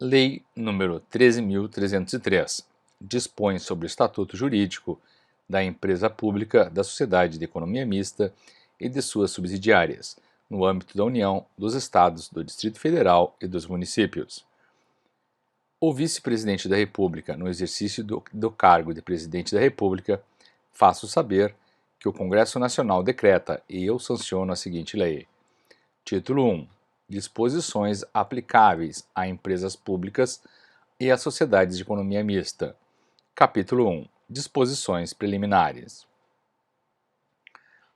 Lei nº 13.303 dispõe sobre o estatuto jurídico da empresa pública da Sociedade de Economia Mista e de suas subsidiárias, no âmbito da União, dos Estados, do Distrito Federal e dos municípios. O vice-presidente da República, no exercício do cargo de presidente da República, faço saber que o Congresso Nacional decreta e eu sanciono a seguinte lei. Título 1. Disposições aplicáveis a empresas públicas e a sociedades de economia mista. Capítulo 1. Disposições preliminares.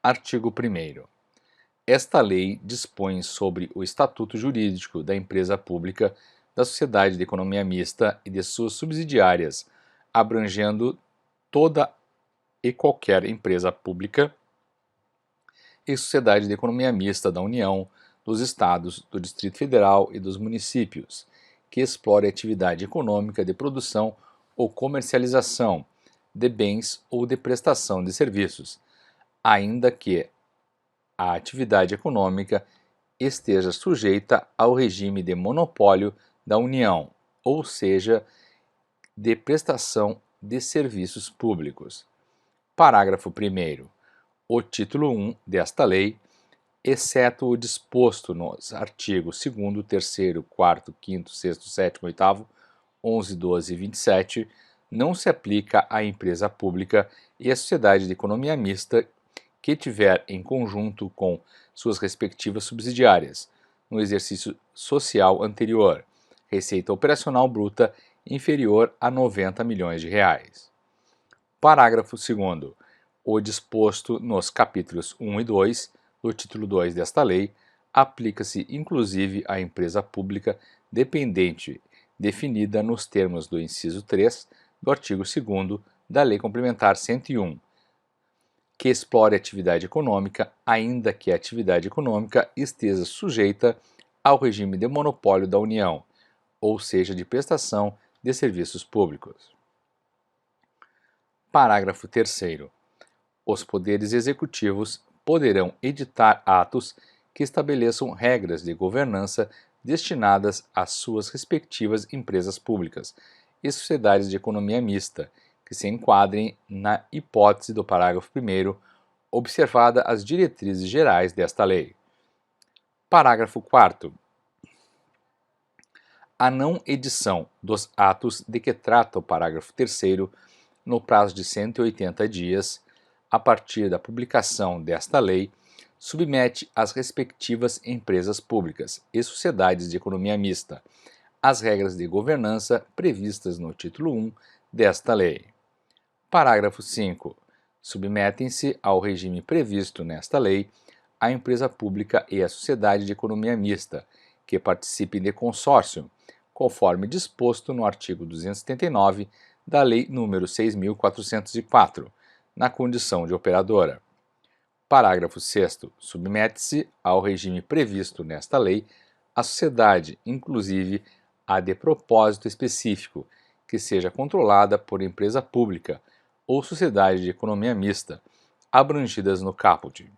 Artigo 1º. Esta lei dispõe sobre o estatuto jurídico da empresa pública da sociedade de economia mista e de suas subsidiárias, abrangendo toda e qualquer empresa pública e sociedade de economia mista da União, dos Estados, do Distrito Federal e dos municípios, que explore atividade econômica de produção ou comercialização de bens ou de prestação de serviços, ainda que a atividade econômica esteja sujeita ao regime de monopólio da União, ou seja, de prestação de serviços públicos. Parágrafo 1º. O título 1 desta lei, exceto o disposto nos artigos 2º, 3º, 4º, 5º, 6º, 7º, 8º, 11, 12 e 27, não se aplica à empresa pública e à sociedade de economia mista que tiver em conjunto com suas respectivas subsidiárias, no exercício social anterior, receita operacional bruta inferior a 90 milhões de reais. Parágrafo 2º. O disposto nos capítulos 1 e 2 do título 2 desta lei aplica-se inclusive à empresa pública dependente definida nos termos do inciso 3 do artigo 2º da Lei Complementar 101, que explore atividade econômica, ainda que a atividade econômica esteja sujeita ao regime de monopólio da União, ou seja, de prestação de serviços públicos. Parágrafo 3º. Os poderes executivos poderão editar atos que estabeleçam regras de governança destinadas às suas respectivas empresas públicas e sociedades de economia mista, que se enquadrem na hipótese do parágrafo 1º, observada as diretrizes gerais desta lei. Parágrafo 4º. A não edição dos atos de que trata o parágrafo 3º, no prazo de 180 dias, a partir da publicação desta lei, submete as respectivas empresas públicas e sociedades de economia mista às regras de governança previstas no título 1 desta lei. Parágrafo 5. Submetem-se ao regime previsto nesta lei a empresa pública e a sociedade de economia mista, que participem de consórcio, conforme disposto no artigo 279 da Lei nº 6.404, na condição de operadora. Parágrafo 6º. Submete-se ao regime previsto nesta lei a sociedade, inclusive a de propósito específico, que seja controlada por empresa pública ou sociedade de economia mista, abrangidas no caput.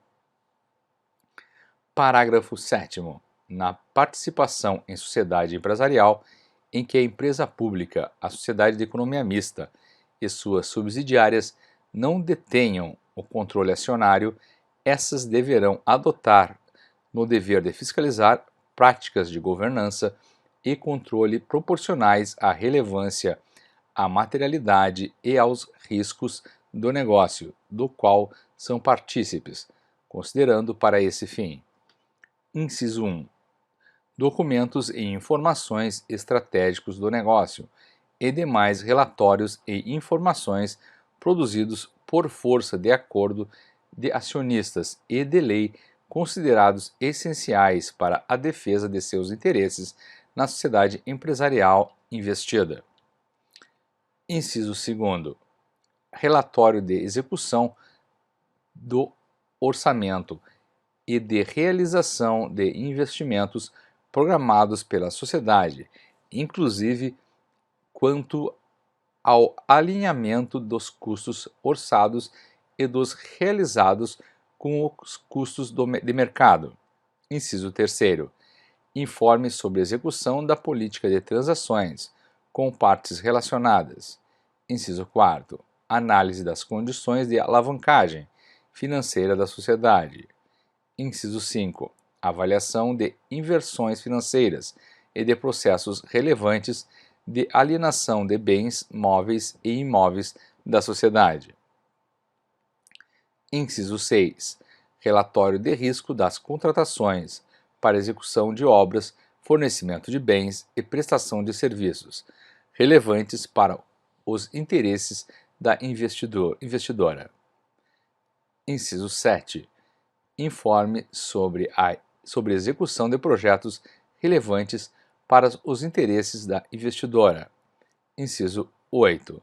Parágrafo 7º. Na participação em sociedade empresarial em que a empresa pública, a sociedade de economia mista e suas subsidiárias não detenham o controle acionário, essas deverão adotar, no dever de fiscalizar, práticas de governança e controle proporcionais à relevância, à materialidade e aos riscos do negócio, do qual são partícipes, considerando para esse fim. Inciso 1. Documentos e informações estratégicos do negócio e demais relatórios e informações produzidos por força de acordo de acionistas e de lei considerados essenciais para a defesa de seus interesses na sociedade empresarial investida. Inciso 2º. Relatório de execução do orçamento e de realização de investimentos programados pela sociedade, inclusive quanto ao alinhamento dos custos orçados e dos realizados com os custos de mercado. Inciso 3º. Informe sobre a execução da política de transações com partes relacionadas. Inciso 4º. Análise das condições de alavancagem financeira da sociedade. Inciso 5. Avaliação de inversões financeiras e de processos relevantes de alienação de bens móveis e imóveis da sociedade. Inciso 6. Relatório de risco das contratações para execução de obras, fornecimento de bens e prestação de serviços relevantes para os interesses da investidora. Inciso 7. Informe sobre a execução de projetos relevantes para os interesses da investidora. Inciso 8.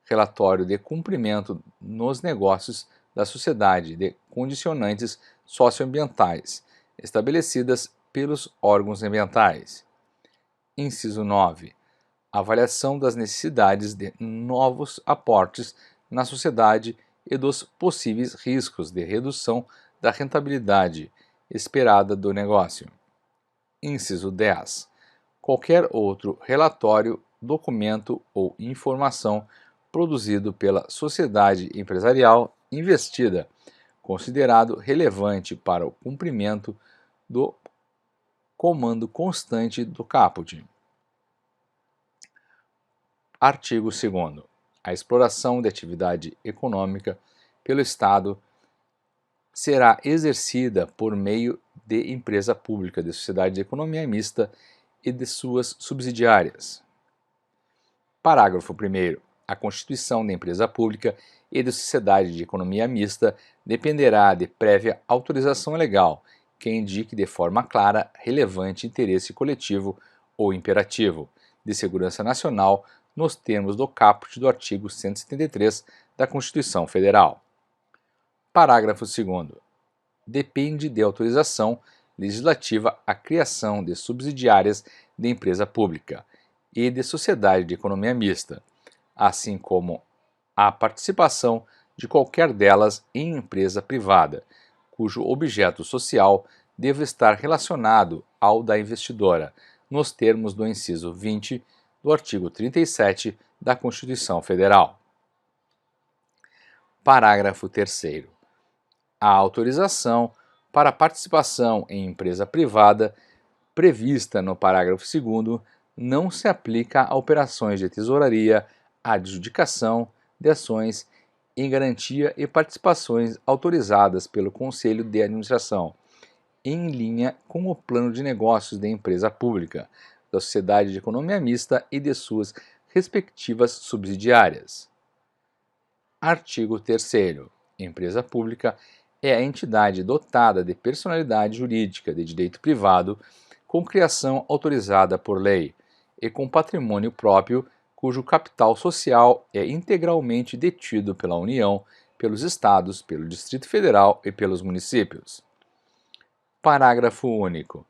Relatório de cumprimento nos negócios da sociedade de condicionantes socioambientais estabelecidas pelos órgãos ambientais. Inciso 9. Avaliação das necessidades de novos aportes na sociedade e dos possíveis riscos de redução da rentabilidade esperada do negócio. Inciso 10. Qualquer outro relatório, documento ou informação produzido pela sociedade empresarial investida, considerado relevante para o cumprimento do comando constante do caput. Artigo 2º. A exploração de atividade econômica pelo Estado será exercida por meio de empresa pública de sociedade de economia mista e de suas subsidiárias. Parágrafo 1º. A constituição da empresa pública e de sociedade de economia mista dependerá de prévia autorização legal, que indique de forma clara relevante interesse coletivo ou imperativo de segurança nacional nos termos do caput do artigo 173 da Constituição Federal. Parágrafo 2º. Depende de autorização legislativa a criação de subsidiárias de empresa pública e de sociedade de economia mista, assim como a participação de qualquer delas em empresa privada, cujo objeto social deva estar relacionado ao da investidora, nos termos do inciso 20 do artigo 37 da Constituição Federal. Parágrafo 3º. A autorização para participação em empresa privada prevista no parágrafo 2º não se aplica a operações de tesouraria, adjudicação de ações em garantia e participações autorizadas pelo Conselho de Administração, em linha com o plano de negócios da empresa pública, da sociedade de economia mista e de suas respectivas subsidiárias. Artigo 3º. Empresa pública é a entidade dotada de personalidade jurídica de direito privado, com criação autorizada por lei e com patrimônio próprio, cujo capital social é integralmente detido pela União, pelos Estados, pelo Distrito Federal e pelos municípios. Parágrafo único.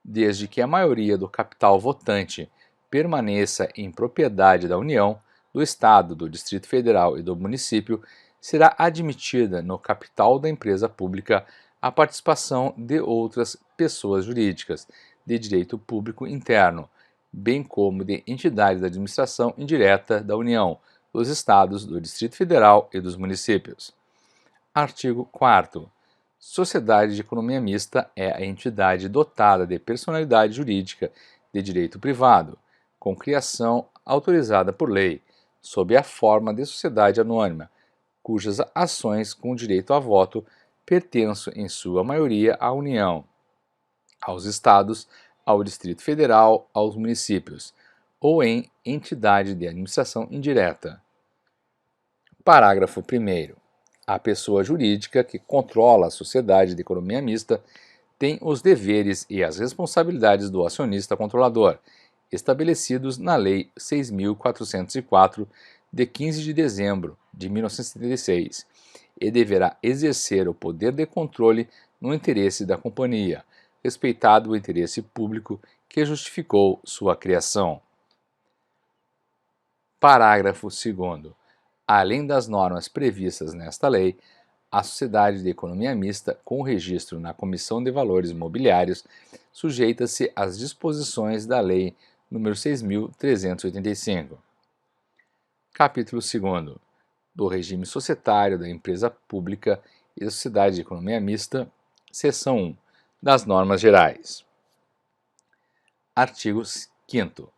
Desde que a maioria do capital votante permaneça em propriedade da União, do Estado, do Distrito Federal e do município, será admitida no capital da empresa pública a participação de outras pessoas jurídicas de direito público interno, bem como de entidades da administração indireta da União, dos Estados, do Distrito Federal e dos municípios. Artigo 4º. Sociedade de economia mista é a entidade dotada de personalidade jurídica de direito privado, com criação autorizada por lei, sob a forma de sociedade anônima, cujas ações com direito a voto pertençam em sua maioria à União, aos Estados, ao Distrito Federal, aos municípios, ou em entidade de administração indireta. Parágrafo 1º. A pessoa jurídica que controla a sociedade de economia mista tem os deveres e as responsabilidades do acionista controlador, estabelecidos na Lei 6.404, de 15 de dezembro de 1976, e deverá exercer o poder de controle no interesse da companhia, respeitado o interesse público que justificou sua criação. Parágrafo 2º. Além das normas previstas nesta lei, A sociedade de economia mista, com registro na Comissão de Valores Mobiliários, sujeita-se às disposições da Lei nº 6.385. Capítulo 2º. Do regime societário da empresa pública e da sociedade de economia mista, seção 1. Das normas gerais. Artigo 5º.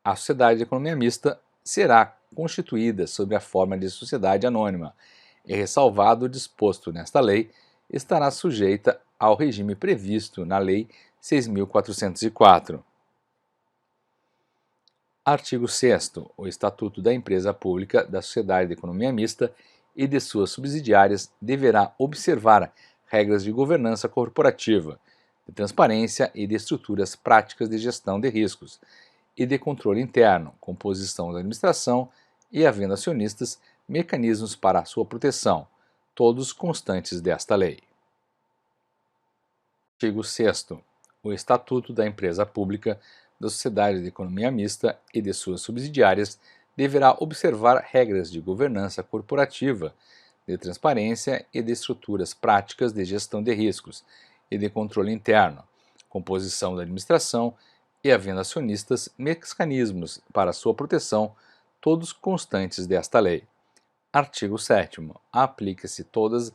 A sociedade de economia mista será constituída sob a forma de sociedade anônima e, ressalvado o disposto nesta lei, estará sujeita ao regime previsto na Lei 6.404. Artigo 6º. O Estatuto da Empresa Pública da Sociedade de Economia Mista e de suas subsidiárias deverá observar regras de governança corporativa, de transparência e de estruturas práticas de gestão de riscos e de controle interno, composição da administração e, havendo acionistas, mecanismos para sua proteção, todos constantes desta lei. Artigo 6º. O Estatuto da Empresa Pública da Sociedade de Economia Mista e de suas subsidiárias deverá observar regras de governança corporativa, de transparência e de estruturas práticas de gestão de riscos e de controle interno, composição da administração e, havendo acionistas, mecanismos para sua proteção, todos constantes desta lei. Artigo 7º. Aplica-se todas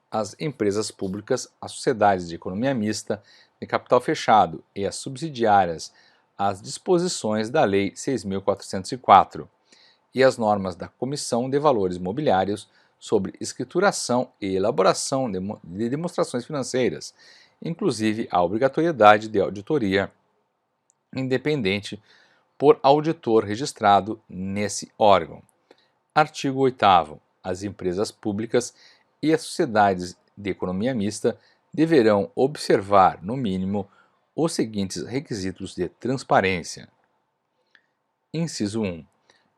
as empresas públicas, as sociedades de economia mista, de capital fechado e as subsidiárias às disposições da Lei 6.404 e as normas da Comissão de Valores Mobiliários sobre escrituração e elaboração de demonstrações financeiras, inclusive a obrigatoriedade de auditoria independente por auditor registrado nesse órgão. Artigo 8º. As empresas públicas e as sociedades de economia mista deverão observar, no mínimo, os seguintes requisitos de transparência. Inciso 1.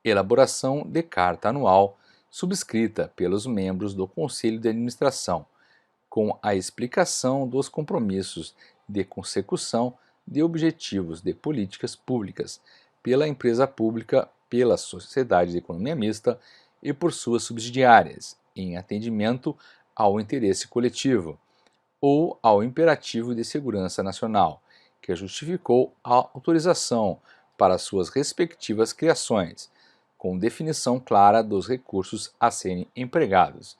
Elaboração de carta anual subscrita pelos membros do Conselho de Administração, com a explicação dos compromissos de consecução de objetivos de políticas públicas pela empresa pública, pela sociedade de economia mista e por suas subsidiárias, em atendimento ao interesse coletivo ou ao imperativo de segurança nacional, que justificou a autorização para suas respectivas criações, com definição clara dos recursos a serem empregados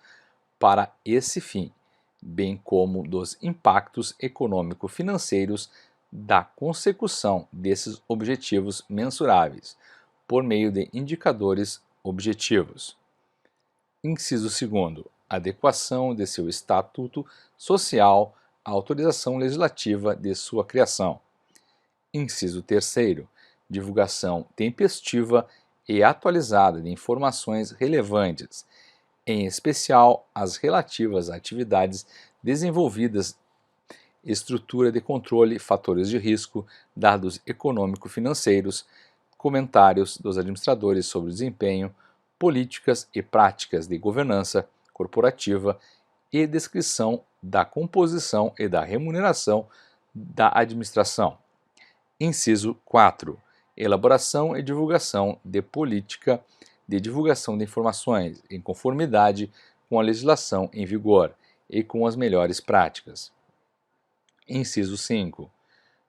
para esse fim, bem como dos impactos econômico-financeiros da consecução desses objetivos mensuráveis, por meio de indicadores objetivos. Inciso 2º. Adequação de seu estatuto social à autorização legislativa de sua criação. Inciso 3º. Divulgação tempestiva e atualizada de informações relevantes, em especial as relativas a atividades desenvolvidas, estrutura de controle, fatores de risco, dados econômico-financeiros, comentários dos administradores sobre o desempenho, políticas e práticas de governança corporativa e descrição da composição e da remuneração da administração. Inciso 4. Elaboração e divulgação de política de divulgação de informações em conformidade com a legislação em vigor e com as melhores práticas. Inciso 5.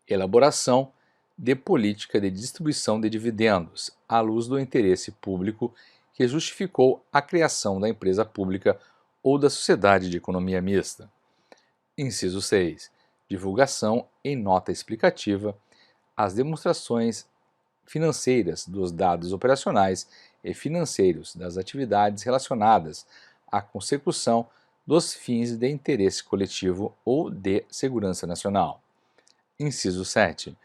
Elaboração de política de distribuição de dividendos à luz do interesse público que justificou a criação da empresa pública ou da sociedade de economia mista. Inciso 6. Divulgação em nota explicativa as demonstrações financeiras dos dados operacionais e financeiros das atividades relacionadas à consecução dos fins de interesse coletivo ou de segurança nacional. Inciso 7.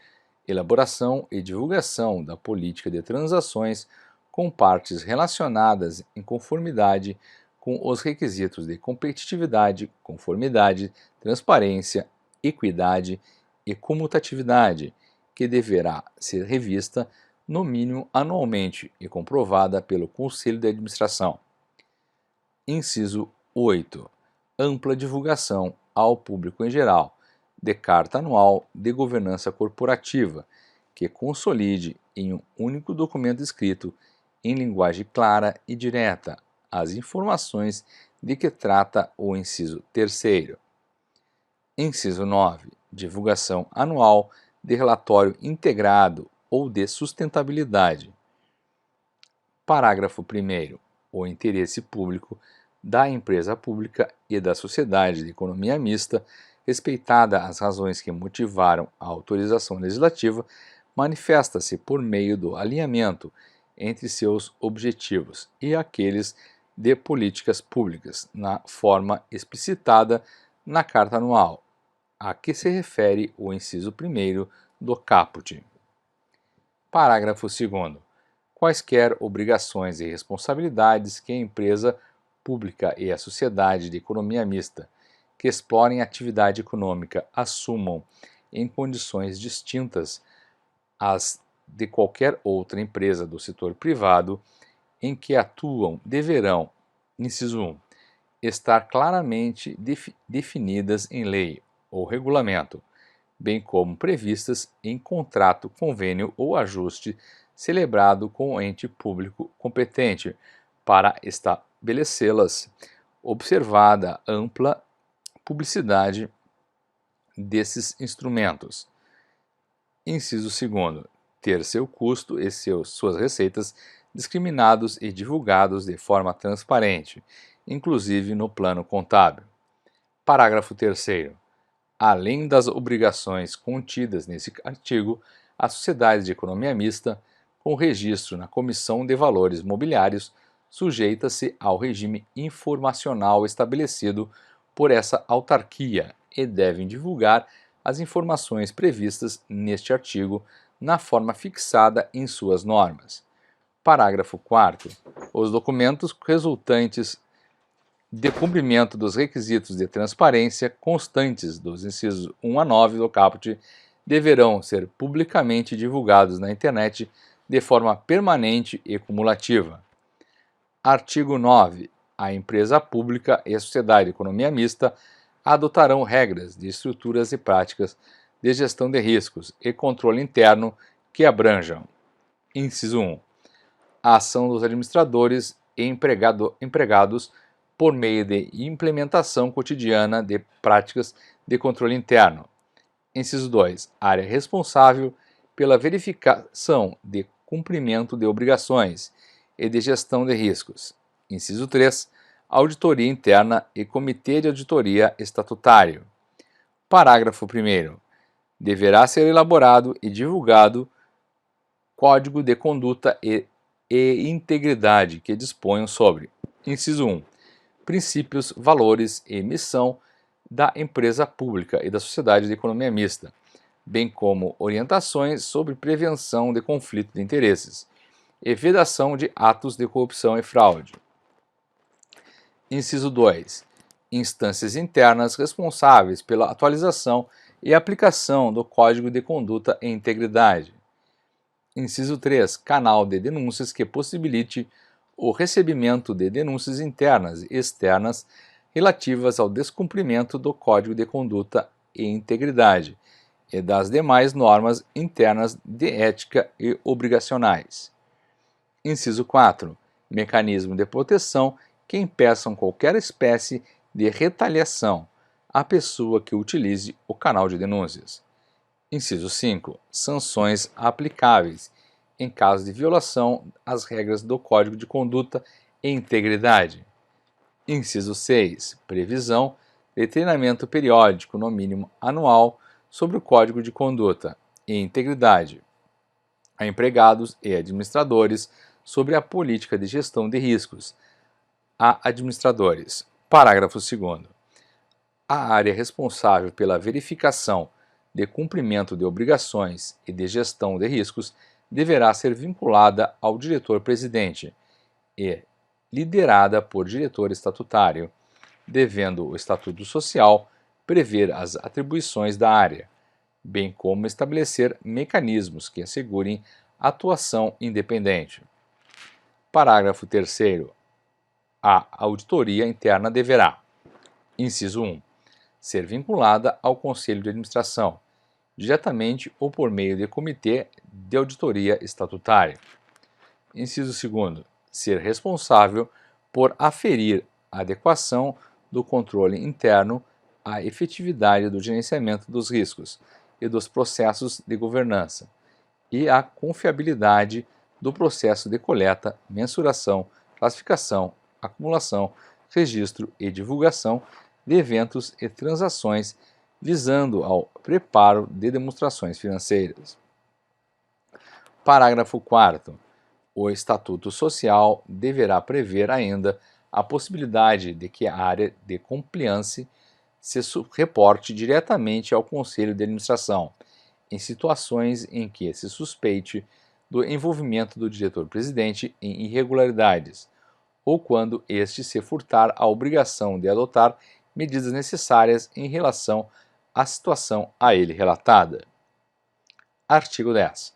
Elaboração e divulgação da política de transações com partes relacionadas em conformidade com os requisitos de competitividade, conformidade, transparência, equidade e comutatividade, que deverá ser revista no mínimo anualmente e comprovada pelo Conselho de Administração. Inciso 8. Ampla divulgação ao público em geral de carta anual de governança corporativa, que consolide em um único documento escrito, em linguagem clara e direta, as informações de que trata o inciso 3º. Inciso 9. Divulgação anual de relatório integrado ou de sustentabilidade. Parágrafo 1º. O interesse público da empresa pública e da sociedade de economia mista, respeitada as razões que motivaram a autorização legislativa, manifesta-se por meio do alinhamento entre seus objetivos e aqueles de políticas públicas, na forma explicitada na Carta Anual, a que se refere o inciso 1º do caput. Parágrafo 2º. Quaisquer obrigações e responsabilidades que a empresa pública e a sociedade de economia mista que explorem atividade econômica assumam em condições distintas às de qualquer outra empresa do setor privado em que atuam deverão, inciso 1, estar claramente definidas em lei ou regulamento, bem como previstas em contrato, convênio ou ajuste celebrado com o ente público competente para estabelecê-las, observada ampla publicidade desses instrumentos. Inciso 2º. Ter seu custo e suas receitas discriminados e divulgados de forma transparente, inclusive no plano contábil. Parágrafo 3º. Além das obrigações contidas nesse artigo, a sociedade de economia mista, com registro na Comissão de Valores Mobiliários, sujeita-se ao regime informacional estabelecido por essa autarquia e devem divulgar as informações previstas neste artigo na forma fixada em suas normas. Parágrafo 4º. Os documentos resultantes de cumprimento dos requisitos de transparência constantes dos incisos 1 a 9 do caput deverão ser publicamente divulgados na internet de forma permanente e cumulativa. Artigo 9. A empresa pública e a sociedade de economia mista adotarão regras de estruturas e práticas de gestão de riscos e controle interno que abranjam: inciso 1. A ação dos administradores e empregados por meio de implementação cotidiana de práticas de controle interno. Inciso 2. Área responsável pela verificação de cumprimento de obrigações e de gestão de riscos. Inciso 3. Auditoria interna e comitê de auditoria estatutário. Parágrafo 1º. Deverá ser elaborado e divulgado código de conduta e integridade que disponham sobre: inciso 1. Princípios, valores e missão da empresa pública e da sociedade de economia mista, bem como orientações sobre prevenção de conflito de interesses e vedação de atos de corrupção e fraude. Inciso 2. Instâncias internas responsáveis pela atualização e aplicação do Código de Conduta e Integridade. Inciso 3. Canal de denúncias que possibilite o recebimento de denúncias internas e externas relativas ao descumprimento do Código de Conduta e Integridade e das demais normas internas de ética e obrigacionais. Inciso 4. Mecanismo de proteção que impeçam qualquer espécie de retaliação à pessoa que utilize o canal de denúncias. Inciso 5. Sanções aplicáveis em caso de violação às regras do Código de Conduta e Integridade. Inciso 6. Previsão de treinamento periódico, no mínimo anual, sobre o Código de Conduta e Integridade a empregados e administradores sobre a política de gestão de riscos a administradores. Parágrafo 2º. A área responsável pela verificação de cumprimento de obrigações e de gestão de riscos deverá ser vinculada ao diretor-presidente e liderada por diretor estatutário, devendo o Estatuto Social prever as atribuições da área, bem como estabelecer mecanismos que assegurem atuação independente. Parágrafo 3º. A auditoria interna deverá: inciso 1. Ser vinculada ao Conselho de Administração, diretamente ou por meio de comitê de auditoria estatutário. Inciso 2. Ser responsável por aferir a adequação do controle interno à efetividade do gerenciamento dos riscos e dos processos de governança, e a confiabilidade do processo de coleta, mensuração, classificação, acumulação, registro e divulgação de eventos e transações visando ao preparo de demonstrações financeiras. Parágrafo 4º. O Estatuto Social deverá prever ainda a possibilidade de que a área de compliance se reporte diretamente ao Conselho de Administração, em situações em que se suspeite do envolvimento do diretor-presidente em irregularidades, ou quando este se furtar à obrigação de adotar medidas necessárias em relação à situação a ele relatada. Artigo 10.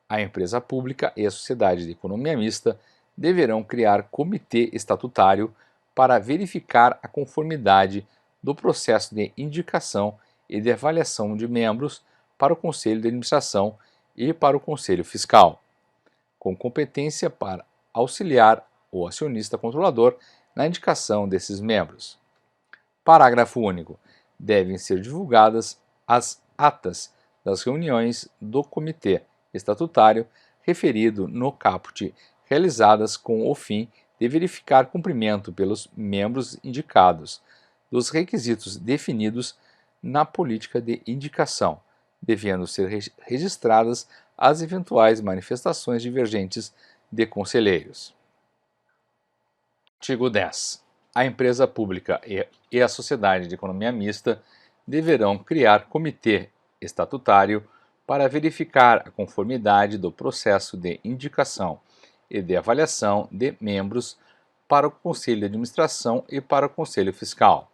A empresa pública e a sociedade de economia mista deverão criar comitê estatutário para verificar a conformidade do processo de indicação e de avaliação de membros para o Conselho de Administração e para o Conselho Fiscal, com competência para auxiliar o acionista controlador na indicação desses membros. Parágrafo único. Devem ser divulgadas as atas das reuniões do Comitê Estatutário referido no caput, realizadas com o fim de verificar cumprimento pelos membros indicados dos requisitos definidos na política de indicação, devendo ser registradas as eventuais manifestações divergentes de conselheiros. Artigo 10. A empresa pública e a sociedade de economia mista deverão criar comitê estatutário para verificar a conformidade do processo de indicação e de avaliação de membros para o Conselho de Administração e para o Conselho Fiscal,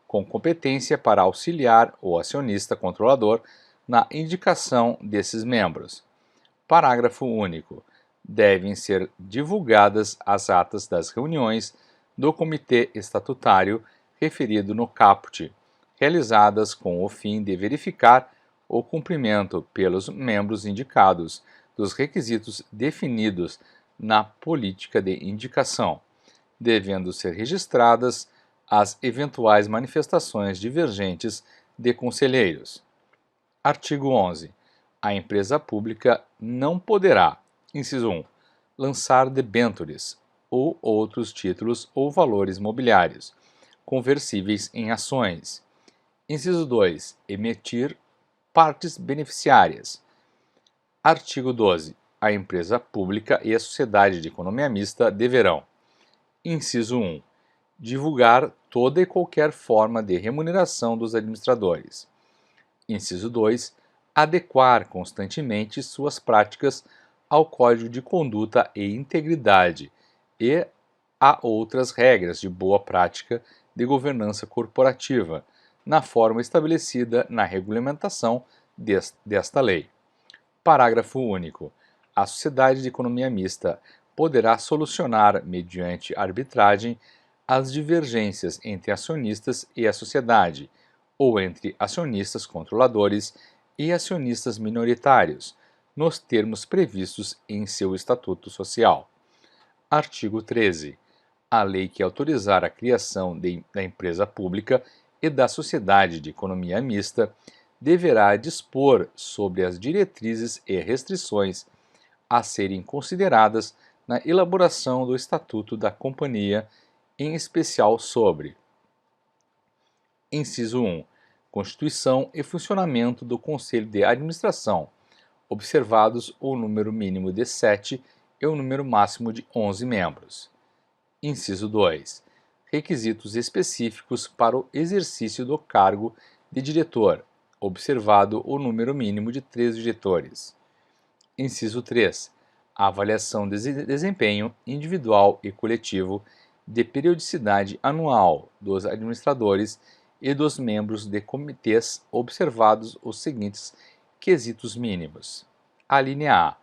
com competência para auxiliar o acionista controlador na indicação desses membros. Parágrafo único. Devem ser divulgadas as atas das reuniões do Comitê Estatutário referido no caput, realizadas com o fim de verificar o cumprimento pelos membros indicados dos requisitos definidos na política de indicação, devendo ser registradas as eventuais manifestações divergentes de conselheiros. Artigo 11. A empresa pública não poderá, inciso 1, lançar debêntures ou outros títulos ou valores mobiliários, conversíveis em ações. Inciso 2. Emitir partes beneficiárias. Artigo 12. A empresa pública e a sociedade de economia mista deverão: inciso 1. Divulgar toda e qualquer forma de remuneração dos administradores. Inciso 2. Adequar constantemente suas práticas ao Código de Conduta e Integridade e a outras regras de boa prática de governança corporativa, na forma estabelecida na regulamentação desta lei. Parágrafo único. A sociedade de economia mista poderá solucionar, mediante arbitragem, as divergências entre acionistas e a sociedade, ou entre acionistas controladores e acionistas minoritários, nos termos previstos em seu Estatuto Social. Artigo 13. A lei que autorizar a criação da empresa pública e da sociedade de economia mista deverá dispor sobre as diretrizes e restrições a serem consideradas na elaboração do Estatuto da Companhia, em especial sobre: inciso 1. Constituição e funcionamento do Conselho de Administração, observados o número mínimo de 7 e o número máximo de 11 membros. Inciso 2. Requisitos específicos para o exercício do cargo de diretor, observado o número mínimo de 3 diretores. Inciso 3. A avaliação de desempenho individual e coletivo de periodicidade anual dos administradores e dos membros de comitês, observados os seguintes quesitos mínimos. Alínea A.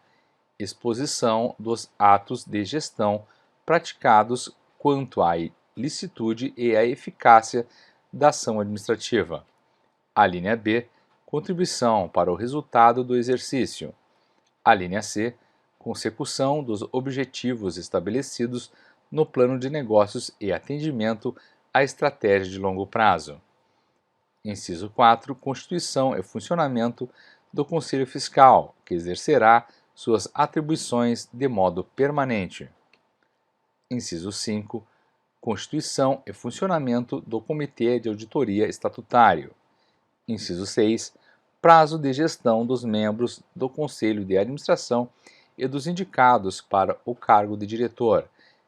Exposição dos atos de gestão praticados quanto à licitude e à eficácia da ação administrativa. Alínea B. Contribuição para o resultado do exercício. Alínea C. Consecução dos objetivos estabelecidos no plano de negócios e atendimento à estratégia de longo prazo. Inciso 4. Constituição e funcionamento do Conselho Fiscal, que exercerá suas atribuições de modo permanente. Inciso 5. Constituição e funcionamento do Comitê de Auditoria Estatutário. Inciso 6. Prazo de gestão dos membros do Conselho de Administração e dos indicados para o cargo de diretor,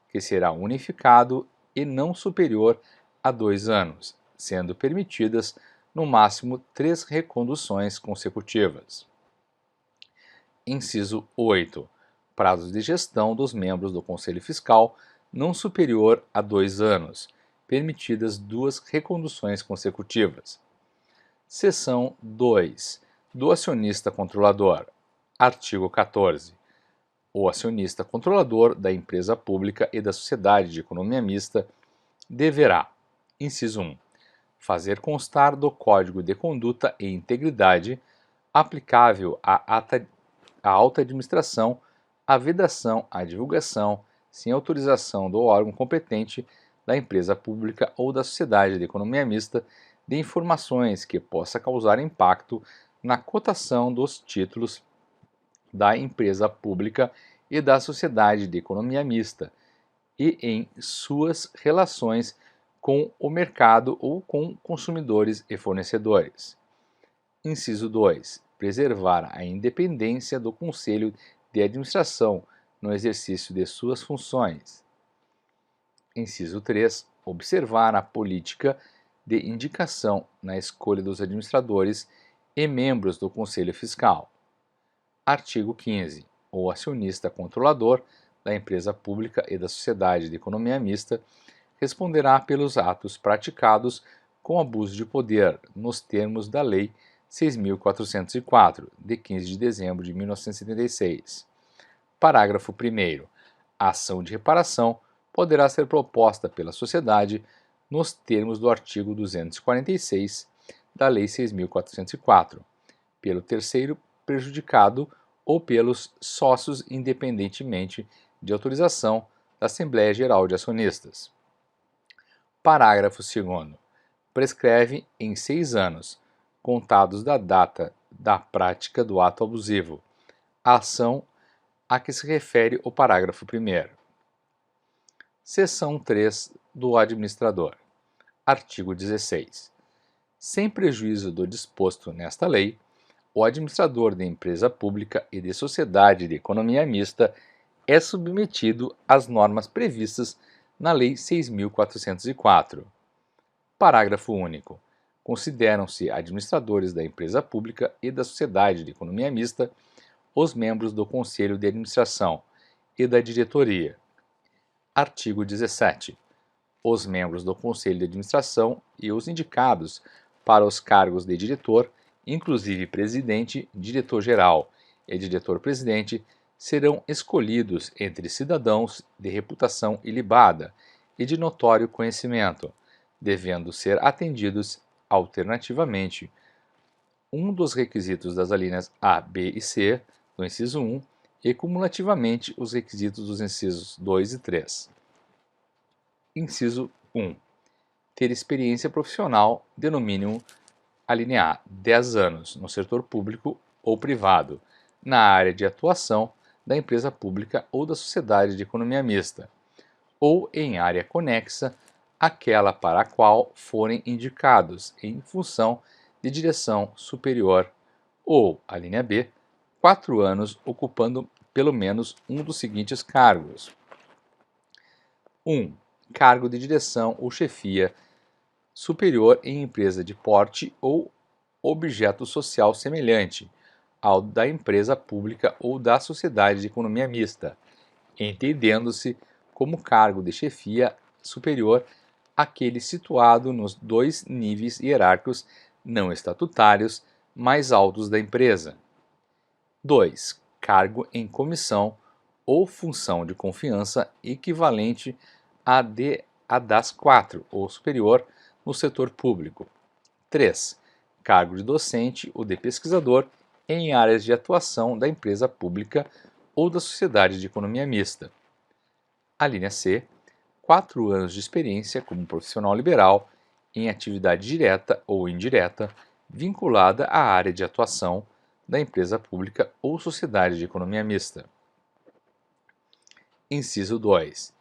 que será unificado e não superior a 2 anos, sendo permitidas, no máximo, 3 reconduções consecutivas. Inciso 8. Prazo de gestão dos membros do Conselho Fiscal não superior a 2 anos, permitidas 2 reconduções consecutivas. Seção 2. Do acionista controlador. Artigo 14. O acionista controlador da empresa pública e da sociedade de economia mista deverá: inciso 1. Fazer constar do Código de Conduta e Integridade aplicável à alta administração a vedação à divulgação, sem autorização do órgão competente da empresa pública ou da sociedade de economia mista, de informações que possa causar impacto na cotação dos títulos da empresa pública e da sociedade de economia mista e em suas relações com o mercado ou com consumidores e fornecedores. Inciso 2. Preservar a independência do Conselho de Administração no exercício de suas funções. Inciso 3. Observar a política de indicação na escolha dos administradores e membros do Conselho Fiscal. Artigo 15. O acionista controlador da empresa pública e da sociedade de economia mista responderá pelos atos praticados com abuso de poder, nos termos da Lei 6.404, de 15 de dezembro de 1976. Parágrafo 1º. A ação de reparação poderá ser proposta pela sociedade nos termos do artigo 246 da Lei 6.404, pelo terceiro prejudicado ou pelos sócios independentemente de autorização da Assembleia Geral de Acionistas. Parágrafo 2º. Prescreve em 6 anos, contados da data da prática do ato abusivo, a ação a que se refere o parágrafo 1º. Seção 3 do administrador. Artigo 16. Sem prejuízo do disposto nesta lei, o administrador de empresa pública e de sociedade de economia mista é submetido às normas previstas na Lei 6.404. Parágrafo único. Consideram-se administradores da empresa pública e da sociedade de economia mista os membros do Conselho de Administração e da Diretoria. Artigo 17. Os membros do Conselho de Administração e os indicados para os cargos de diretor, inclusive presidente, diretor-geral e diretor-presidente, serão escolhidos entre cidadãos de reputação ilibada e de notório conhecimento, devendo ser atendidos alternativamente um dos requisitos das alíneas A, B e C do inciso 1 e cumulativamente os requisitos dos incisos 2 e 3. Inciso 1. Ter experiência profissional de no mínimo a linha A, 10 anos no setor público ou privado, na área de atuação da empresa pública ou da sociedade de economia mista, ou em área conexa àquela para a qual forem indicados em função de direção superior, ou, a linha B, 4 anos ocupando pelo menos um dos seguintes cargos. 1. Cargo de direção ou chefia superior em empresa de porte ou objeto social semelhante ao da empresa pública ou da sociedade de economia mista, entendendo-se como cargo de chefia superior aquele situado nos 2 níveis hierárquicos não estatutários mais altos da empresa. 2. Cargo em comissão ou função de confiança equivalente à das 4 ou superior no setor público. 3. Cargo de docente ou de pesquisador em áreas de atuação da empresa pública ou da sociedade de economia mista. A linha C. 4 anos de experiência como profissional liberal em atividade direta ou indireta vinculada à área de atuação da empresa pública ou sociedade de economia mista. Inciso 2.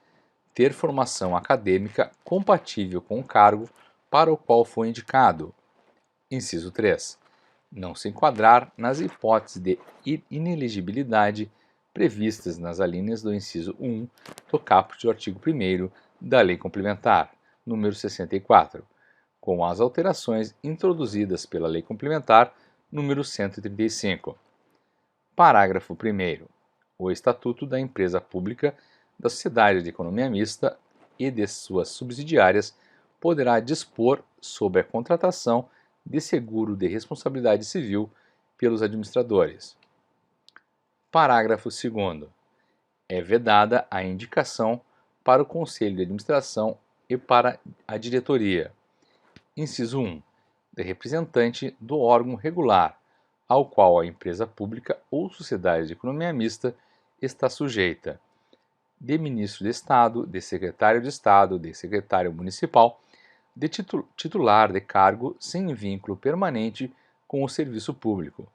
Ter formação acadêmica compatível com o cargo para o qual foi indicado. Inciso 3. Não se enquadrar nas hipóteses de inelegibilidade previstas nas alíneas do inciso 1 do caput do artigo 1º da Lei Complementar, número 64, com as alterações introduzidas pela Lei Complementar número 135. Parágrafo 1º. O Estatuto da Empresa Pública da Sociedade de Economia Mista e de suas subsidiárias poderá dispor sobre a contratação de seguro de responsabilidade civil pelos administradores. Parágrafo 2º. É vedada a indicação para o Conselho de Administração e para a diretoria. Inciso 1. De representante do órgão regular, ao qual a empresa pública ou sociedade de economia mista está sujeita, de ministro de Estado, de secretário de Estado, de secretário municipal, de titular de cargo sem vínculo permanente com o serviço público,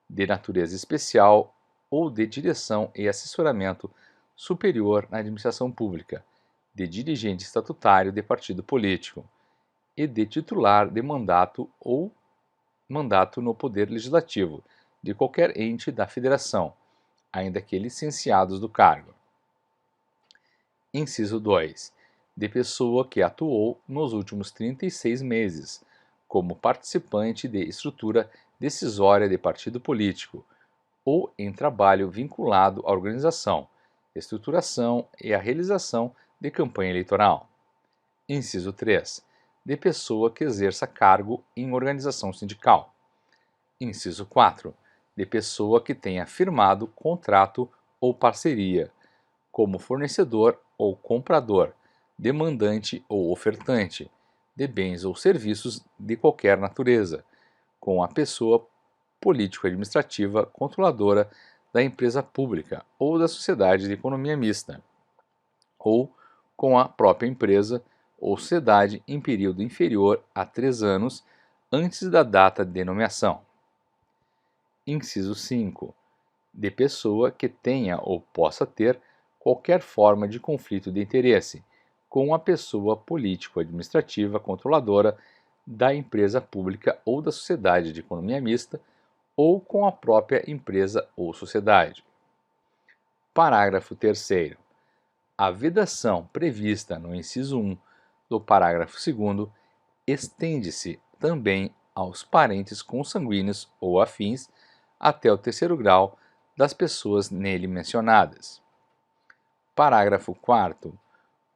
de natureza especial ou de direção e assessoramento superior na administração pública, de dirigente estatutário de partido político e de titular de mandato ou mandato no Poder Legislativo de qualquer ente da Federação, ainda que licenciados do cargo. Inciso 2. De pessoa que atuou nos últimos 36 meses como participante de estrutura decisória de partido político ou em trabalho vinculado à organização, estruturação e à realização de campanha eleitoral. Inciso 3. De pessoa que exerça cargo em organização sindical. Inciso 4. De pessoa que tenha firmado contrato ou parceria, como fornecedor ou comprador, demandante ou ofertante, de bens ou serviços de qualquer natureza, com a pessoa político-administrativa controladora da empresa pública ou da sociedade de economia mista, ou com a própria empresa ou sociedade em período inferior a 3 anos antes da data de nomeação. Inciso 5. De pessoa que tenha ou possa ter qualquer forma de conflito de interesse com a pessoa político-administrativa controladora da empresa pública ou da sociedade de economia mista ou com a própria empresa ou sociedade. Parágrafo 3º. A vedação prevista no inciso 1 do parágrafo 2º estende-se também aos parentes consanguíneos ou afins até o 3º grau das pessoas nele mencionadas. Parágrafo 4º.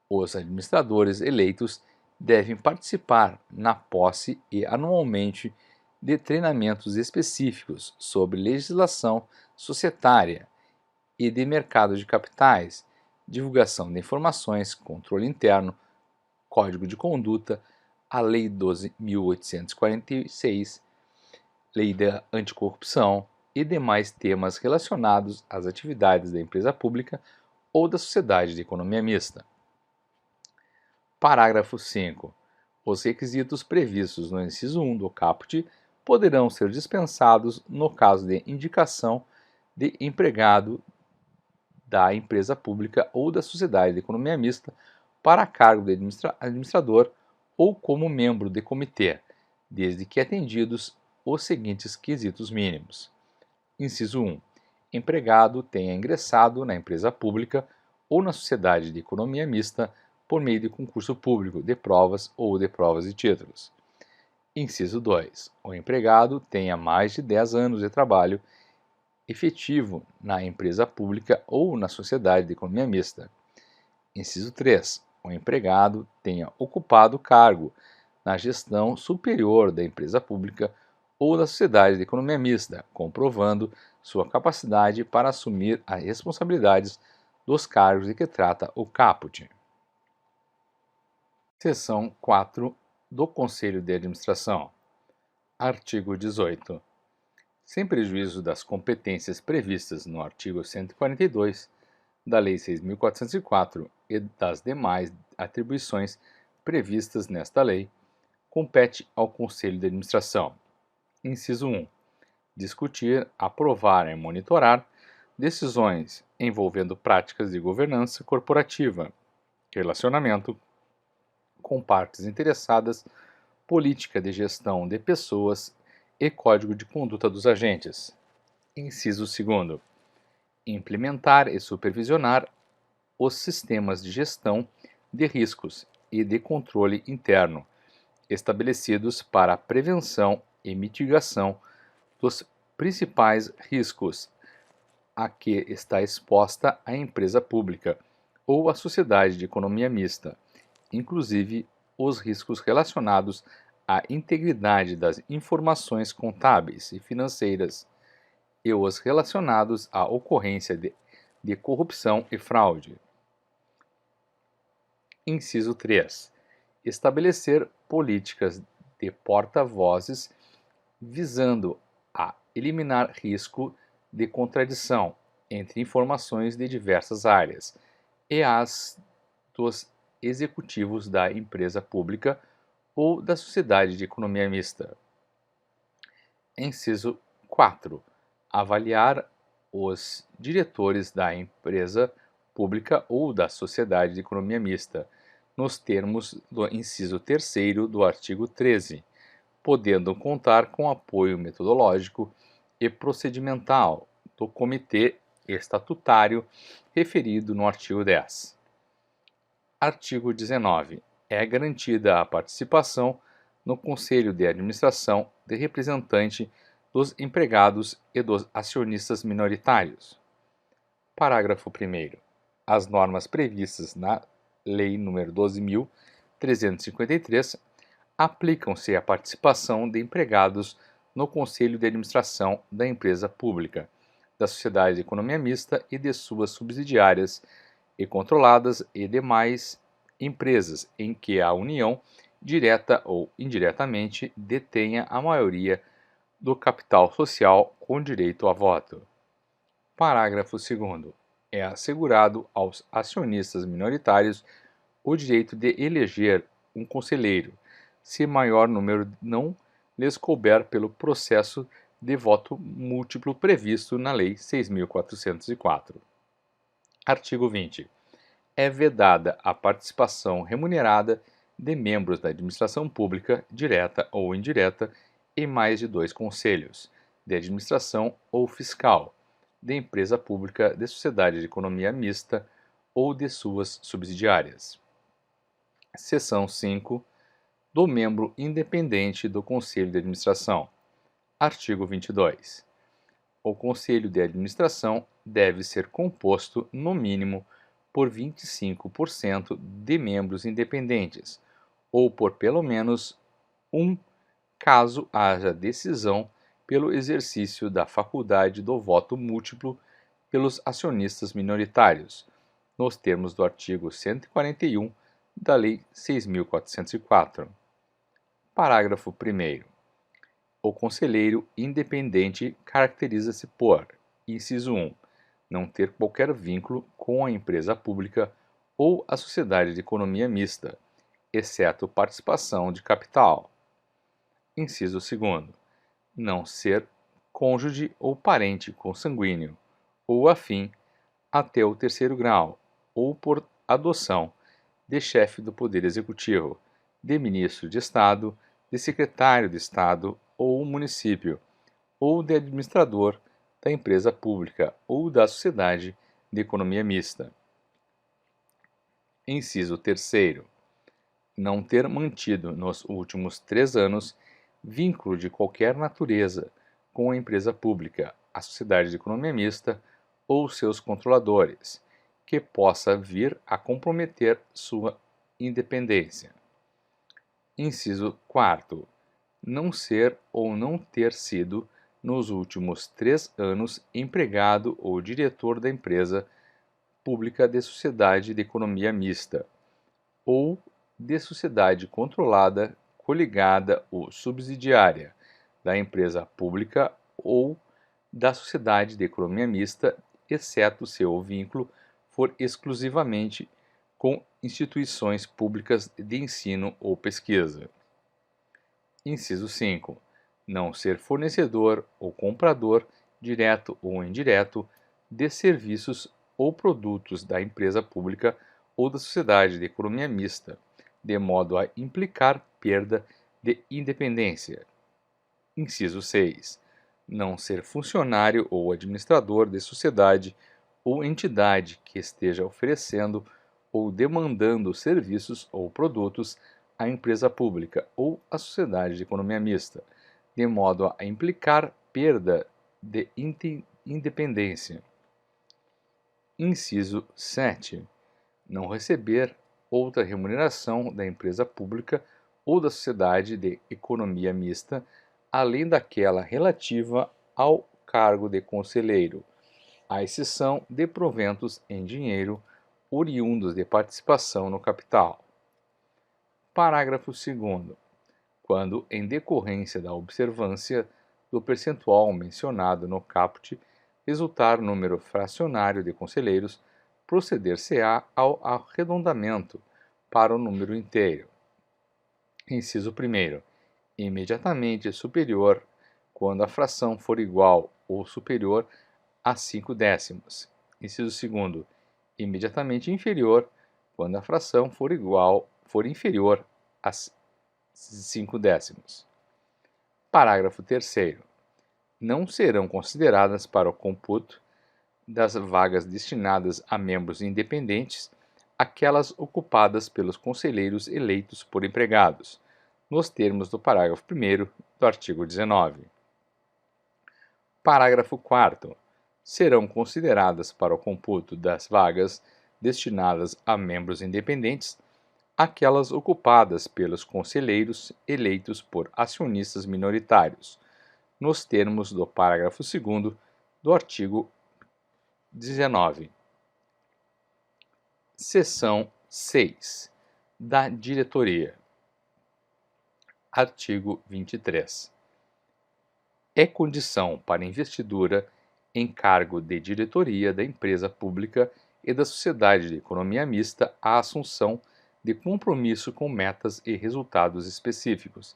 Os administradores eleitos devem participar na posse e anualmente de treinamentos específicos sobre legislação societária e de mercado de capitais, divulgação de informações, controle interno, código de conduta, a Lei 12.846, Lei da Anticorrupção e demais temas relacionados às atividades da empresa pública ou da sociedade de economia mista. Parágrafo 5. Os requisitos previstos no inciso 1 do caput poderão ser dispensados no caso de indicação de empregado da empresa pública ou da sociedade de economia mista para cargo de administrador ou como membro de comitê, desde que atendidos os seguintes quesitos mínimos. Inciso 1. Empregado tenha ingressado na empresa pública ou na sociedade de economia mista por meio de concurso público de provas ou de provas e títulos. Inciso 2. O empregado tenha mais de 10 anos de trabalho efetivo na empresa pública ou na sociedade de economia mista. Inciso 3. O empregado tenha ocupado cargo na gestão superior da empresa pública ou da sociedade de economia mista, comprovando sua capacidade para assumir as responsabilidades dos cargos de que trata o caput. Seção 4 do Conselho de Administração. Artigo 18. Sem prejuízo das competências previstas no artigo 142 da Lei 6.404 e das demais atribuições previstas nesta lei, compete ao Conselho de Administração. Inciso 1. Discutir, aprovar e monitorar decisões envolvendo práticas de governança corporativa, relacionamento com partes interessadas, política de gestão de pessoas e código de conduta dos agentes. Inciso 2. Implementar e supervisionar os sistemas de gestão de riscos e de controle interno, estabelecidos para a prevenção e mitigação dos principais riscos a que está exposta a empresa pública ou a sociedade de economia mista, inclusive os riscos relacionados à integridade das informações contábeis e financeiras e os relacionados à ocorrência de corrupção e fraude. Inciso 3. Estabelecer políticas de porta-vozes visando a eliminar risco de contradição entre informações de diversas áreas e as dos executivos da empresa pública ou da sociedade de economia mista. Inciso 4. Avaliar os diretores da empresa pública ou da sociedade de economia mista, nos termos do inciso 3º do artigo 13, podendo contar com apoio metodológico e procedimental do Comitê Estatutário referido no artigo 10. Artigo 19. É garantida a participação no Conselho de Administração de representante dos empregados e dos acionistas minoritários. Parágrafo 1º. As normas previstas na Lei nº 12.353 aplicam-se à participação de empregados no Conselho de Administração da empresa pública, da sociedade de economia mista e de suas subsidiárias e controladas e demais empresas em que a União, direta ou indiretamente, detenha a maioria do capital social com direito a voto. Parágrafo 2º. É assegurado aos acionistas minoritários o direito de eleger um conselheiro, se maior número não lhes couber pelo processo de voto múltiplo previsto na Lei 6.404. Artigo 20. É vedada a participação remunerada de membros da administração pública, direta ou indireta, em mais de 2 conselhos, de administração ou fiscal, de empresa pública, de sociedade de economia mista ou de suas subsidiárias. Seção 5. Do membro independente do Conselho de Administração. Artigo 22. O Conselho de Administração deve ser composto, no mínimo, por 25% de membros independentes, ou por pelo menos um, caso haja decisão pelo exercício da faculdade do voto múltiplo pelos acionistas minoritários, nos termos do artigo 141 da Lei 6.404. Parágrafo 1º. O conselheiro independente caracteriza-se por: inciso 1. Não ter qualquer vínculo com a empresa pública ou a sociedade de economia mista, exceto participação de capital. Inciso 2. Não ser cônjuge ou parente consanguíneo, ou afim, até o 3º grau, ou por adoção, de chefe do Poder Executivo, de ministro de Estado, de secretário de Estado ou município, ou de administrador da empresa pública ou da sociedade de economia mista. Inciso 3º. Não ter mantido nos últimos 3 anos vínculo de qualquer natureza com a empresa pública, a sociedade de economia mista ou seus controladores, que possa vir a comprometer sua independência. Inciso 4º. Não ser ou não ter sido, nos últimos 3 anos, empregado ou diretor da empresa pública de sociedade de economia mista, ou de sociedade controlada, coligada ou subsidiária da empresa pública ou da sociedade de economia mista, exceto se o vínculo for exclusivamente com instituições públicas de ensino ou pesquisa. Inciso 5. Não ser fornecedor ou comprador, direto ou indireto, de serviços ou produtos da empresa pública ou da sociedade de economia mista, de modo a implicar perda de independência. Inciso 6. Não ser funcionário ou administrador de sociedade ou entidade que esteja oferecendo ou demandando serviços ou produtos à empresa pública ou à sociedade de economia mista, de modo a implicar perda de independência. Inciso 7. Não receber outra remuneração da empresa pública ou da sociedade de economia mista, além daquela relativa ao cargo de conselheiro, à exceção de proventos em dinheiro oriundos de participação no capital. Parágrafo 2º. Quando, em decorrência da observância do percentual mencionado no caput, resultar número fracionário de conselheiros, proceder-se-á ao arredondamento para o número inteiro. Inciso 1º. Imediatamente superior, quando a fração for igual ou superior a 5 décimos. Inciso 2º. Imediatamente inferior, quando a fração for inferior a 5 décimos. Parágrafo 3º. Não serão consideradas para o computo das vagas destinadas a membros independentes aquelas ocupadas pelos conselheiros eleitos por empregados, nos termos do parágrafo 1º do artigo 19. Parágrafo 4º. Serão consideradas para o computo das vagas destinadas a membros independentes aquelas ocupadas pelos conselheiros eleitos por acionistas minoritários, nos termos do parágrafo 2º do artigo 19. Seção 6. Da diretoria. Artigo 23. É condição para investidura em cargo de diretoria da empresa pública e da sociedade de economia mista a assunção de compromisso com metas e resultados específicos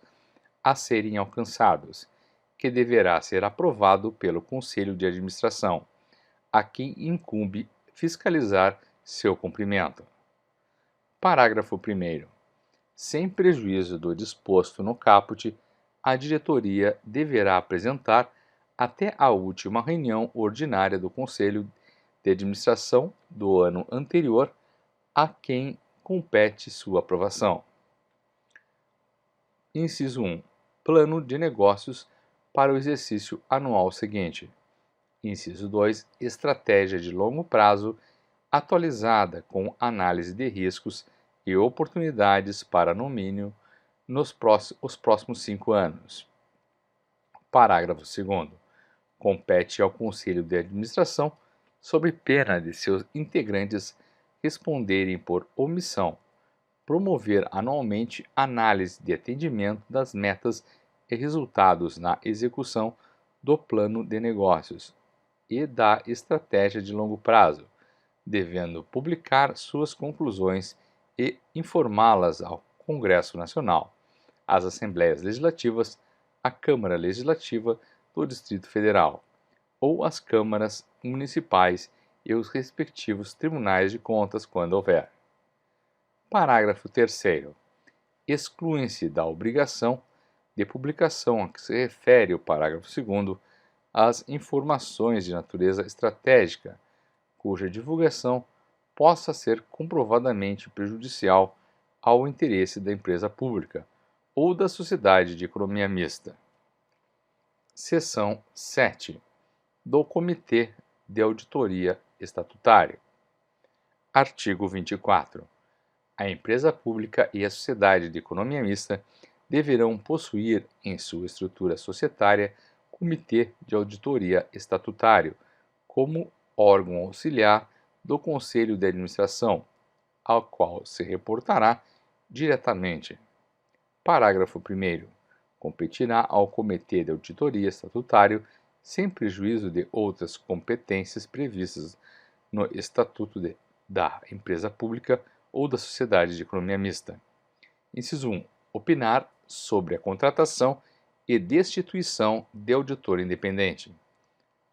a serem alcançados, que deverá ser aprovado pelo Conselho de Administração, a quem incumbe fiscalizar seu cumprimento. Parágrafo 1º. Sem prejuízo do disposto no caput, a diretoria deverá apresentar até a última reunião ordinária do Conselho de Administração do ano anterior a quem compete sua aprovação. Inciso 1. Plano de negócios para o exercício anual seguinte. Inciso 2. Estratégia de longo prazo atualizada com análise de riscos e oportunidades para, no mínimo, os próximos 5 anos. Parágrafo 2º. Compete ao Conselho de Administração, sob pena de seus integrantes responderem por omissão, promover anualmente análise de atendimento das metas e resultados na execução do plano de negócios e da estratégia de longo prazo, devendo publicar suas conclusões e informá-las ao Congresso Nacional, às Assembleias Legislativas, à Câmara Legislativa do Distrito Federal, ou às câmaras municipais e os respectivos tribunais de contas, quando houver. Parágrafo 3º. Excluem-se da obrigação de publicação a que se refere o parágrafo 2º as informações de natureza estratégica, cuja divulgação possa ser comprovadamente prejudicial ao interesse da empresa pública ou da sociedade de economia mista. Seção 7. Do Comitê de Auditoria Estatutário. Artigo 24. A empresa pública e a sociedade de economia mista deverão possuir em sua estrutura societária Comitê de Auditoria Estatutário, como órgão auxiliar do Conselho de Administração, ao qual se reportará diretamente. Parágrafo 1º. Competirá ao Comitê de Auditoria Estatutário, sem prejuízo de outras competências previstas no Estatuto da Empresa Pública, ou da sociedade de economia mista. Inciso 1. Opinar sobre a contratação e destituição de auditor independente.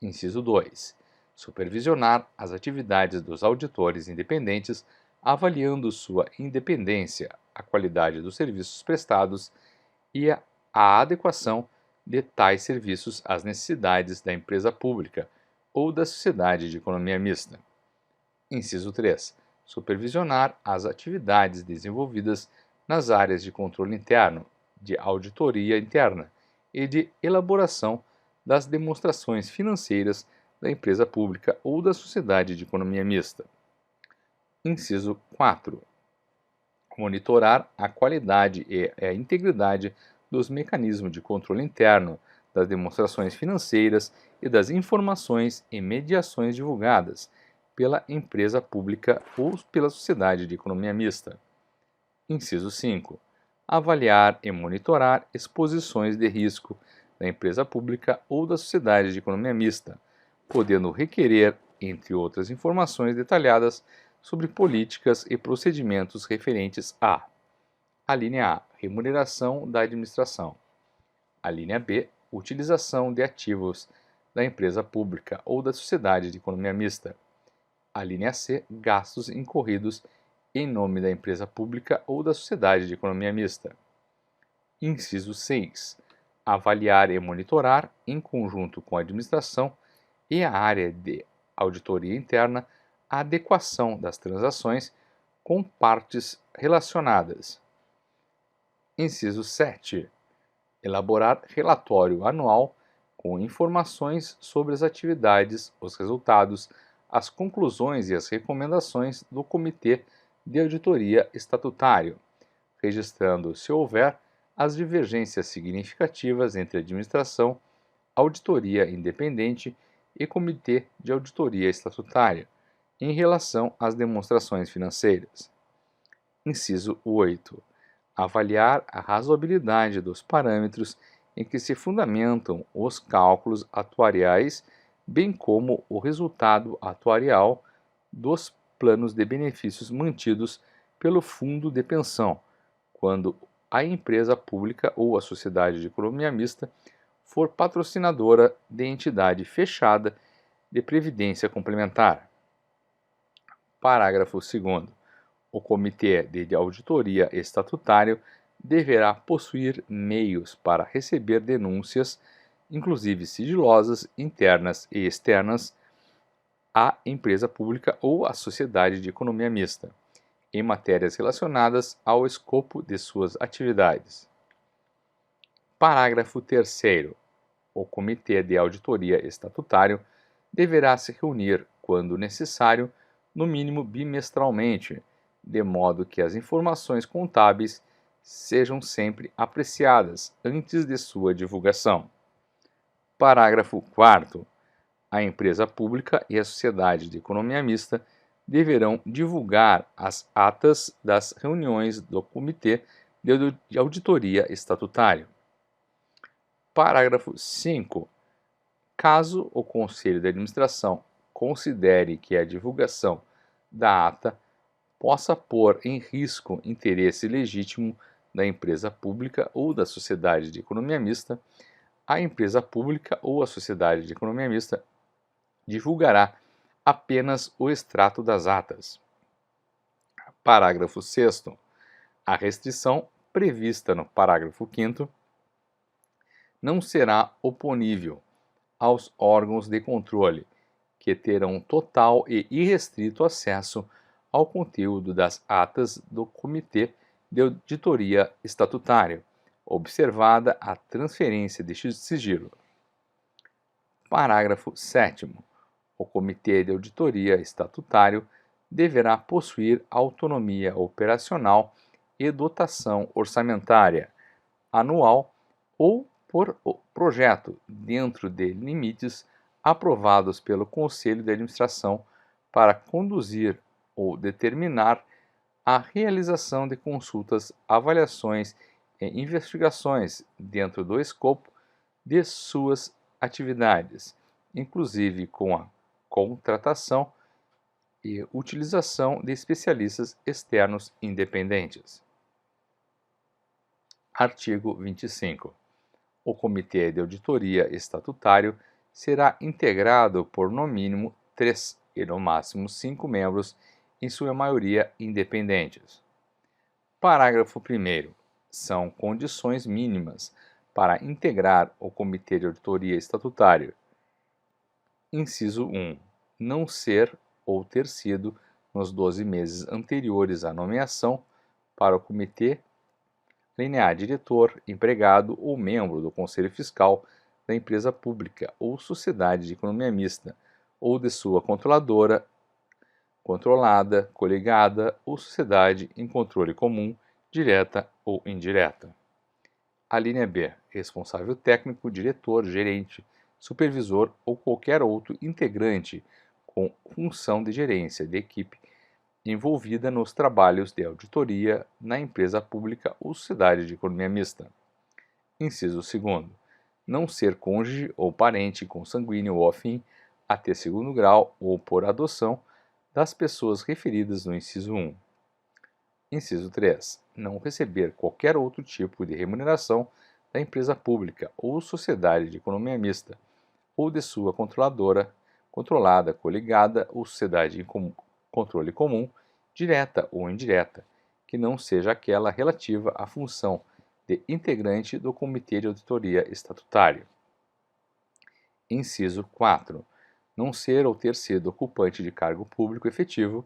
Inciso 2. Supervisionar as atividades dos auditores independentes, avaliando sua independência, a qualidade dos serviços prestados e a adequação de tais serviços às necessidades da empresa pública ou da sociedade de economia mista. Inciso 3. Supervisionar as atividades desenvolvidas nas áreas de controle interno, de auditoria interna e de elaboração das demonstrações financeiras da empresa pública ou da sociedade de economia mista. Inciso 4. Monitorar a qualidade e a integridade dos mecanismos de controle interno, das demonstrações financeiras e das informações e mediações divulgadas pela empresa pública ou pela sociedade de economia mista. Inciso 5. Avaliar e monitorar exposições de risco da empresa pública ou da sociedade de economia mista, podendo requerer, entre outras informações detalhadas, sobre políticas e procedimentos referentes a linha A. Remuneração da administração. A linha B. Utilização de ativos da empresa pública ou da sociedade de economia mista. A linha C. Gastos incorridos em nome da empresa pública ou da sociedade de economia mista. Inciso 6. Avaliar e monitorar, em conjunto com a administração e a área de auditoria interna, a adequação das transações com partes relacionadas. Inciso 7. Elaborar relatório anual com informações sobre as atividades, os resultados, as conclusões e as recomendações do Comitê de Auditoria Estatutário, registrando, se houver, as divergências significativas entre administração, auditoria independente e Comitê de Auditoria Estatutária, em relação às demonstrações financeiras. Inciso 8. Avaliar a razoabilidade dos parâmetros em que se fundamentam os cálculos atuariais, bem como o resultado atuarial dos planos de benefícios mantidos pelo fundo de pensão, quando a empresa pública ou a sociedade de economia mista for patrocinadora de entidade fechada de previdência complementar. Parágrafo 2º. O Comitê de Auditoria Estatutário deverá possuir meios para receber denúncias, inclusive sigilosas, internas e externas, à empresa pública ou à sociedade de economia mista, em matérias relacionadas ao escopo de suas atividades. Parágrafo 3º. O Comitê de Auditoria Estatutário deverá se reunir, quando necessário, no mínimo bimestralmente, de modo que as informações contábeis sejam sempre apreciadas antes de sua divulgação. Parágrafo 4º. A empresa pública e a sociedade de economia mista deverão divulgar as atas das reuniões do Comitê de Auditoria Estatutário. Parágrafo 5º. Caso o Conselho de Administração considere que a divulgação da ata possa pôr em risco interesse legítimo da empresa pública ou da sociedade de economia mista, a empresa pública ou a sociedade de economia mista divulgará apenas o extrato das atas. Parágrafo 6º. A restrição prevista no parágrafo 5º não será oponível aos órgãos de controle, que terão total e irrestrito acesso ao conteúdo das atas do Comitê de Auditoria Estatutário, observada a transferência de sigilo. Parágrafo 7º. O Comitê de Auditoria Estatutário deverá possuir autonomia operacional e dotação orçamentária anual ou por projeto, dentro de limites aprovados pelo Conselho de Administração, para conduzir ou determinar a realização de consultas, avaliações e investigações dentro do escopo de suas atividades, inclusive com a contratação e utilização de especialistas externos independentes. Artigo 25. O Comitê de Auditoria Estatutário será integrado por no mínimo 3 e no máximo 5 membros, em sua maioria independentes. Parágrafo 1º. São condições mínimas para integrar o Comitê de Auditoria Estatutário. Inciso 1. Não ser ou ter sido, nos 12 meses anteriores à nomeação para o comitê, linear diretor, empregado ou membro do Conselho Fiscal da empresa pública ou sociedade de economia mista, ou de sua controladora, controlada, coligada ou sociedade em controle comum, direta ou indireta. A linha B. Responsável técnico, diretor, gerente, supervisor ou qualquer outro integrante com função de gerência de equipe envolvida nos trabalhos de auditoria na empresa pública ou sociedade de economia mista. Inciso 2º. Não ser cônjuge ou parente consanguíneo ou afim até segundo grau ou por adoção das pessoas referidas no inciso 1. Inciso 3. Não receber qualquer outro tipo de remuneração da empresa pública ou sociedade de economia mista ou de sua controladora, controlada, coligada ou sociedade em controle comum, direta ou indireta, que não seja aquela relativa à função de integrante do Comitê de Auditoria Estatutário. Inciso 4. Não ser ou ter sido ocupante de cargo público efetivo,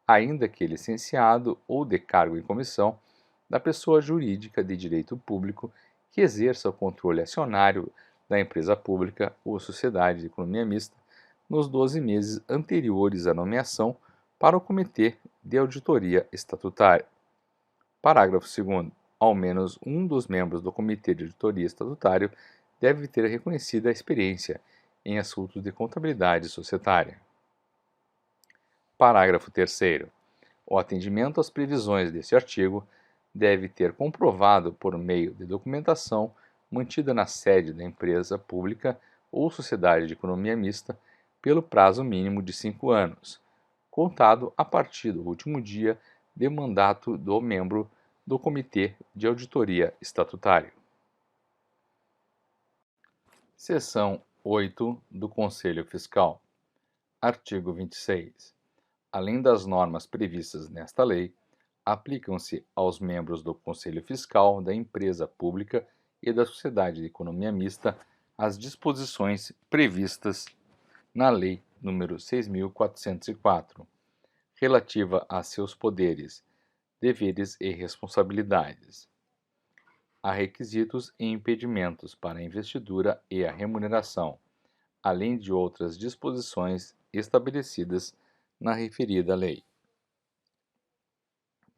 ainda que licenciado ou de cargo em comissão, da pessoa jurídica de direito público que exerça o controle acionário da empresa pública ou sociedade de economia mista nos 12 meses anteriores à nomeação para o Comitê de Auditoria Estatutária. Parágrafo 2º. Ao menos um dos membros do Comitê de Auditoria Estatutário deve ter reconhecida experiência em assuntos de contabilidade societária. Parágrafo 3º. O atendimento às previsões deste artigo deve ter comprovado por meio de documentação mantida na sede da empresa pública ou sociedade de economia mista pelo prazo mínimo de 5 anos, contado a partir do último dia de mandato do membro do Comitê de Auditoria Estatutário. Seção 8 do Conselho Fiscal. Artigo 26. Além das normas previstas nesta lei, aplicam-se aos membros do Conselho Fiscal da empresa pública e da sociedade de economia mista as disposições previstas na Lei nº 6.404, relativa a seus poderes, deveres e responsabilidades, a requisitos e impedimentos para a investidura e a remuneração, além de outras disposições estabelecidas na referida lei.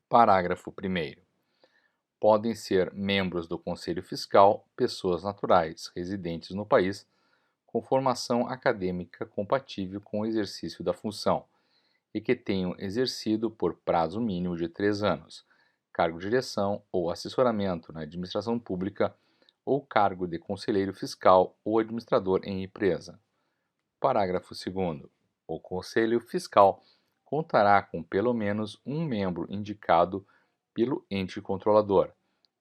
Parágrafo 1º. Podem ser membros do Conselho Fiscal pessoas naturais residentes no país com formação acadêmica compatível com o exercício da função e que tenham exercido por prazo mínimo de 3 anos cargo de direção ou assessoramento na administração pública ou cargo de conselheiro fiscal ou administrador em empresa. Parágrafo 2º. O Conselho Fiscal contará com pelo menos um membro indicado pelo ente controlador,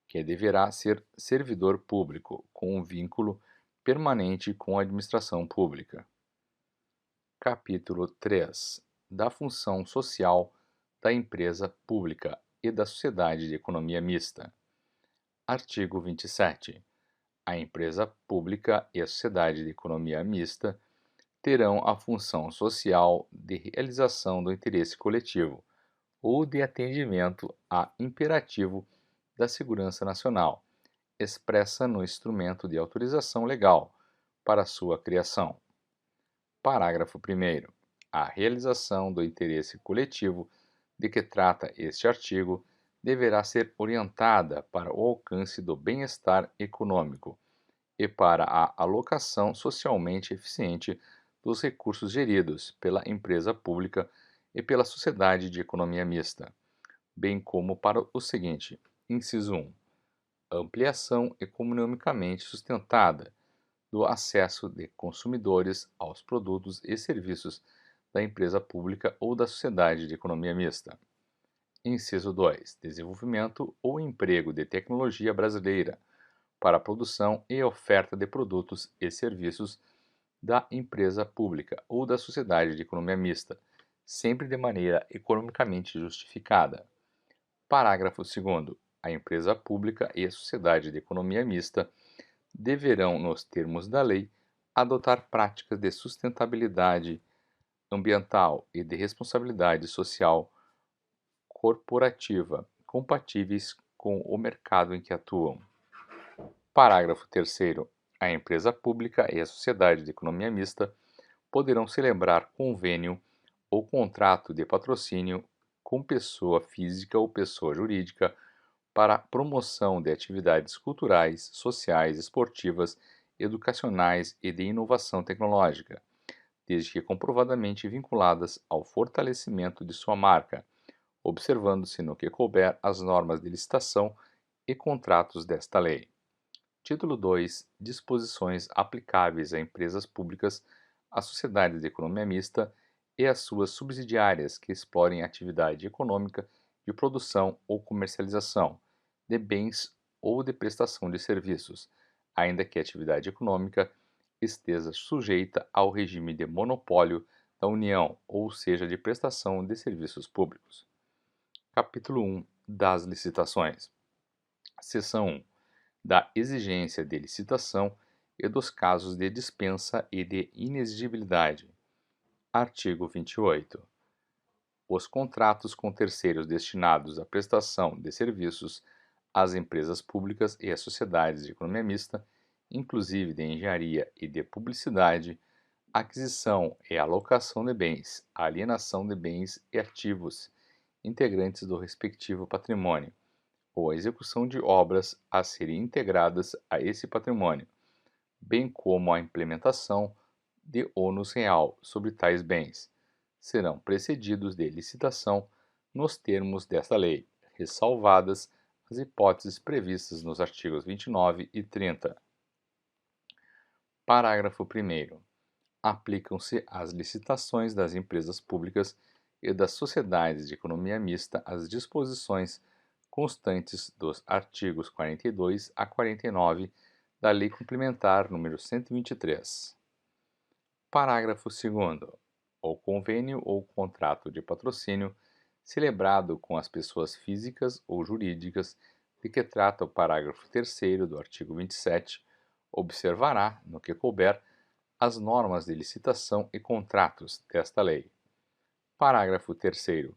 que deverá ser servidor público com um vínculo permanente com a administração pública. Capítulo 3. Da função social da empresa pública e da sociedade de economia mista. Artigo 27. A empresa pública e a sociedade de economia mista terão a função social de realização do interesse coletivo ou de atendimento a imperativo da segurança nacional, expressa no instrumento de autorização legal para sua criação. Parágrafo 1º. A realização do interesse coletivo de que trata este artigo deverá ser orientada para o alcance do bem-estar econômico e para a alocação socialmente eficiente dos recursos geridos pela empresa pública e pela sociedade de economia mista, bem como para o seguinte: inciso 1. Ampliação economicamente sustentada do acesso de consumidores aos produtos e serviços da empresa pública ou da sociedade de economia mista. Inciso 2. Desenvolvimento ou emprego de tecnologia brasileira para a produção e oferta de produtos e serviços da empresa pública ou da sociedade de economia mista, sempre de maneira economicamente justificada. Parágrafo 2º. A empresa pública e a sociedade de economia mista deverão, nos termos da lei, adotar práticas de sustentabilidade ambiental e de responsabilidade social corporativa compatíveis com o mercado em que atuam. Parágrafo 3º. A empresa pública e a sociedade de economia mista poderão celebrar convênio ou contrato de patrocínio com pessoa física ou pessoa jurídica para promoção de atividades culturais, sociais, esportivas, educacionais e de inovação tecnológica, desde que comprovadamente vinculadas ao fortalecimento de sua marca, observando-se no que couber as normas de licitação e contratos desta lei. Título 2. Disposições aplicáveis a empresas públicas, a sociedades de economia mista e as suas subsidiárias que explorem atividade econômica de produção ou comercialização de bens ou de prestação de serviços, ainda que a atividade econômica esteja sujeita ao regime de monopólio da União, ou seja, de prestação de serviços públicos. Capítulo 1. Das licitações. Seção 1. Da exigência de licitação e dos casos de dispensa e de inexigibilidade. Artigo 28. Os contratos com terceiros destinados à prestação de serviços às empresas públicas e às sociedades de economia mista, inclusive de engenharia e de publicidade, aquisição e alocação de bens, alienação de bens e ativos integrantes do respectivo patrimônio, ou a execução de obras a serem integradas a esse patrimônio, bem como a implementação de ônus real sobre tais bens, serão precedidos de licitação nos termos desta lei, ressalvadas as hipóteses previstas nos artigos 29 e 30. Parágrafo 1º. Aplicam-se às licitações das empresas públicas e das sociedades de economia mista as disposições constantes dos artigos 42 a 49 da Lei Complementar nº 123. Parágrafo 2º. O convênio ou contrato de patrocínio celebrado com as pessoas físicas ou jurídicas de que trata o parágrafo 3º do artigo 27 observará, no que couber, as normas de licitação e contratos desta lei. Parágrafo 3º.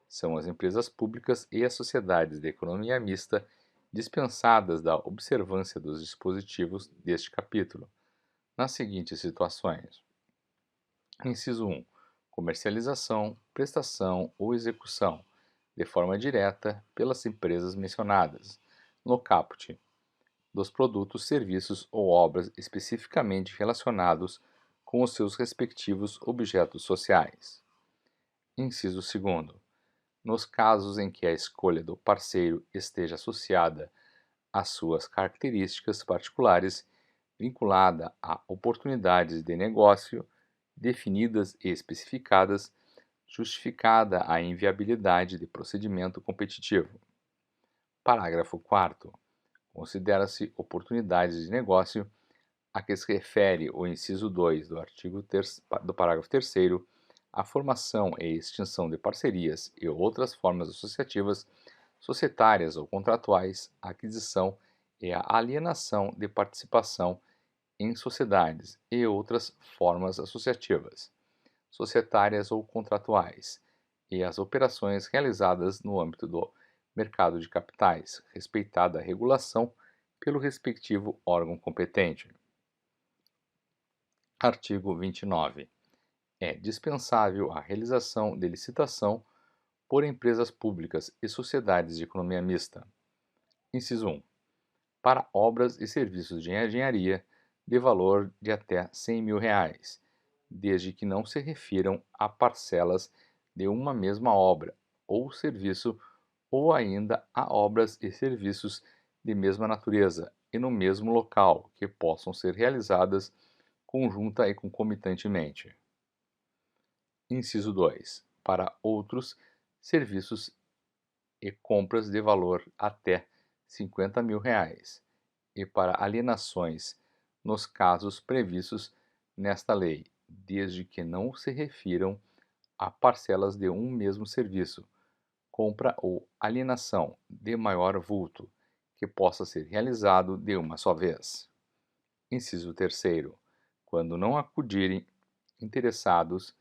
São as empresas públicas e as sociedades de economia mista dispensadas da observância dos dispositivos deste capítulo, nas seguintes situações. Inciso 1. Comercialização, prestação ou execução, de forma direta, pelas empresas mencionadas, no caput, dos produtos, serviços ou obras especificamente relacionados com os seus respectivos objetos sociais. Inciso 2º. Nos casos em que a escolha do parceiro esteja associada às suas características particulares, vinculada a oportunidades de negócio definidas e especificadas, justificada a inviabilidade de procedimento competitivo. Parágrafo 4º. Considera-se oportunidades de negócio a que se refere o inciso 2 do artigo do parágrafo 3º, a formação e extinção de parcerias e outras formas associativas, societárias ou contratuais, a aquisição e a alienação de participação em sociedades e outras formas associativas, societárias ou contratuais, e as operações realizadas no âmbito do mercado de capitais, respeitada a regulação pelo respectivo órgão competente. Artigo 29. É dispensável a realização de licitação por empresas públicas e sociedades de economia mista. Inciso 1. Para obras e serviços de engenharia de valor de até R$ 100.000, desde que não se refiram a parcelas de uma mesma obra ou serviço ou ainda a obras e serviços de mesma natureza e no mesmo local que possam ser realizadas conjunta e concomitantemente. Inciso 2. Para outros serviços e compras de valor até R$ 50.000 e para alienações nos casos previstos nesta lei, desde que não se refiram a parcelas de um mesmo serviço, compra ou alienação de maior vulto, que possa ser realizado de uma só vez. Inciso 3. Quando não acudirem interessados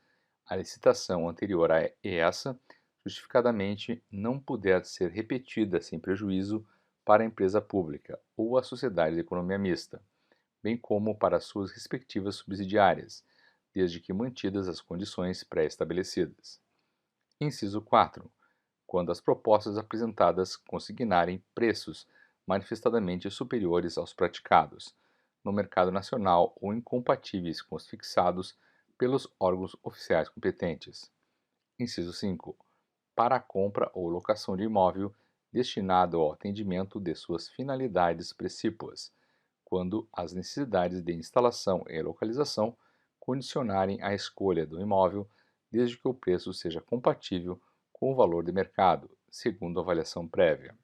à licitação anterior a essa, justificadamente não puder ser repetida sem prejuízo para a empresa pública ou a sociedade de economia mista, bem como para suas respectivas subsidiárias, desde que mantidas as condições pré-estabelecidas. Inciso 4. Quando as propostas apresentadas consignarem preços manifestadamente superiores aos praticados no mercado nacional ou incompatíveis com os fixados pelos órgãos oficiais competentes. Inciso 5. Para a compra ou locação de imóvel destinado ao atendimento de suas finalidades precípuas, quando as necessidades de instalação e localização condicionarem a escolha do imóvel, desde que o preço seja compatível com o valor de mercado, segundo avaliação prévia.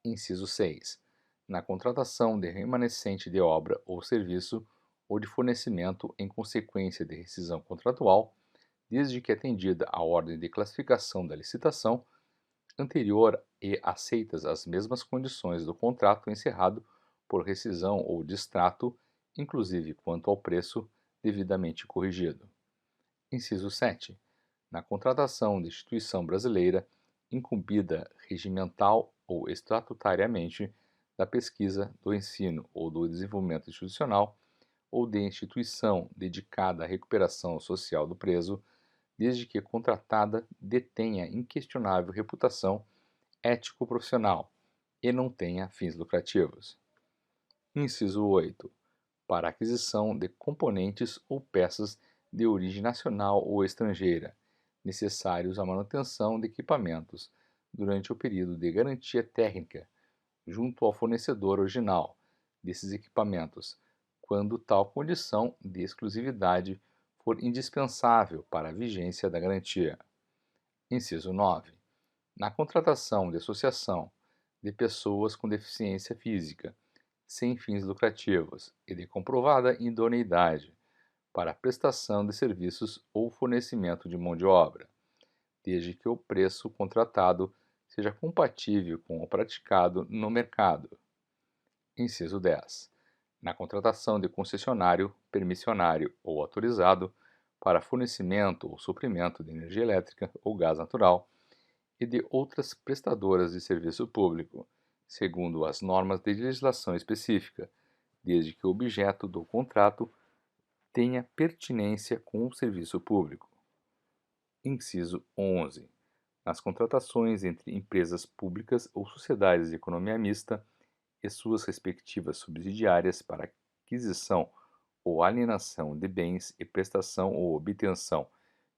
Inciso 6. Na contratação de remanescente de obra ou serviço ou de fornecimento em consequência de rescisão contratual, desde que atendida a ordem de classificação da licitação anterior e aceitas as mesmas condições do contrato encerrado por rescisão ou distrato, inclusive quanto ao preço devidamente corrigido. Inciso 7. Na contratação de instituição brasileira incumbida regimental ou estatutariamente da pesquisa, do ensino ou do desenvolvimento institucional, ou de instituição dedicada à recuperação social do preso, desde que contratada detenha inquestionável reputação ético-profissional e não tenha fins lucrativos. Inciso 8. Para aquisição de componentes ou peças de origem nacional ou estrangeira, necessários à manutenção de equipamentos durante o período de garantia técnica junto ao fornecedor original desses equipamentos, quando tal condição de exclusividade for indispensável para a vigência da garantia. Inciso 9. Na contratação de associação de pessoas com deficiência física, sem fins lucrativos e de comprovada idoneidade para a prestação de serviços ou fornecimento de mão de obra, desde que o preço contratado seja compatível com o praticado no mercado. Inciso 10. Na contratação de concessionário, permissionário ou autorizado para fornecimento ou suprimento de energia elétrica ou gás natural e de outras prestadoras de serviço público, segundo as normas de legislação específica, desde que o objeto do contrato tenha pertinência com o serviço público. Inciso 11. Nas contratações entre empresas públicas ou sociedades de economia mista e suas respectivas subsidiárias para aquisição ou alienação de bens e prestação ou obtenção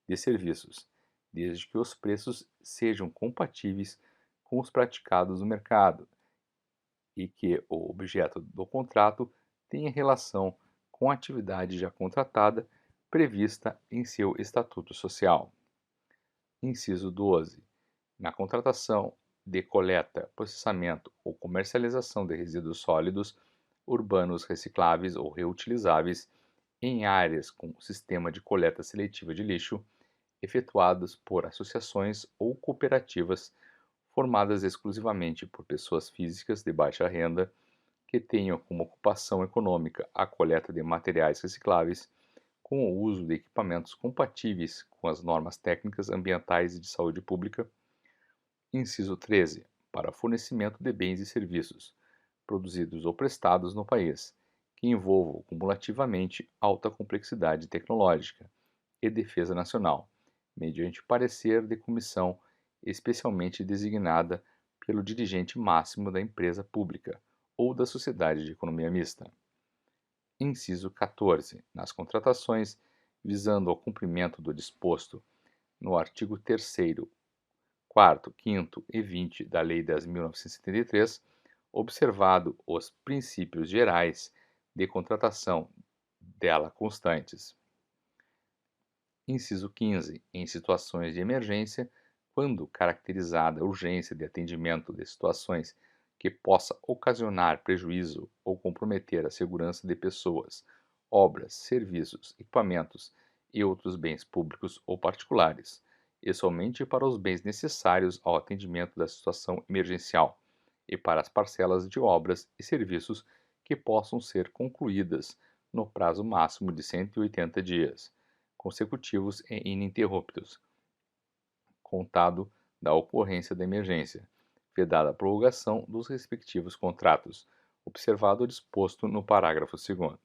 de serviços, desde que os preços sejam compatíveis com os praticados no mercado e que o objeto do contrato tenha relação com a atividade já contratada prevista em seu estatuto social. Inciso 12. Na contratação de coleta, processamento ou comercialização de resíduos sólidos urbanos recicláveis ou reutilizáveis em áreas com sistema de coleta seletiva de lixo, efetuados por associações ou cooperativas formadas exclusivamente por pessoas físicas de baixa renda que tenham como ocupação econômica a coleta de materiais recicláveis com o uso de equipamentos compatíveis com as normas técnicas ambientais e de saúde pública. Inciso 13. Para fornecimento de bens e serviços produzidos ou prestados no país, que envolvam cumulativamente alta complexidade tecnológica e defesa nacional, mediante parecer de comissão especialmente designada pelo dirigente máximo da empresa pública ou da sociedade de economia mista. Inciso 14. Nas contratações visando ao cumprimento do disposto no artigo 3º, 4º, 5º e 20 da Lei 10.973, observado os princípios gerais de contratação dela constantes. Inciso 15. Em situações de emergência, quando caracterizada a urgência de atendimento de situações que possa ocasionar prejuízo ou comprometer a segurança de pessoas, obras, serviços, equipamentos e outros bens públicos ou particulares, e somente para os bens necessários ao atendimento da situação emergencial, e para as parcelas de obras e serviços que possam ser concluídas no prazo máximo de 180 dias consecutivos e ininterruptos, contado da ocorrência da emergência, vedada a prorrogação dos respectivos contratos, observado o disposto no parágrafo 2º.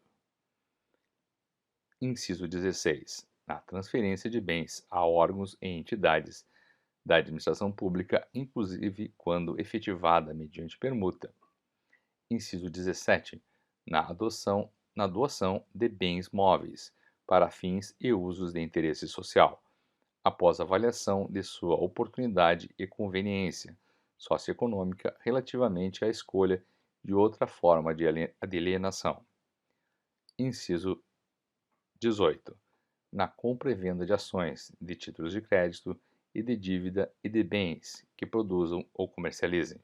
Inciso 16. Na transferência de bens a órgãos e entidades da administração pública, inclusive quando efetivada mediante permuta. Inciso 17. Na doação de bens móveis para fins e usos de interesse social, após avaliação de sua oportunidade e conveniência socioeconômica relativamente à escolha de outra forma de alienação. Inciso 18. Na compra e venda de ações, de títulos de crédito e de dívida e de bens que produzam ou comercializem.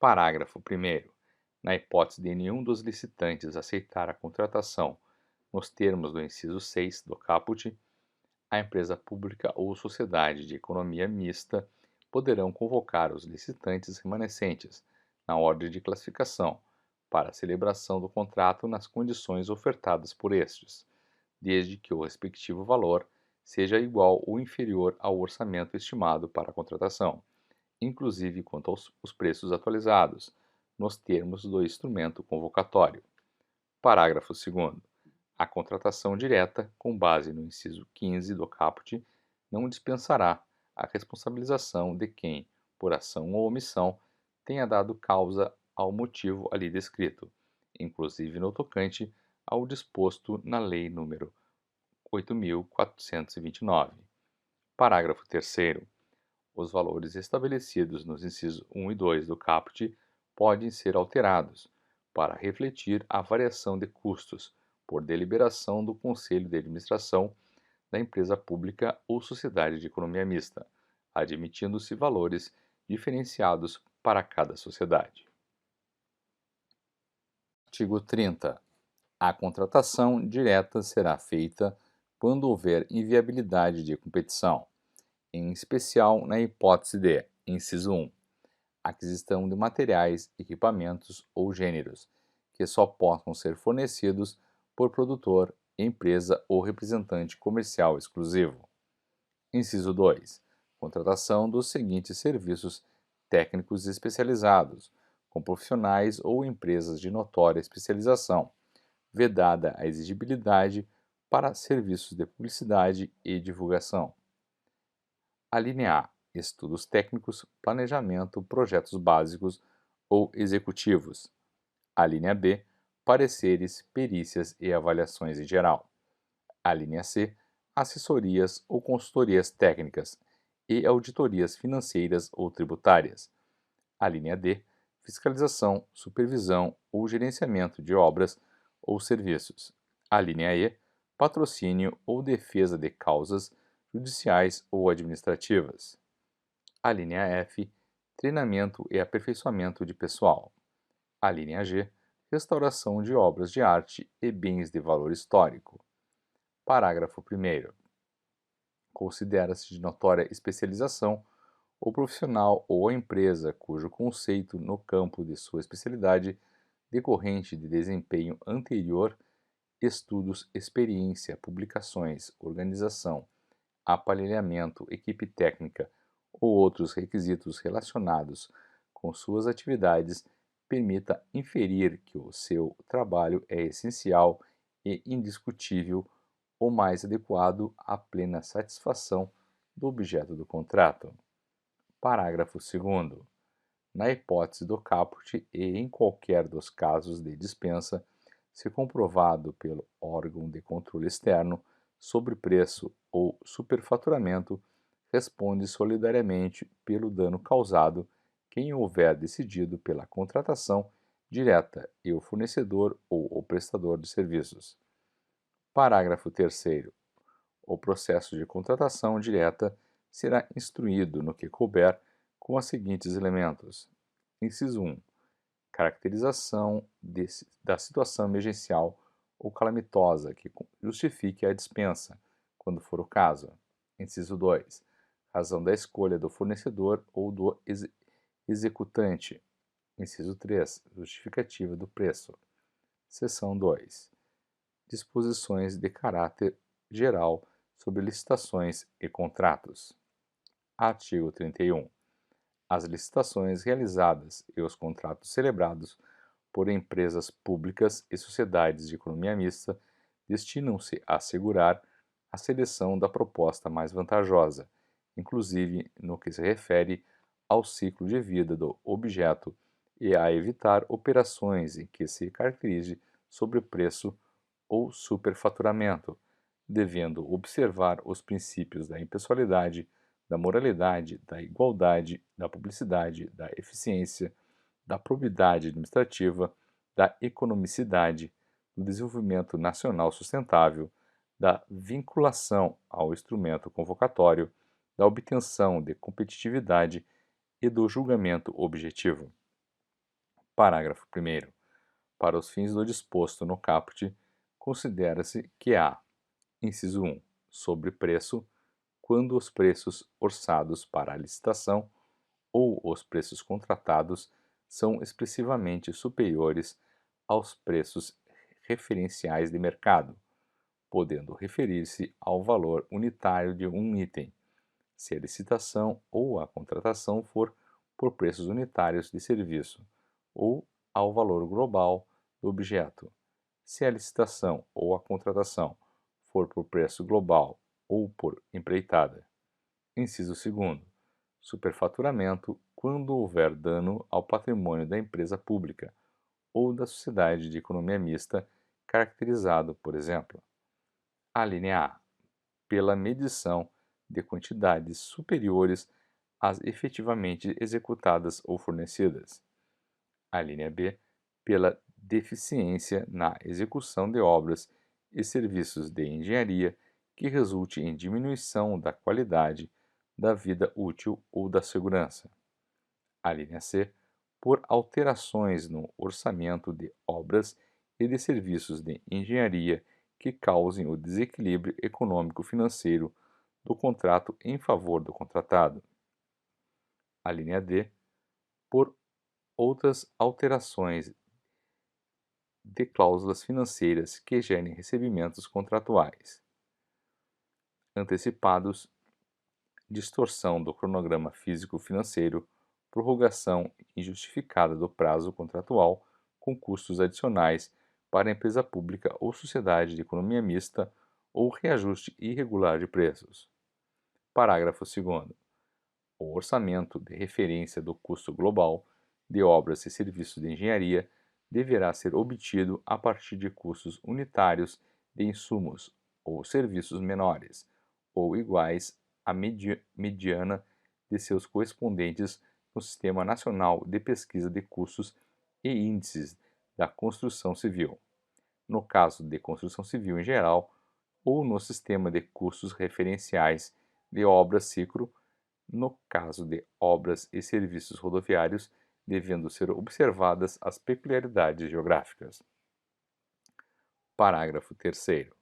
Parágrafo 1º. Na hipótese de nenhum dos licitantes aceitar a contratação nos termos do inciso 6 do caput, a empresa pública ou sociedade de economia mista poderão convocar os licitantes remanescentes, na ordem de classificação, para a celebração do contrato nas condições ofertadas por estes, desde que o respectivo valor seja igual ou inferior ao orçamento estimado para a contratação, inclusive quanto aos preços atualizados, nos termos do instrumento convocatório. Parágrafo 2º. A contratação direta, com base no inciso 15 do caput, não dispensará a responsabilização de quem, por ação ou omissão, tenha dado causa ao motivo ali descrito, inclusive no tocante ao disposto na Lei nº 8.429. Parágrafo 3º. Os valores estabelecidos nos incisos 1 e 2 do caput podem ser alterados para refletir a variação de custos por deliberação do Conselho de Administração da empresa pública ou sociedade de economia mista, admitindo-se valores diferenciados para cada sociedade. Artigo 30. A contratação direta será feita quando houver inviabilidade de competição, em especial na hipótese de, inciso 1, aquisição de materiais, equipamentos ou gêneros, que só possam ser fornecidos por produtor, empresa ou representante comercial exclusivo. Inciso 2. Contratação dos seguintes serviços técnicos especializados, com profissionais ou empresas de notória especialização, vedada a exigibilidade para serviços de publicidade e divulgação. A linha A. Estudos técnicos, planejamento, projetos básicos ou executivos. A linha B. Pareceres, perícias e avaliações em geral. A linha C. Assessorias ou consultorias técnicas e auditorias financeiras ou tributárias. A linha D. Fiscalização, supervisão ou gerenciamento de obras ou serviços. A linha E. Patrocínio ou defesa de causas judiciais ou administrativas. A linha F. Treinamento e aperfeiçoamento de pessoal. A linha G. Restauração de obras de arte e bens de valor histórico. Parágrafo 1º. Considera-se de notória especialização o profissional ou a empresa cujo conceito no campo de sua especialidade decorrente de desempenho anterior, estudos, experiência, publicações, organização, aparelhamento, equipe técnica ou outros requisitos relacionados com suas atividades permita inferir que o seu trabalho é essencial e indiscutível ou mais adequado à plena satisfação do objeto do contrato. Parágrafo 2º. Na hipótese do caput e em qualquer dos casos de dispensa, se comprovado pelo órgão de controle externo sobrepreço ou superfaturamento, responde solidariamente pelo dano causado quem houver decidido pela contratação direta e o fornecedor ou o prestador de serviços. Parágrafo 3º. O processo de contratação direta será instruído no que couber com os seguintes elementos. Inciso 1. Caracterização da situação emergencial ou calamitosa que justifique a dispensa, quando for o caso. Inciso 2. Razão da escolha do fornecedor ou do executante. Inciso 3. Justificativa do preço. Seção 2. Disposições de caráter geral sobre licitações e contratos. Artigo 31. As licitações realizadas e os contratos celebrados por empresas públicas e sociedades de economia mista destinam-se a assegurar a seleção da proposta mais vantajosa, inclusive no que se refere ao ciclo de vida do objeto e a evitar operações em que se caracterize sobrepreço ou superfaturamento, devendo observar os princípios da impessoalidade, da moralidade, da igualdade, da publicidade, da eficiência, da probidade administrativa, da economicidade, do desenvolvimento nacional sustentável, da vinculação ao instrumento convocatório, da obtenção de competitividade e do julgamento objetivo. Parágrafo 1º. Para os fins do disposto no caput, considera-se que há: inciso 1. Sobrepreço, quando os preços orçados para a licitação ou os preços contratados são expressivamente superiores aos preços referenciais de mercado, podendo referir-se ao valor unitário de um item, se a licitação ou a contratação for por preços unitários de serviço, ou ao valor global do objeto, se a licitação ou a contratação for por preço global ou por empreitada. Inciso 2º. Superfaturamento quando houver dano ao patrimônio da empresa pública ou da sociedade de economia mista, caracterizado, por exemplo, a linha A, pela medição de quantidades superiores às efetivamente executadas ou fornecidas. A linha B, pela deficiência na execução de obras e serviços de engenharia que resulte em diminuição da qualidade da vida útil ou da segurança. A linha C, por alterações no orçamento de obras e de serviços de engenharia que causem o desequilíbrio econômico-financeiro do contrato em favor do contratado. A linha D, por outras alterações de cláusulas financeiras que gerem recebimentos contratuais antecipados, distorção do cronograma físico-financeiro, prorrogação injustificada do prazo contratual com custos adicionais para a empresa pública ou sociedade de economia mista ou reajuste irregular de preços. Parágrafo 2º. O orçamento de referência do custo global de obras e serviços de engenharia deverá ser obtido a partir de custos unitários de insumos ou serviços menores ou iguais à mediana de seus correspondentes no Sistema Nacional de Pesquisa de Custos e Índices da Construção Civil, no caso de construção civil em geral, ou no Sistema de Custos Referenciais de Obras SICRO, no caso de obras e serviços rodoviários, devendo ser observadas as peculiaridades geográficas. Parágrafo 3º.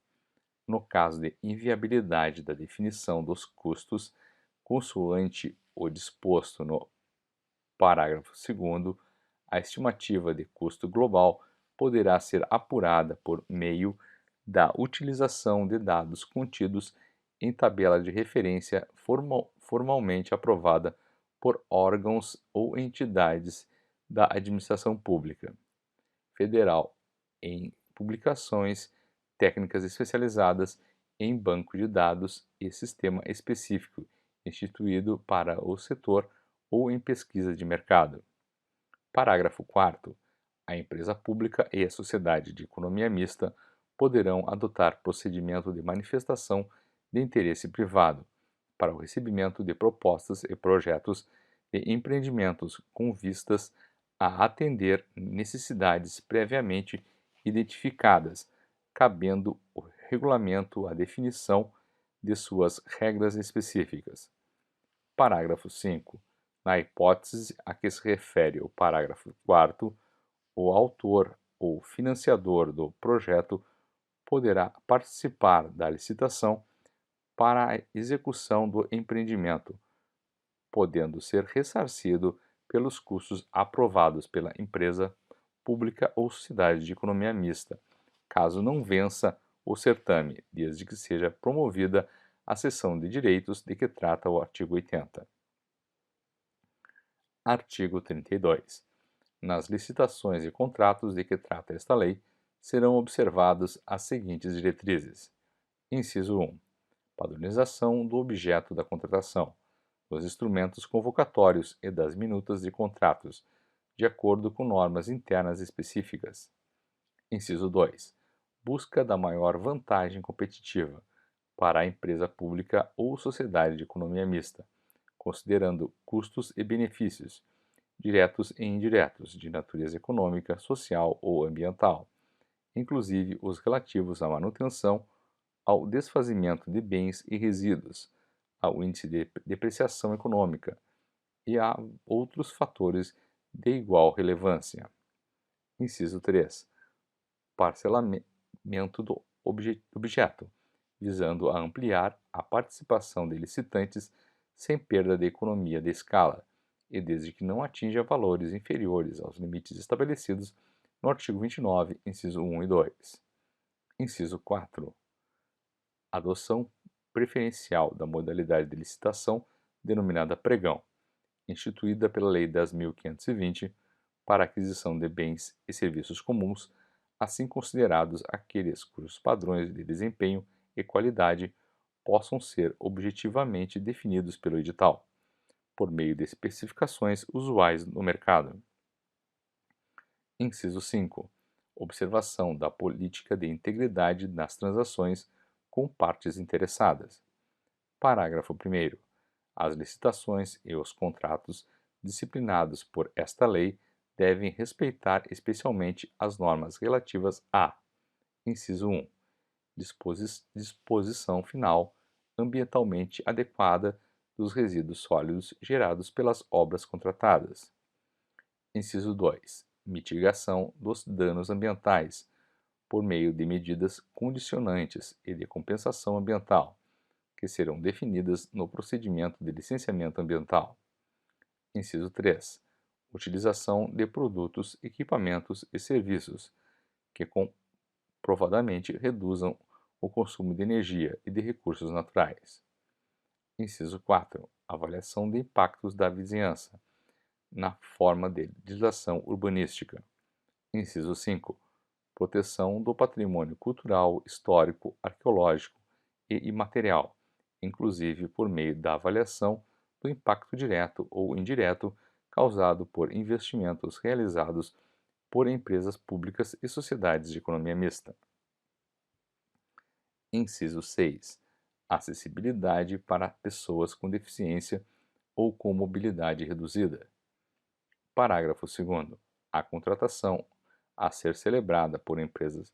No caso de inviabilidade da definição dos custos, consoante o disposto no parágrafo 2º, a estimativa de custo global poderá ser apurada por meio da utilização de dados contidos em tabela de referência formalmente aprovada por órgãos ou entidades da administração pública federal em publicações técnicas especializadas em banco de dados e sistema específico instituído para o setor ou em pesquisa de mercado. Parágrafo 4º. A empresa pública e a sociedade de economia mista poderão adotar procedimento de manifestação de interesse privado para o recebimento de propostas e projetos de empreendimentos com vistas a atender necessidades previamente identificadas, cabendo o regulamento a definição de suas regras específicas. Parágrafo 5. Na hipótese a que se refere o parágrafo 4º, o autor ou financiador do projeto poderá participar da licitação para a execução do empreendimento, podendo ser ressarcido pelos custos aprovados pela empresa pública ou sociedade de economia mista, caso não vença o certame, desde que seja promovida a cessão de direitos de que trata o artigo 80. Artigo 32. Nas licitações e contratos de que trata esta lei, serão observadas as seguintes diretrizes. Inciso 1. Padronização do objeto da contratação, dos instrumentos convocatórios e das minutas de contratos, de acordo com normas internas específicas. Inciso 2. Busca da maior vantagem competitiva para a empresa pública ou sociedade de economia mista, considerando custos e benefícios, diretos e indiretos, de natureza econômica, social ou ambiental, inclusive os relativos à manutenção, ao desfazimento de bens e resíduos, ao índice de depreciação econômica e a outros fatores de igual relevância. Inciso 3. Parcelamento do objeto, visando a ampliar a participação de licitantes sem perda de economia de escala, e desde que não atinja valores inferiores aos limites estabelecidos no artigo 29, inciso 1 e 2. Inciso 4. Adoção preferencial da modalidade de licitação denominada pregão, instituída pela Lei 10.520, para a aquisição de bens e serviços comuns, assim considerados aqueles cujos padrões de desempenho e qualidade possam ser objetivamente definidos pelo edital, por meio de especificações usuais no mercado. Inciso 5. Observação da política de integridade nas transações com partes interessadas. Parágrafo 1º. As licitações e os contratos disciplinados por esta lei devem respeitar especialmente as normas relativas a: inciso 1. Disposição final ambientalmente adequada dos resíduos sólidos gerados pelas obras contratadas. Inciso 2. Mitigação dos danos ambientais, por meio de medidas condicionantes e de compensação ambiental, que serão definidas no procedimento de licenciamento ambiental. Inciso 3. Utilização de produtos, equipamentos e serviços que comprovadamente reduzam o consumo de energia e de recursos naturais. Inciso 4. Avaliação de impactos da vizinhança, na forma de legislação urbanística. Inciso 5. Proteção do patrimônio cultural, histórico, arqueológico e imaterial, inclusive por meio da avaliação do impacto direto ou indireto causado por investimentos realizados por empresas públicas e sociedades de economia mista. Inciso 6. Acessibilidade para pessoas com deficiência ou com mobilidade reduzida. Parágrafo 2º. A contratação a ser celebrada por empresas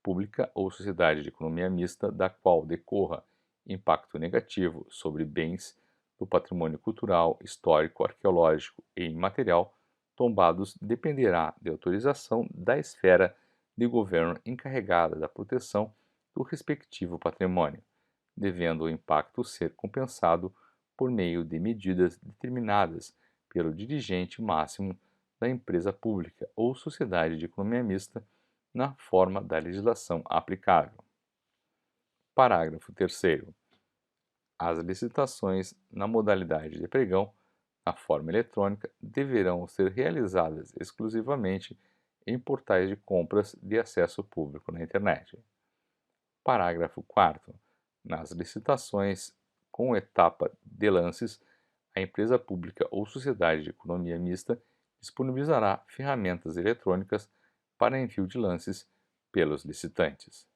pública ou sociedade de economia mista da qual decorra impacto negativo sobre bens do patrimônio cultural, histórico, arqueológico e imaterial tombados dependerá de autorização da esfera de governo encarregada da proteção do respectivo patrimônio, devendo o impacto ser compensado por meio de medidas determinadas pelo dirigente máximo da empresa pública ou sociedade de economia mista na forma da legislação aplicável. Parágrafo 3º. As licitações na modalidade de pregão, na forma eletrônica, deverão ser realizadas exclusivamente em portais de compras de acesso público na internet. Parágrafo 4º. Nas licitações com etapa de lances, a empresa pública ou sociedade de economia mista disponibilizará ferramentas eletrônicas para envio de lances pelos licitantes.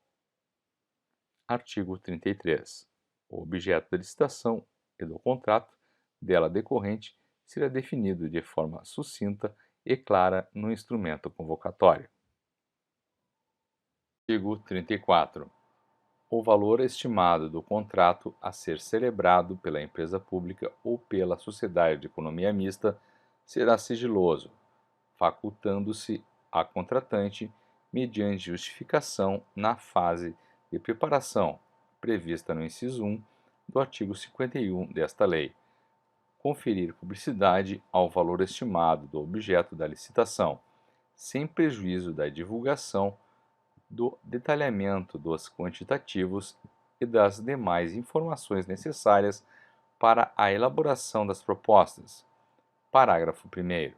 Artigo 33. O objeto da licitação e do contrato dela decorrente será definido de forma sucinta e clara no instrumento convocatório. Artigo 34. O valor estimado do contrato a ser celebrado pela empresa pública ou pela sociedade de economia mista será sigiloso, facultando-se a contratante, mediante justificação na fase de preparação, prevista no inciso 1 do artigo 51 desta lei, conferir publicidade ao valor estimado do objeto da licitação, sem prejuízo da divulgação, do detalhamento dos quantitativos e das demais informações necessárias para a elaboração das propostas. Parágrafo 1º.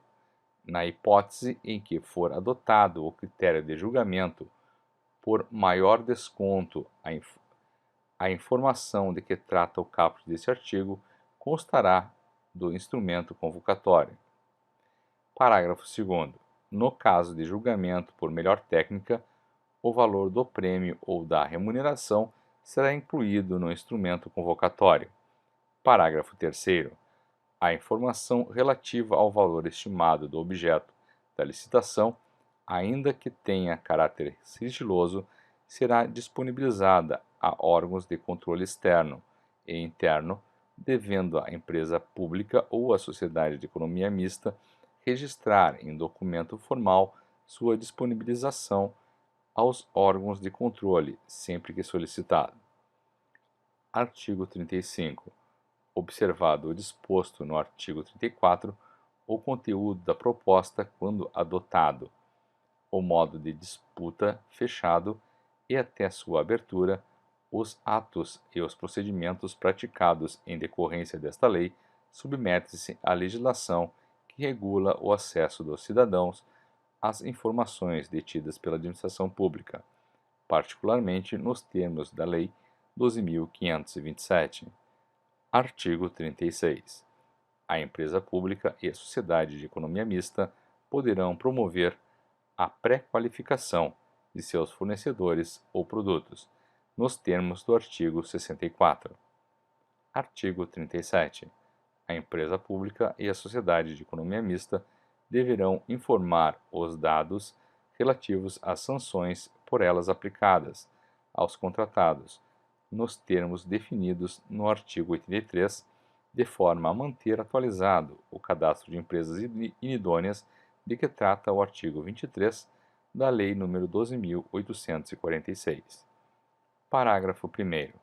Na hipótese em que for adotado o critério de julgamento por maior desconto, a informação de que trata o caput deste artigo constará do instrumento convocatório. Parágrafo 2º. No caso de julgamento por melhor técnica, o valor do prêmio ou da remuneração será incluído no instrumento convocatório. Parágrafo 3º. A informação relativa ao valor estimado do objeto da licitação, ainda que tenha caráter sigiloso, será disponibilizada a órgãos de controle externo e interno, devendo a empresa pública ou a sociedade de economia mista registrar em documento formal sua disponibilização aos órgãos de controle, sempre que solicitado. Artigo 35. Observado o disposto no artigo 34, o conteúdo da proposta quando adotado, o modo de disputa fechado e até sua abertura, os atos e os procedimentos praticados em decorrência desta lei submetem-se à legislação que regula o acesso dos cidadãos às informações detidas pela administração pública, particularmente nos termos da Lei 12.527. Artigo 36. A empresa pública e a sociedade de economia mista poderão promover a pré-qualificação de seus fornecedores ou produtos, nos termos do artigo 64. Artigo 37. A empresa pública e a sociedade de economia mista deverão informar os dados relativos às sanções por elas aplicadas aos contratados, nos termos definidos no artigo 83, de forma a manter atualizado o cadastro de empresas inidôneas de que trata o artigo 23 da Lei nº 12.846. Parágrafo 1º.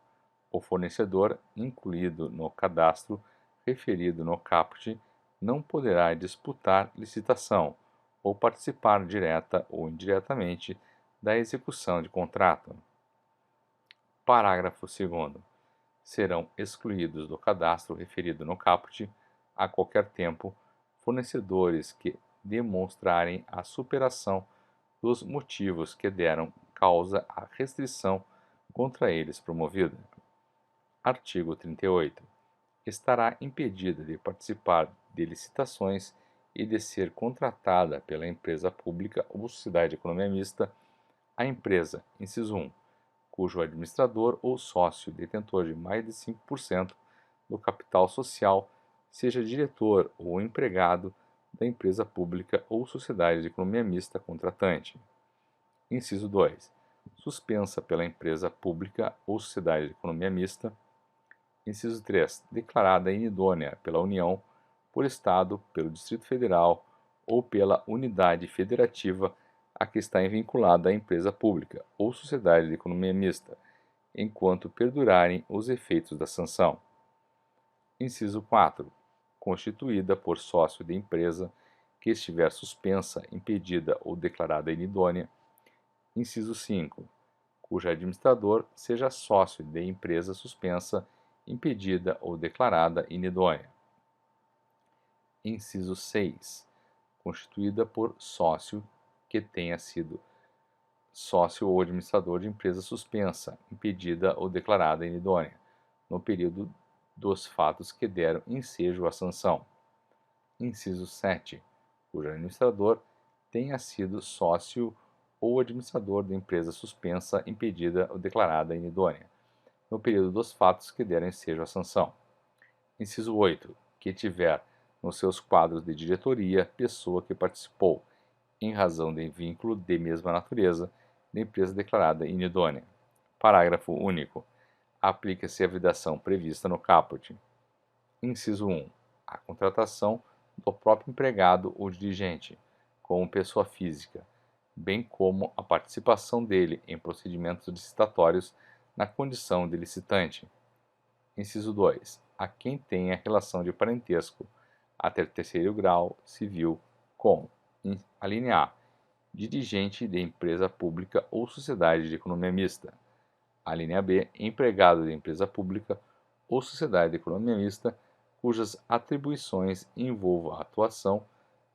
O fornecedor incluído no cadastro referido no caput não poderá disputar licitação ou participar direta ou indiretamente da execução de contrato. Parágrafo 2º. Serão excluídos do cadastro referido no caput, a qualquer tempo, fornecedores que demonstrarem a superação dos motivos que deram causa à restrição contra eles promovida. Artigo 38. Estará impedida de participar de licitações e de ser contratada pela empresa pública ou sociedade de economia mista a empresa, inciso 1, cujo administrador ou sócio detentor de mais de 5% do capital social seja diretor ou empregado da empresa pública ou sociedade de economia mista contratante. Inciso 2. Suspensa pela empresa pública ou sociedade de economia mista. Inciso 3. Declarada inidônea pela União, por Estado, pelo Distrito Federal ou pela unidade federativa a que está vinculada a empresa pública ou sociedade de economia mista, enquanto perdurarem os efeitos da sanção. Inciso 4. Constituída por sócio de empresa que estiver suspensa, impedida ou declarada inidônea. Inciso 5. Cujo administrador seja sócio de empresa suspensa, impedida ou declarada inidônea. Inciso 6. Constituída por sócio que tenha sido sócio ou administrador de empresa suspensa, impedida ou declarada inidônea, no período dos fatos que deram ensejo à sanção. Inciso 7. Cujo administrador tenha sido sócio ou administrador de empresa suspensa, impedida ou declarada inidônea, no período dos fatos que deram ensejo à sanção. Inciso 8. Que tiver nos seus quadros de diretoria pessoa que participou, em razão de vínculo de mesma natureza, da empresa declarada inidônea. Parágrafo único. Aplica-se a vedação prevista no caput. Inciso 1. A contratação do próprio empregado ou dirigente, como pessoa física, bem como a participação dele em procedimentos licitatórios na condição de licitante. Inciso 2. A quem tenha relação de parentesco até terceiro grau civil com, alínea A, dirigente de empresa pública ou sociedade de economia mista. Alínea B, empregado de empresa pública ou sociedade de economia mista cujas atribuições envolvam a atuação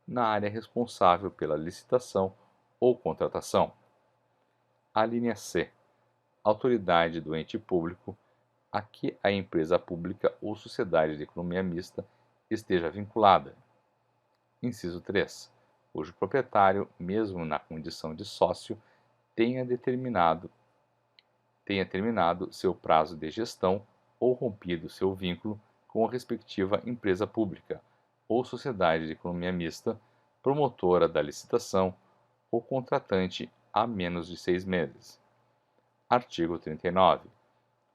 na área responsável pela licitação ou contratação. Alínea C, autoridade do ente público a que a empresa pública ou sociedade de economia mista esteja vinculada. Inciso 3, cujo proprietário, mesmo na condição de sócio, tenha terminado seu prazo de gestão ou rompido seu vínculo com a respectiva empresa pública ou sociedade de economia mista, promotora da licitação ou contratante há menos de 6 meses. Artigo 39.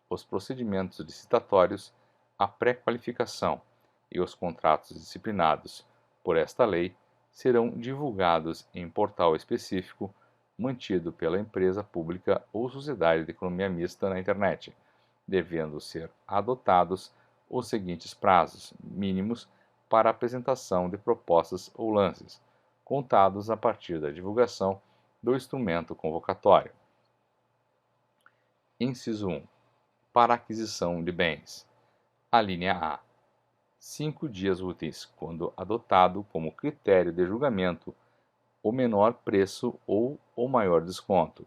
Os procedimentos licitatórios, a pré-qualificação e os contratos disciplinados por esta lei serão divulgados em portal específico mantido pela empresa pública ou sociedade de economia mista na internet, devendo ser adotados os seguintes prazos mínimos para apresentação de propostas ou lances, contados a partir da divulgação do instrumento convocatório. Inciso 1. Para aquisição de bens. Alínea A. 5 dias úteis, quando adotado como critério de julgamento o menor preço ou o maior desconto.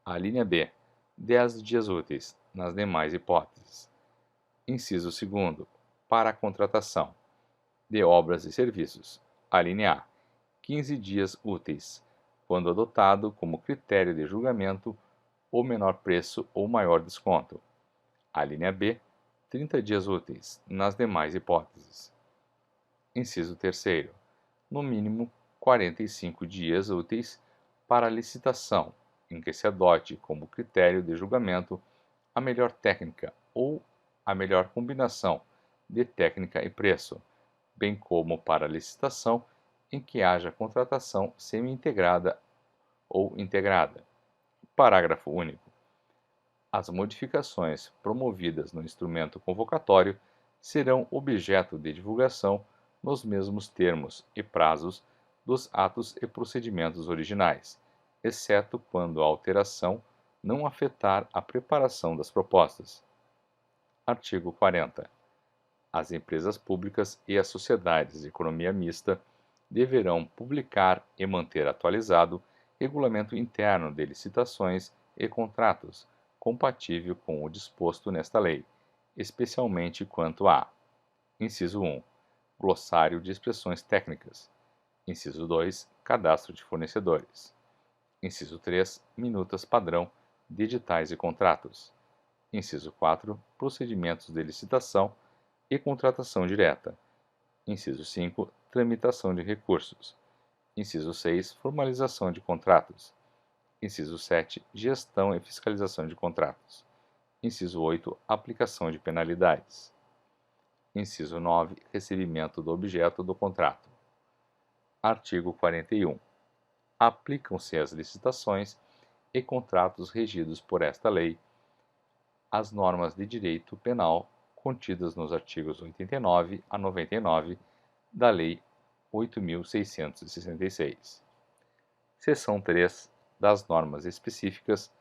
Alínea B. 10 dias úteis, nas demais hipóteses. Inciso 2. Para a contratação de obras e serviços. Alínea A. 15 dias úteis, quando adotado como critério de julgamento o menor preço ou maior desconto. Alínea B. 30 dias úteis, nas demais hipóteses. Inciso 3. No mínimo 45 dias úteis para a licitação, em que se adote como critério de julgamento a melhor técnica ou a melhor combinação de técnica e preço, bem como para a licitação em que haja contratação semi-integrada ou integrada. Parágrafo único. As modificações promovidas no instrumento convocatório serão objeto de divulgação nos mesmos termos e prazos dos atos e procedimentos originais, exceto quando a alteração não afetar a preparação das propostas. Artigo 40. As empresas públicas e as sociedades de economia mista deverão publicar e manter atualizado regulamento interno de licitações e contratos, compatível com o disposto nesta lei, especialmente quanto a: inciso 1. Glossário de expressões técnicas. Inciso 2. Cadastro de fornecedores. Inciso 3. Minutas padrão de editais e contratos. Inciso 4. Procedimentos de licitação e contratação direta. Inciso 5. Tramitação de recursos. Inciso 6. Formalização de contratos. Inciso 7. Gestão e fiscalização de contratos. Inciso 8. Aplicação de penalidades. Inciso 9. Recebimento do objeto do contrato. Artigo 41. Aplicam-se às licitações e contratos regidos por esta lei as normas de direito penal contidas nos artigos 89 a 99 da Lei 8.666. Seção 3 das normas específicas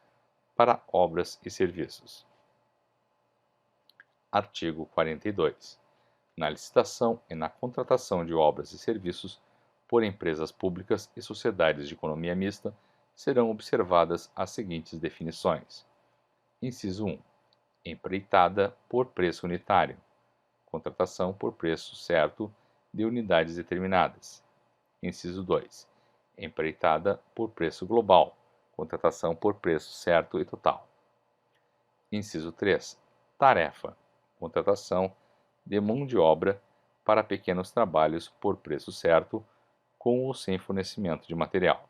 para obras e serviços. Artigo 42. Na licitação e na contratação de obras e serviços por empresas públicas e sociedades de economia mista serão observadas as seguintes definições. Inciso 1. Empreitada por preço unitário. Contratação por preço certo de unidades determinadas. Inciso 2. Empreitada por preço global. Contratação por preço certo e total. Inciso 3. Tarefa. Contratação de mão de obra para pequenos trabalhos por preço certo, com ou sem fornecimento de material.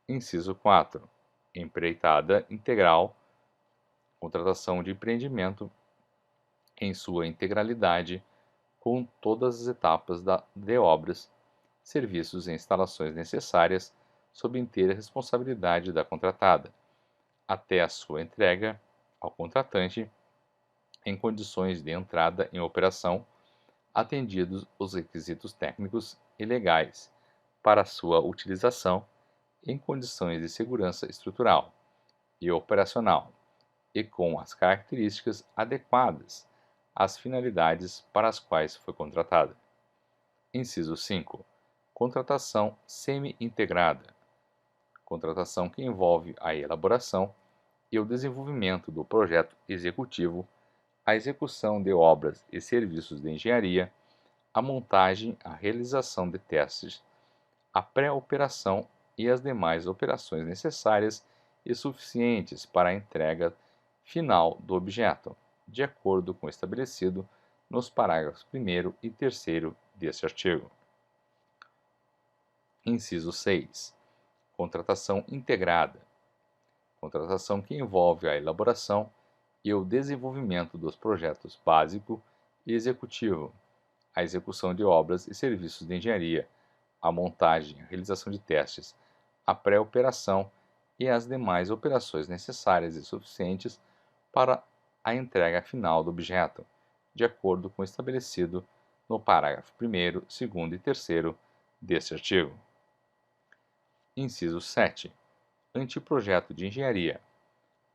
Inciso 4. Empreitada integral contratação de empreendimento em sua integralidade, com todas as etapas de obras, serviços e instalações necessárias sob inteira responsabilidade da contratada, até a sua entrega ao contratante em condições de entrada em operação, atendidos os requisitos técnicos e legais para sua utilização em condições de segurança estrutural e operacional e com as características adequadas às finalidades para as quais foi contratada. Inciso 5. Contratação semi-integrada. Contratação que envolve a elaboração e o desenvolvimento do projeto executivo, a execução de obras e serviços de engenharia, a montagem, a realização de testes, a pré-operação e as demais operações necessárias e suficientes para a entrega final do objeto, de acordo com o estabelecido nos parágrafos 1º e 3º deste artigo. Inciso 6. Contratação integrada. Contratação que envolve a elaboração e o desenvolvimento dos projetos básico e executivo, a execução de obras e serviços de engenharia, a montagem, a realização de testes, a pré-operação e as demais operações necessárias e suficientes para a entrega final do objeto, de acordo com o estabelecido no parágrafo 1º, 2º e 3º deste artigo. Inciso 7. Anteprojeto de engenharia.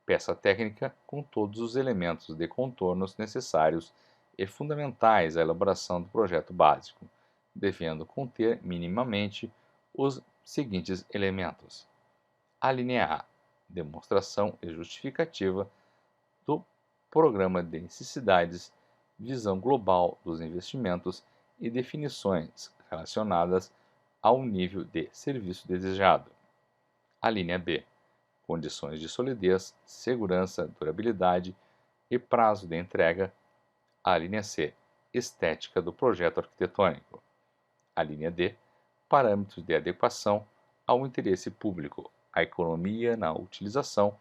Peça técnica com todos os elementos de contornos necessários e fundamentais à elaboração do projeto básico, devendo conter minimamente os seguintes elementos. A linha A. Demonstração e justificativa do programa de necessidades, visão global dos investimentos e definições relacionadas ao nível de serviço desejado. A linha B. Condições de solidez, segurança, durabilidade e prazo de entrega. A linha C. Estética do projeto arquitetônico. A linha D. Parâmetros de adequação ao interesse público, a economia na utilização,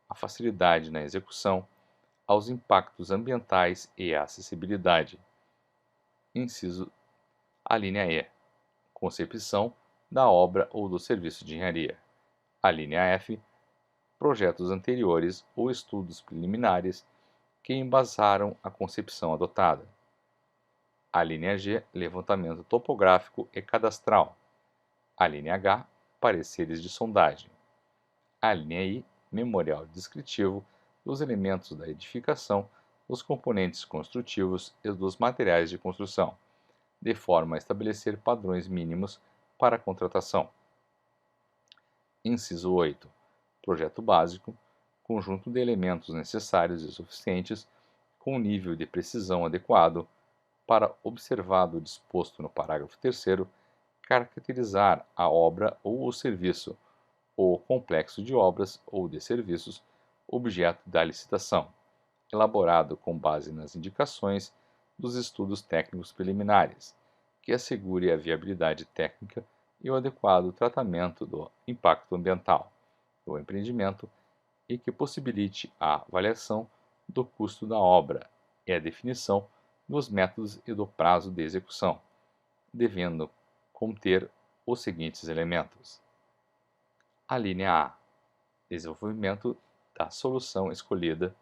a facilidade na execução, aos impactos ambientais e à acessibilidade. Inciso a linha E. Concepção da obra ou do serviço de engenharia. A linha F. Projetos anteriores ou estudos preliminares que embasaram a concepção adotada. A linha G. Levantamento topográfico e cadastral. A linha H. Pareceres de sondagem. A linha I. Memorial descritivo dos elementos da edificação, dos componentes construtivos e dos materiais de construção, de forma a estabelecer padrões mínimos para a contratação. Inciso 8. Projeto básico, conjunto de elementos necessários e suficientes, com nível de precisão adequado, para, observado o disposto no parágrafo 3º, caracterizar a obra ou o serviço, ou complexo de obras ou de serviços, objeto da licitação, elaborado com base nas indicações dos estudos técnicos preliminares, que assegure a viabilidade técnica e o adequado tratamento do impacto ambiental do empreendimento e que possibilite a avaliação do custo da obra e a definição dos métodos e do prazo de execução, devendo conter os seguintes elementos. A linha A. Desenvolvimento da solução escolhida,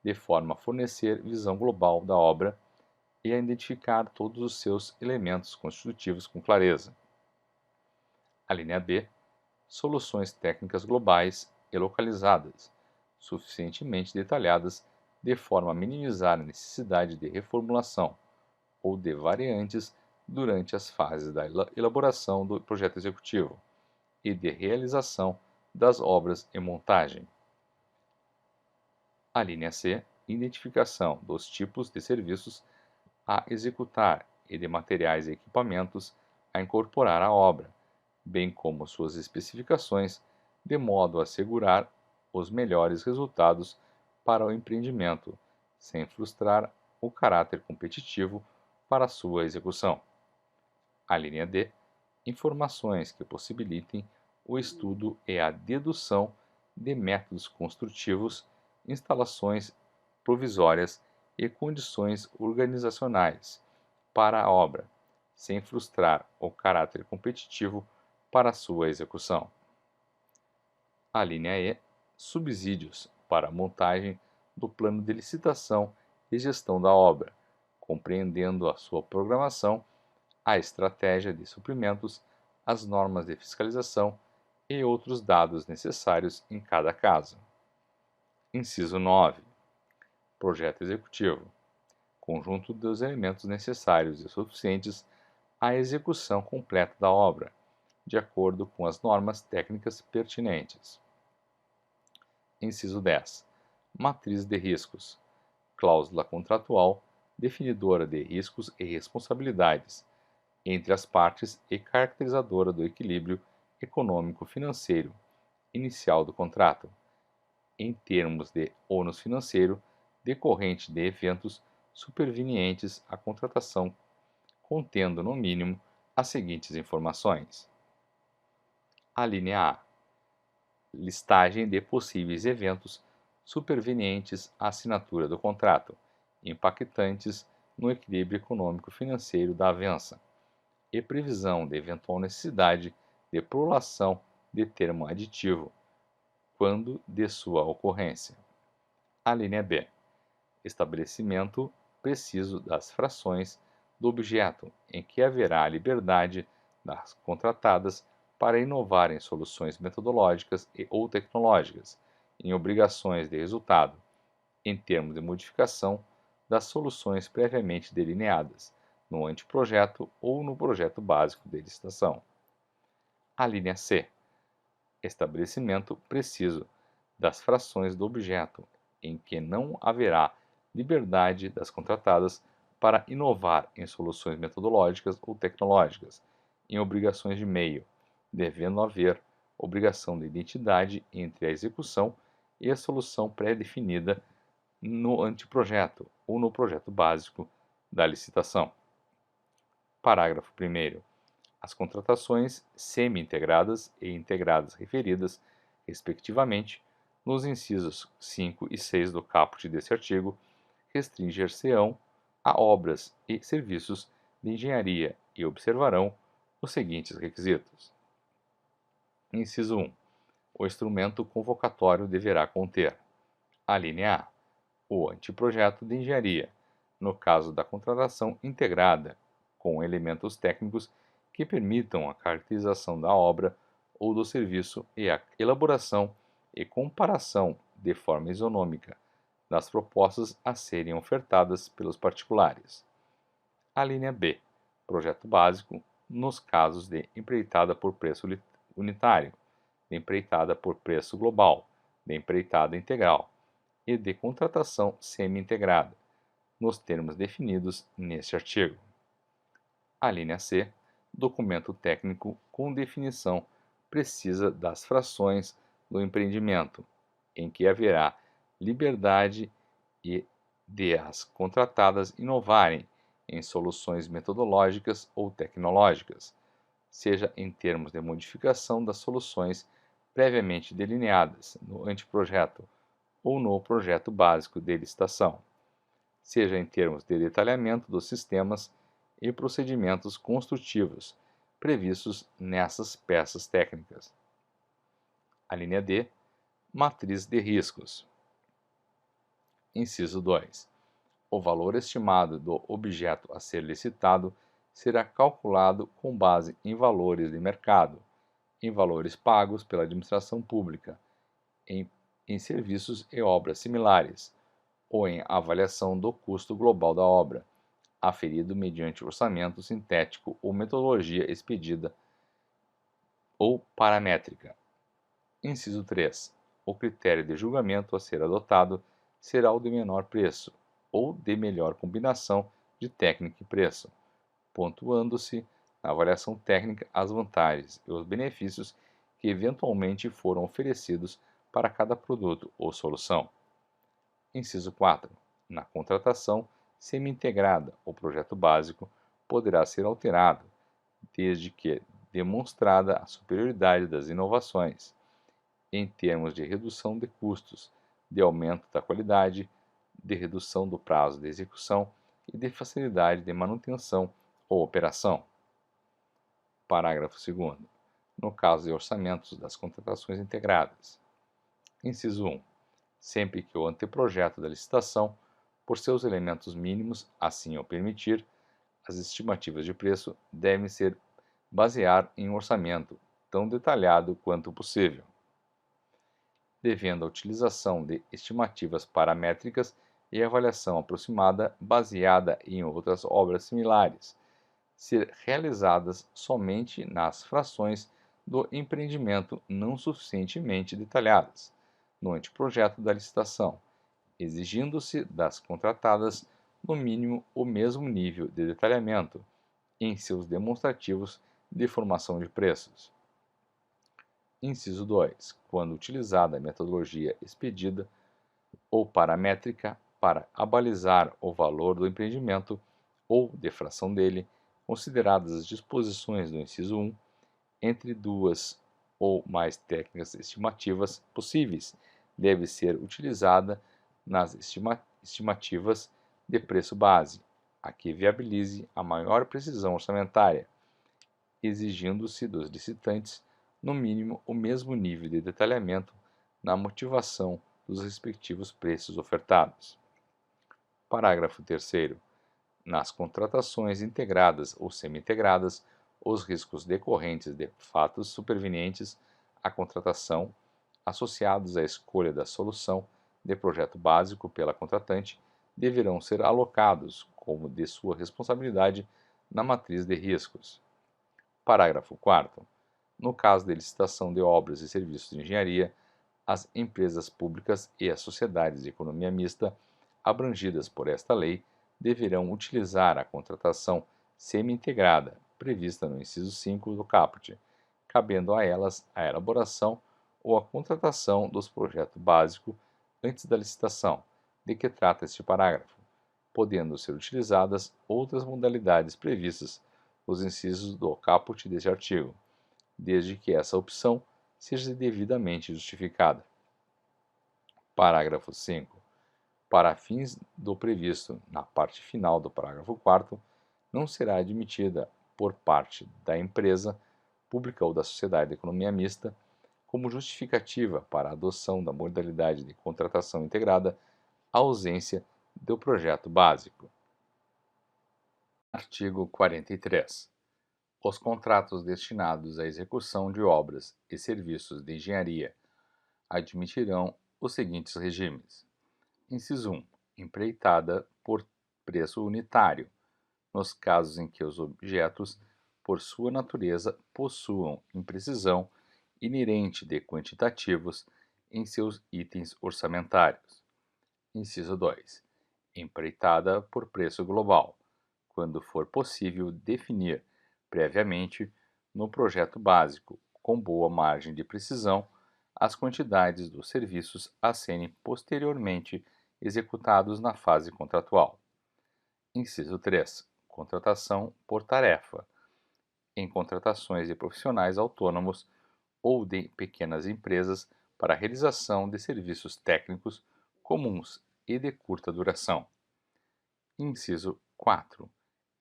de forma a fornecer visão global da obra e a identificar todos os seus elementos constitutivos com clareza. A linha B. Soluções técnicas globais e localizadas, suficientemente detalhadas de forma a minimizar a necessidade de reformulação ou de variantes durante as fases da elaboração do projeto executivo e de realização das obras e montagem. A linha C. Identificação dos tipos de serviços a executar e de materiais e equipamentos a incorporar à obra, bem como suas especificações, de modo a assegurar os melhores resultados para o empreendimento, sem frustrar o caráter competitivo para sua execução. A linha D. Informações que possibilitem o estudo e a dedução de métodos construtivos instalações provisórias e condições organizacionais para a obra, sem frustrar o caráter competitivo para sua execução. A linha E, subsídios para a montagem do plano de licitação e gestão da obra, compreendendo a sua programação, a estratégia de suprimentos, as normas de fiscalização e outros dados necessários em cada caso. Inciso 9. Projeto executivo. Conjunto dos elementos necessários e suficientes à execução completa da obra, de acordo com as normas técnicas pertinentes. Inciso 10. Matriz de riscos. Cláusula contratual definidora de riscos e responsabilidades entre as partes e caracterizadora do equilíbrio econômico-financeiro inicial do contrato, em termos de ônus financeiro decorrente de eventos supervenientes à contratação, contendo no mínimo as seguintes informações: a linha A, listagem de possíveis eventos supervenientes à assinatura do contrato, impactantes no equilíbrio econômico-financeiro da avença, e previsão de eventual necessidade de prolação de termo aditivo, quando de sua ocorrência. A linha B, estabelecimento preciso das frações do objeto, em que haverá a liberdade das contratadas para inovar em soluções metodológicas ou tecnológicas, em obrigações de resultado, em termos de modificação das soluções previamente delineadas, no anteprojeto ou no projeto básico de licitação. A linha C, estabelecimento preciso das frações do objeto, em que não haverá liberdade das contratadas para inovar em soluções metodológicas ou tecnológicas, em obrigações de meio, devendo haver obrigação de identidade entre a execução e a solução pré-definida no anteprojeto ou no projeto básico da licitação. Parágrafo 1º. As contratações semi-integradas e integradas referidas, respectivamente, nos incisos 5 e 6 do caput deste artigo, restringir-se-ão a obras e serviços de engenharia e observarão os seguintes requisitos. Inciso 1. O instrumento convocatório deverá conter: a linha A, o anteprojeto de engenharia, no caso da contratação integrada, com elementos técnicos que permitam a caracterização da obra ou do serviço e a elaboração e comparação de forma isonômica das propostas a serem ofertadas pelos particulares. A linha B, projeto básico, nos casos de empreitada por preço unitário, de empreitada por preço global, de empreitada integral e de contratação semi-integrada, nos termos definidos neste artigo. A linha C, documento técnico com definição precisa das frações do empreendimento, em que haverá liberdade e de as contratadas inovarem em soluções metodológicas ou tecnológicas, seja em termos de modificação das soluções previamente delineadas no anteprojeto ou no projeto básico de licitação, seja em termos de detalhamento dos sistemas e procedimentos construtivos previstos nessas peças técnicas. A linha D, matriz de riscos. Inciso 2. O valor estimado do objeto a ser licitado será calculado com base em valores de mercado, em valores pagos pela administração pública, em serviços e obras similares, ou em avaliação do custo global da obra, aferido mediante orçamento sintético ou metodologia expedida ou paramétrica. Inciso 3. O critério de julgamento a ser adotado será o de menor preço ou de melhor combinação de técnica e preço, pontuando-se na avaliação técnica as vantagens e os benefícios que eventualmente foram oferecidos para cada produto ou solução. Inciso 4. Na contratação semi-integrada, o projeto básico poderá ser alterado, desde que demonstrada a superioridade das inovações, em termos de redução de custos, de aumento da qualidade, de redução do prazo de execução e de facilidade de manutenção ou operação. Parágrafo 2º. No caso de orçamentos das contratações integradas. Inciso 1. Sempre que o anteprojeto da licitação, por seus elementos mínimos, assim o permitir, as estimativas de preço devem ser basear em um orçamento tão detalhado quanto possível, devendo a utilização de estimativas paramétricas e avaliação aproximada baseada em outras obras similares, ser realizadas somente nas frações do empreendimento não suficientemente detalhadas no anteprojeto da licitação, exigindo-se das contratadas no mínimo o mesmo nível de detalhamento em seus demonstrativos de formação de preços. Inciso 2. Quando utilizada a metodologia expedida ou paramétrica para abalizar o valor do empreendimento ou de fração dele, consideradas as disposições do inciso 1, entre duas ou mais técnicas estimativas possíveis, deve ser utilizada nas estimativas de preço base, a que viabilize a maior precisão orçamentária, exigindo-se dos licitantes, no mínimo, o mesmo nível de detalhamento na motivação dos respectivos preços ofertados. Parágrafo 3º. Nas contratações integradas ou semi-integradas, os riscos decorrentes de fatos supervenientes à contratação, associados à escolha da solução de projeto básico pela contratante, deverão ser alocados como de sua responsabilidade na matriz de riscos. Parágrafo 4º. No caso de licitação de obras e serviços de engenharia, as empresas públicas e as sociedades de economia mista abrangidas por esta lei deverão utilizar a contratação semi-integrada prevista no inciso 5 do caput, cabendo a elas a elaboração ou a contratação dos projetos básicos antes da licitação, de que trata este parágrafo, podendo ser utilizadas outras modalidades previstas nos incisos do caput deste artigo, desde que essa opção seja devidamente justificada. Parágrafo 5. Para fins do previsto na parte final do parágrafo 4º, não será admitida por parte da empresa pública ou da sociedade de economia mista, como justificativa para a adoção da modalidade de contratação integrada, a ausência do projeto básico. Artigo 43. Os contratos destinados à execução de obras e serviços de engenharia admitirão os seguintes regimes. Inciso 1. Empreitada por preço unitário, nos casos em que os objetos, por sua natureza, possuam imprecisão inerente de quantitativos em seus itens orçamentários. Inciso 2. Empreitada por preço global, quando for possível definir previamente no projeto básico, com boa margem de precisão, as quantidades dos serviços a serem posteriormente executados na fase contratual. Inciso 3. Contratação por tarefa. Em contratações de profissionais autônomos ou de pequenas empresas para a realização de serviços técnicos comuns e de curta duração. Inciso 4.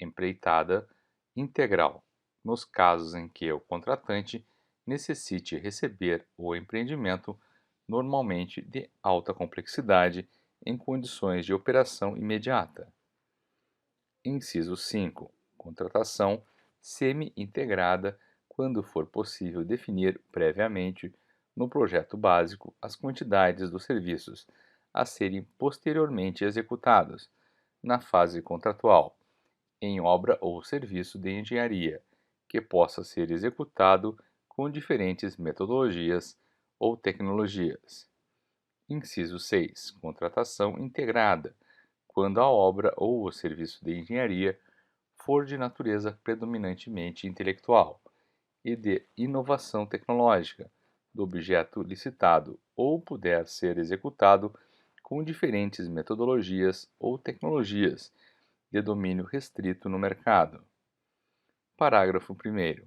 Empreitada integral, nos casos em que o contratante necessite receber o empreendimento normalmente de alta complexidade em condições de operação imediata. Inciso 5. Contratação semi-integrada, quando for possível definir previamente no projeto básico as quantidades dos serviços a serem posteriormente executados na fase contratual, em obra ou serviço de engenharia, que possa ser executado com diferentes metodologias ou tecnologias. Inciso 6. Contratação integrada, quando a obra ou o serviço de engenharia for de natureza predominantemente intelectual e de inovação tecnológica do objeto licitado ou puder ser executado com diferentes metodologias ou tecnologias de domínio restrito no mercado. Parágrafo 1º.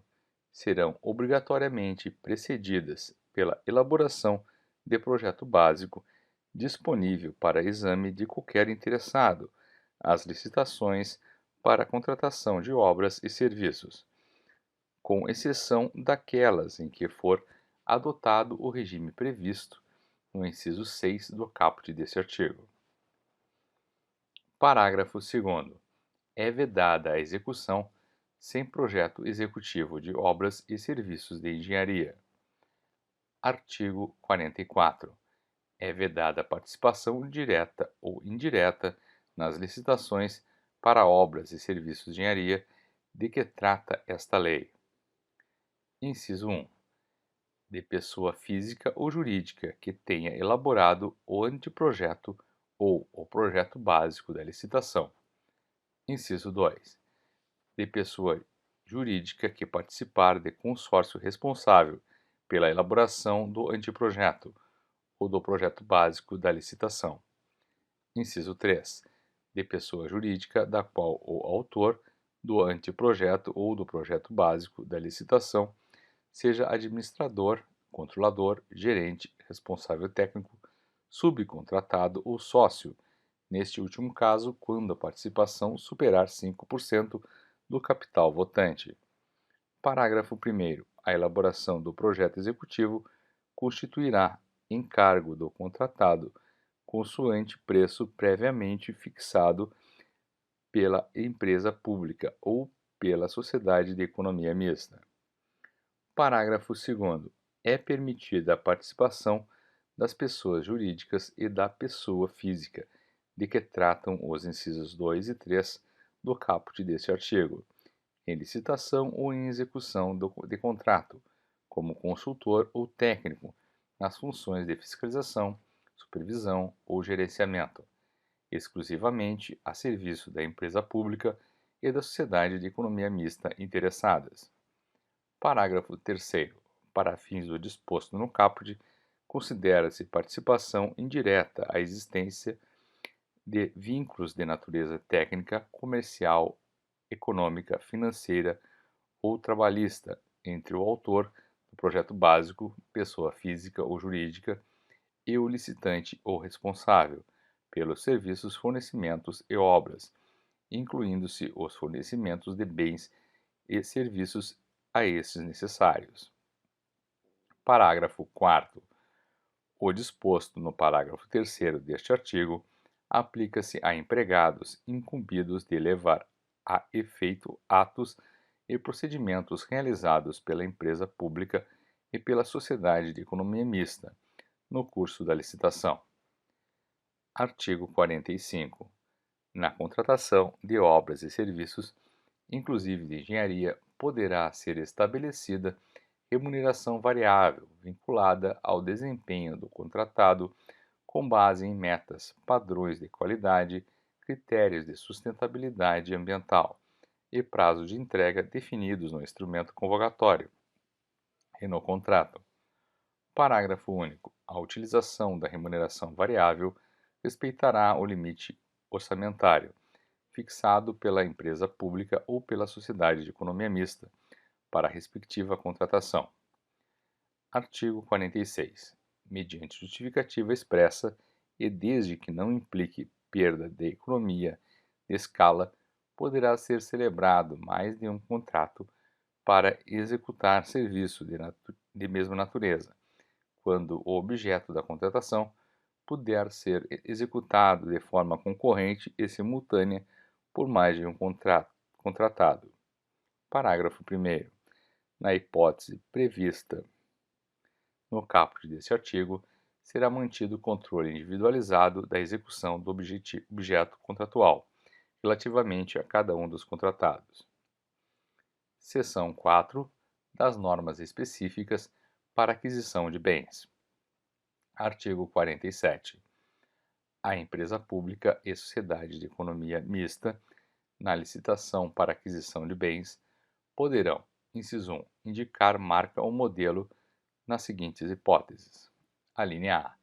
Serão obrigatoriamente precedidas pela elaboração de projeto básico disponível para exame de qualquer interessado, as licitações para a contratação de obras e serviços, com exceção daquelas em que for adotado o regime previsto no inciso 6 do caput deste artigo. Parágrafo 2º. É vedada a execução sem projeto executivo de obras e serviços de engenharia. Artigo 44. É vedada a participação direta ou indireta nas licitações para obras e serviços de engenharia de que trata esta lei. Inciso 1. De pessoa física ou jurídica que tenha elaborado o anteprojeto ou o projeto básico da licitação. Inciso 2. De pessoa jurídica que participar de consórcio responsável pela elaboração do anteprojeto ou do projeto básico da licitação. Inciso 3. De pessoa jurídica da qual o autor do anteprojeto ou do projeto básico da licitação seja administrador, controlador, gerente, responsável técnico, subcontratado ou sócio, neste último caso, quando a participação superar 5% do capital votante. Parágrafo 1º. A elaboração do projeto executivo constituirá encargo do contratado, consoante preço previamente fixado pela empresa pública ou pela sociedade de economia mista. Parágrafo 2º. É permitida a participação das pessoas jurídicas e da pessoa física, de que tratam os incisos 2 e 3 do caput deste artigo, em licitação ou em execução de contrato, como consultor ou técnico, nas funções de fiscalização, supervisão ou gerenciamento, exclusivamente a serviço da empresa pública e da sociedade de economia mista interessadas. Parágrafo 3º. Para fins do disposto no caput, considera-se participação indireta a existência de vínculos de natureza técnica, comercial, econômica, financeira ou trabalhista entre o autor do projeto básico, pessoa física ou jurídica, e o licitante ou responsável pelos serviços, fornecimentos e obras, incluindo-se os fornecimentos de bens e serviços a estes necessários. Parágrafo 4º. O disposto no parágrafo 3º deste artigo aplica-se a empregados incumbidos de levar a efeito atos e procedimentos realizados pela empresa pública e pela sociedade de economia mista no curso da licitação. Artigo 45. Na contratação de obras e serviços, inclusive de engenharia, poderá ser estabelecida remuneração variável vinculada ao desempenho do contratado com base em metas, padrões de qualidade, critérios de sustentabilidade ambiental e prazo de entrega definidos no instrumento convocatório e no contrato. Parágrafo único. A utilização da remuneração variável respeitará o limite orçamentário fixado pela empresa pública ou pela sociedade de economia mista para a respectiva contratação. Artigo 46. Mediante justificativa expressa e desde que não implique perda de economia de escala, poderá ser celebrado mais de um contrato para executar serviço de mesma natureza, quando o objeto da contratação puder ser executado de forma concorrente e simultânea por mais de um contratado. Parágrafo 1º. Na hipótese prevista no caput deste artigo, será mantido o controle individualizado da execução do objeto contratual, relativamente a cada um dos contratados. Seção 4. Das normas específicas para aquisição de bens. Artigo 47. A empresa pública e sociedade de economia mista, na licitação para aquisição de bens, poderão, inciso 1, indicar marca ou modelo nas seguintes hipóteses. A linha A,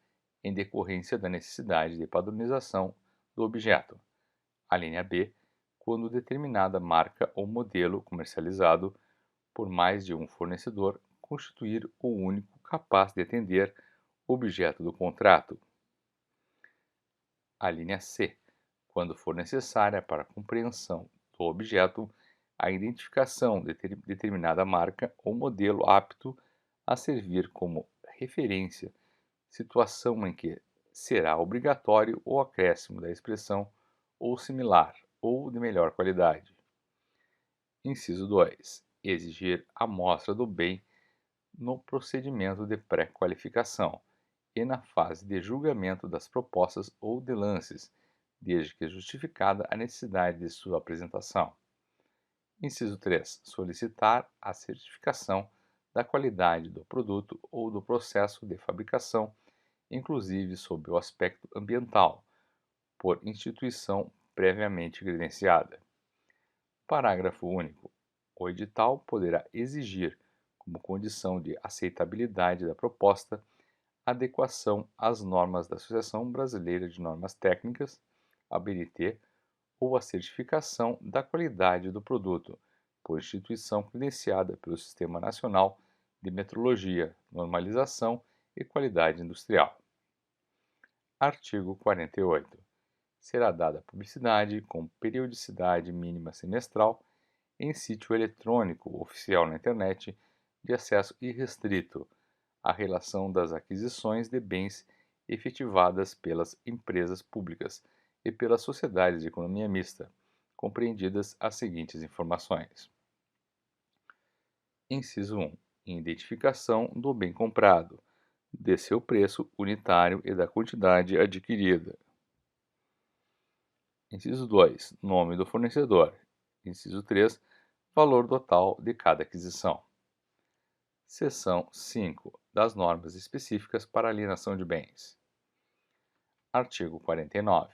em decorrência da necessidade de padronização do objeto. A linha B, quando determinada marca ou modelo comercializado por mais de um fornecedor constituir o único capaz de atender o objeto do contrato. A linha C, quando for necessária para a compreensão do objeto, a identificação de determinada marca ou modelo apto a servir como referência, situação em que será obrigatório o acréscimo da expressão ou similar ou de melhor qualidade. Inciso 2. Exigir amostra do bem no procedimento de pré-qualificação e na fase de julgamento das propostas ou de lances, desde que justificada a necessidade de sua apresentação. Inciso 3. Solicitar a certificação da qualidade do produto ou do processo de fabricação, inclusive sob o aspecto ambiental, por instituição previamente credenciada. Parágrafo único. O edital poderá exigir, como condição de aceitabilidade da proposta, adequação às normas da Associação Brasileira de Normas Técnicas, ABNT, ou a certificação da qualidade do produto, por instituição credenciada pelo Sistema Nacional de Metrologia, Normalização e Qualidade Industrial. Artigo 48. Será dada publicidade com periodicidade mínima semestral em sítio eletrônico oficial na internet de acesso irrestrito à relação das aquisições de bens efetivadas pelas empresas públicas e pelas sociedades de economia mista, compreendidas as seguintes informações. Inciso 1. Identificação do bem comprado, de seu preço unitário e da quantidade adquirida. Inciso 2. Nome do fornecedor. Inciso 3. Valor total de cada aquisição. Seção 5. Das normas específicas para alienação de bens. Artigo 49.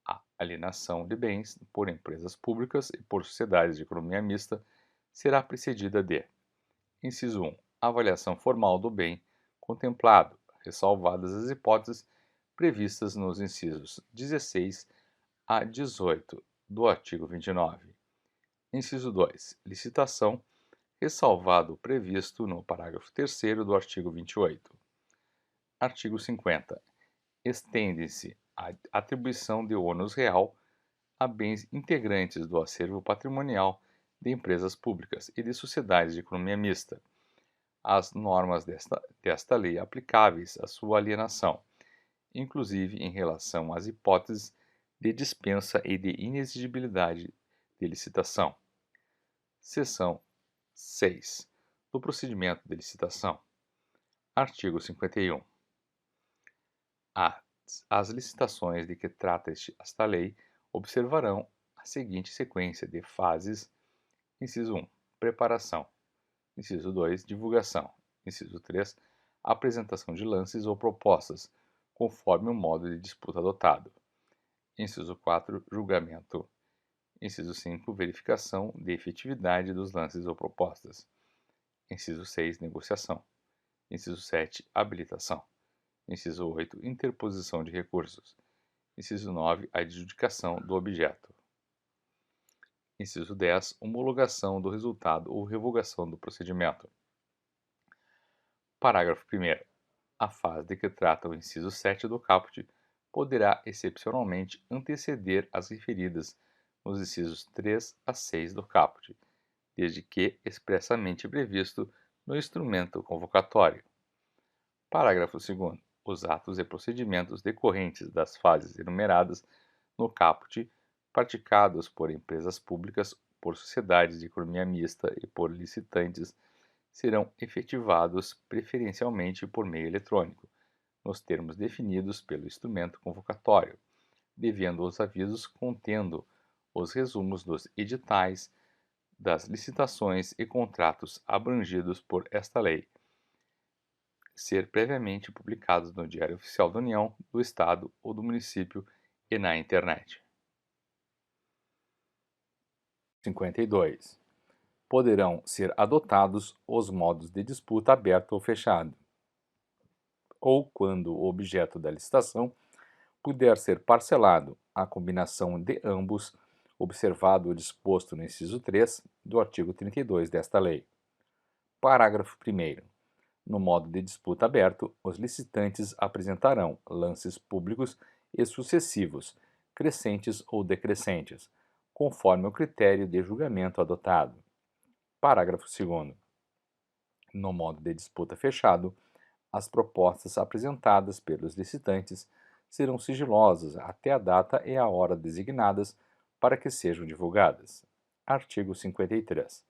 A alienação de bens por empresas públicas e por sociedades de economia mista será precedida de: inciso 1. Avaliação formal do bem contemplado, ressalvadas as hipóteses previstas nos incisos 16 a 18 do artigo 29. Inciso 2. Licitação, ressalvado o previsto no parágrafo 3º do artigo 28. Artigo 50. Estende-se a atribuição de ônus real a bens integrantes do acervo patrimonial de empresas públicas e de sociedades de economia mista, as normas desta lei aplicáveis à sua alienação, inclusive em relação às hipóteses de dispensa e de inexigibilidade de licitação. Seção 6. Do procedimento de licitação. Artigo 51. As licitações de que trata esta lei observarão a seguinte sequência de fases: inciso 1. Preparação. Inciso 2. Divulgação. Inciso 3. Apresentação de lances ou propostas, conforme o modo de disputa adotado. Inciso 4. Julgamento. Inciso 5. Verificação de efetividade dos lances ou propostas. Inciso 6. Negociação. Inciso 7. Habilitação. Inciso 8. Interposição de recursos. Inciso 9. Adjudicação do objeto. Inciso 10. Homologação do resultado ou revogação do procedimento. Parágrafo 1º. A fase de que trata o inciso 7 do caput poderá excepcionalmente anteceder as referidas nos incisos 3 a 6 do caput, desde que expressamente previsto no instrumento convocatório. Parágrafo 2º. Os atos e procedimentos decorrentes das fases enumeradas no caput, praticados por empresas públicas, por sociedades de economia mista e por licitantes, serão efetivados preferencialmente por meio eletrônico, nos termos definidos pelo instrumento convocatório, devendo os avisos contendo os resumos dos editais, das licitações e contratos abrangidos por esta lei ser previamente publicados no Diário Oficial da União, do Estado ou do município e na internet. 52. Poderão ser adotados os modos de disputa aberto ou fechado, ou quando o objeto da licitação puder ser parcelado, a combinação de ambos, observado o disposto no inciso 3 do artigo 32 desta lei. Parágrafo 1º. No modo de disputa aberto, os licitantes apresentarão lances públicos e sucessivos, crescentes ou decrescentes, conforme o critério de julgamento adotado. Parágrafo 2º. No modo de disputa fechado, as propostas apresentadas pelos licitantes serão sigilosas até a data e a hora designadas para que sejam divulgadas. Artigo 53.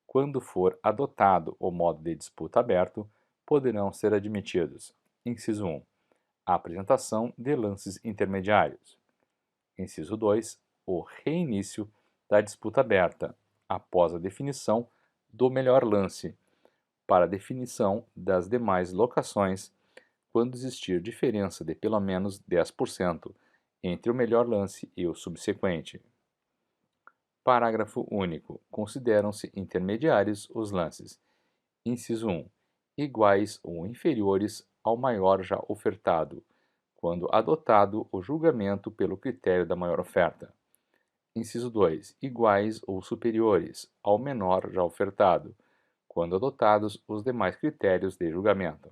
Quando for adotado o modo de disputa aberto, poderão ser admitidos: inciso 1. A apresentação de lances intermediários. Inciso 2. O reinício da disputa aberta, após a definição do melhor lance, para a definição das demais locações, quando existir diferença de pelo menos 10% entre o melhor lance e o subsequente. Parágrafo único. Consideram-se intermediários os lances: inciso 1. Iguais ou inferiores ao maior já ofertado, quando adotado o julgamento pelo critério da maior oferta. Inciso 2. Iguais ou superiores ao menor já ofertado, quando adotados os demais critérios de julgamento.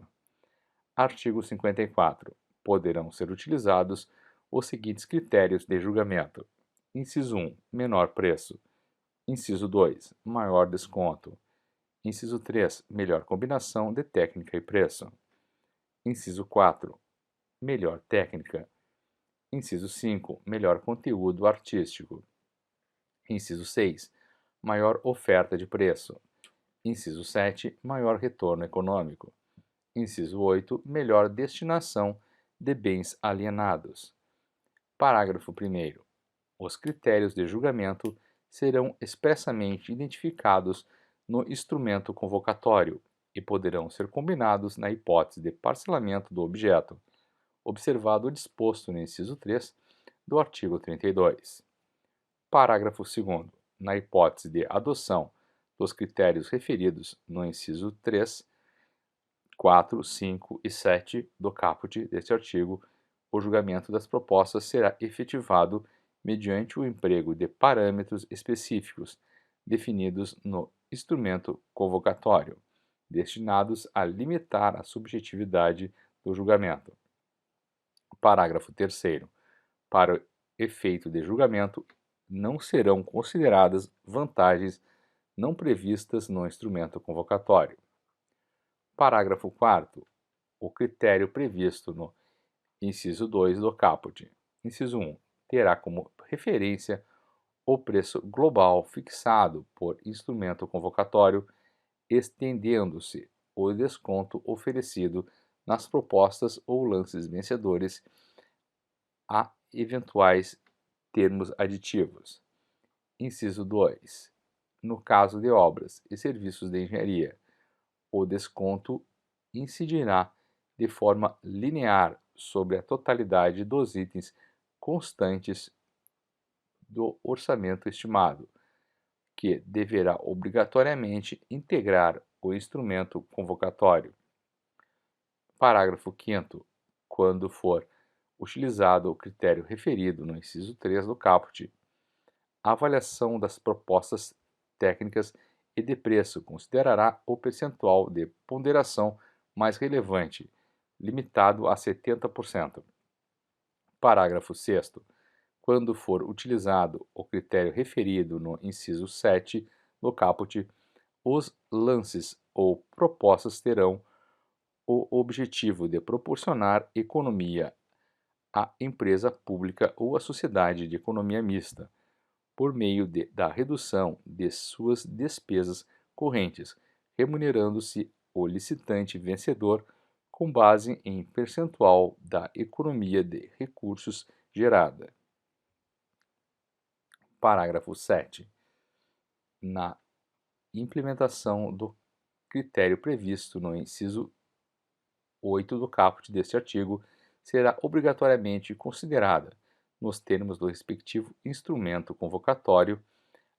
Artigo 54. Poderão ser utilizados os seguintes critérios de julgamento: inciso 1. Menor preço. Inciso 2. Maior desconto. Inciso 3. Melhor combinação de técnica e preço. Inciso 4. Melhor técnica. Inciso 5. Melhor conteúdo artístico. Inciso 6. Maior oferta de preço. Inciso 7. Maior retorno econômico. Inciso 8. Melhor destinação de bens alienados. Parágrafo 1º. Os critérios de julgamento serão expressamente identificados no instrumento convocatório e poderão ser combinados na hipótese de parcelamento do objeto, observado o disposto no inciso 3 do artigo 32. Parágrafo 2º. Na hipótese de adoção dos critérios referidos no inciso 3, 4, 5 e 7 do caput deste artigo, o julgamento das propostas será efetivado mediante o emprego de parâmetros específicos definidos no instrumento convocatório, destinados a limitar a subjetividade do julgamento. Parágrafo 3º. Para o efeito de julgamento, não serão consideradas vantagens não previstas no instrumento convocatório. Parágrafo 4º. O critério previsto no inciso 2 do caput. Inciso 1. Terá como referência o preço global fixado por instrumento convocatório, estendendo-se o desconto oferecido nas propostas ou lances vencedores a eventuais termos aditivos. Inciso 2. No caso de obras e serviços de engenharia, o desconto incidirá de forma linear sobre a totalidade dos itens constantes do orçamento estimado, que deverá obrigatoriamente integrar o instrumento convocatório. Parágrafo 5º. Quando for utilizado o critério referido no inciso 3 do caput, a avaliação das propostas técnicas e de preço considerará o percentual de ponderação mais relevante, limitado a 70%. Parágrafo 6º. Quando for utilizado o critério referido no inciso 7 do caput, os lances ou propostas terão o objetivo de proporcionar economia à empresa pública ou à sociedade de economia mista, por meio da redução de suas despesas correntes, remunerando-se o licitante vencedor com base em percentual da economia de recursos gerada. Parágrafo 7. Na implementação do critério previsto no inciso 8 do caput deste artigo, será obrigatoriamente considerada, nos termos do respectivo instrumento convocatório,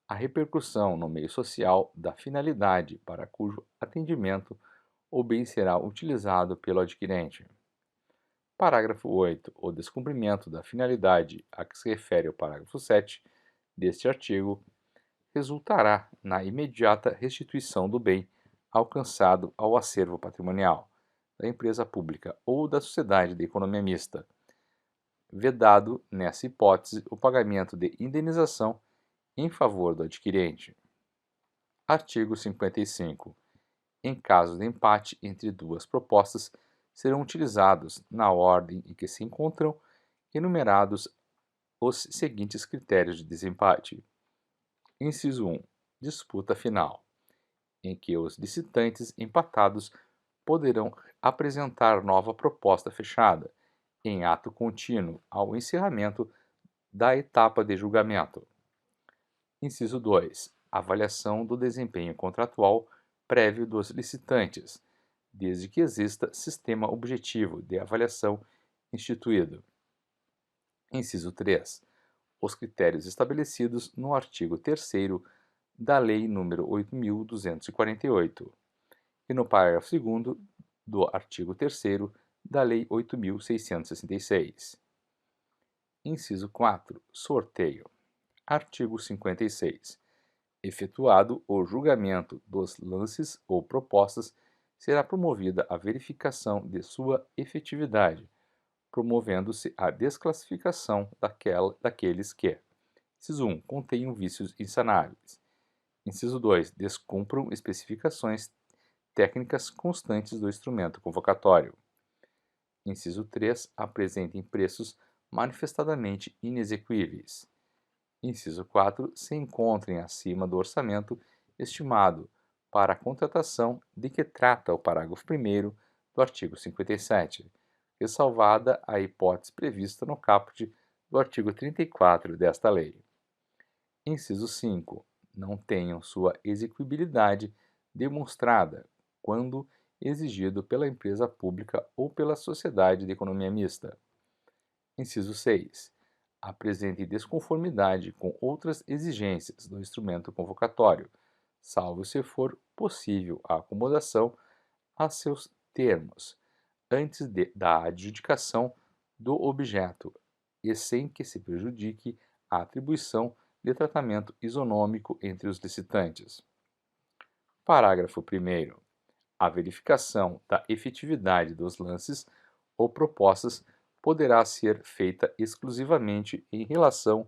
a repercussão no meio social da finalidade para cujo atendimento o bem será utilizado pelo adquirente. Parágrafo 8. O descumprimento da finalidade a que se refere o parágrafo 7 deste artigo resultará na imediata restituição do bem alcançado ao acervo patrimonial da empresa pública ou da sociedade de economia mista, vedado, nessa hipótese, o pagamento de indenização em favor do adquirente. Artigo 55. Em caso de empate entre duas propostas, serão utilizados, na ordem em que se encontram enumerados, os seguintes critérios de desempate. Inciso 1. Disputa final, em que os licitantes empatados poderão apresentar nova proposta fechada, em ato contínuo, ao encerramento da etapa de julgamento. Inciso 2. Avaliação do desempenho contratual prévio dos licitantes, desde que exista sistema objetivo de avaliação instituído. Inciso 3. Os critérios estabelecidos no artigo 3º da Lei nº 8.248 e no parágrafo 2º do artigo 3º da Lei 8.666. Inciso 4. Sorteio. Artigo 56. Efetuado o julgamento dos lances ou propostas, será promovida a verificação de sua efetividade, promovendo-se a desclassificação daqueles que, inciso 1, contenham vícios insanáveis. Inciso 2, descumpram especificações técnicas constantes do instrumento convocatório. Inciso 3, apresentem preços manifestadamente inexequíveis. Inciso 4, se encontrem acima do orçamento estimado para a contratação de que trata o parágrafo 1º do artigo 57, ressalvada a hipótese prevista no caput do artigo 34 desta lei. Inciso 5, não tenham sua execuibilidade demonstrada quando exigido pela empresa pública ou pela sociedade de economia mista. Inciso 6, apresente desconformidade com outras exigências do instrumento convocatório, salvo se for possível a acomodação a seus termos, antes da adjudicação do objeto, e sem que se prejudique a atribuição de tratamento isonômico entre os licitantes. Parágrafo 1º. A verificação da efetividade dos lances ou propostas poderá ser feita exclusivamente em relação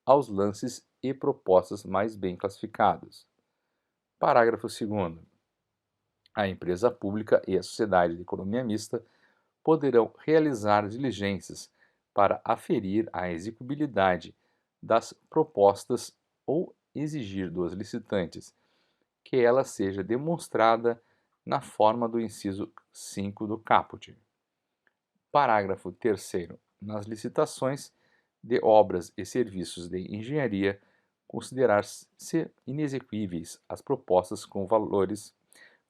aos lances e propostas mais bem classificados. Parágrafo 2º. A empresa pública e a sociedade de economia mista poderão realizar diligências para aferir a execuibilidade das propostas ou exigir dos licitantes que ela seja demonstrada na forma do inciso 5 do caput. Parágrafo 3º. Nas licitações de obras e serviços de engenharia, considerar-se inexequíveis as propostas com valores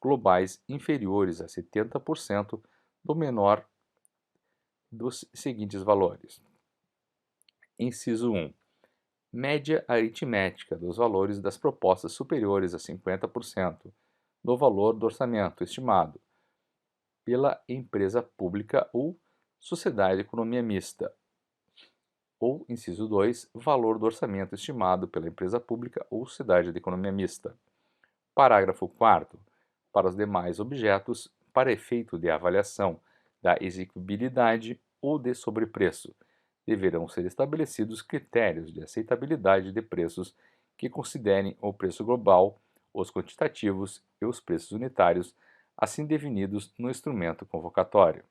globais inferiores a 70% do menor dos seguintes valores. Inciso 1. Média aritmética dos valores das propostas superiores a 50% do valor do orçamento estimado pela empresa pública ou sociedade de economia mista. Ou, inciso 2, valor do orçamento estimado pela empresa pública ou sociedade de economia mista. Parágrafo 4º. Para os demais objetos, para efeito de avaliação da execuibilidade ou de sobrepreço, deverão ser estabelecidos critérios de aceitabilidade de preços que considerem o preço global, os quantitativos e os preços unitários, assim definidos no instrumento convocatório.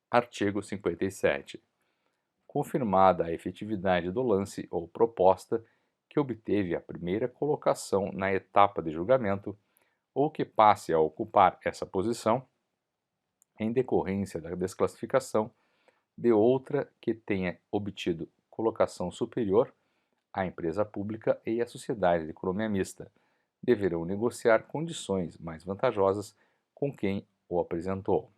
Artigo 57. Confirmada a efetividade do lance ou proposta que obteve a primeira colocação na etapa de julgamento, ou que passe a ocupar essa posição, em decorrência da desclassificação de outra que tenha obtido colocação superior, a empresa pública e a sociedade de economia mista deverão negociar condições mais vantajosas com quem o apresentou.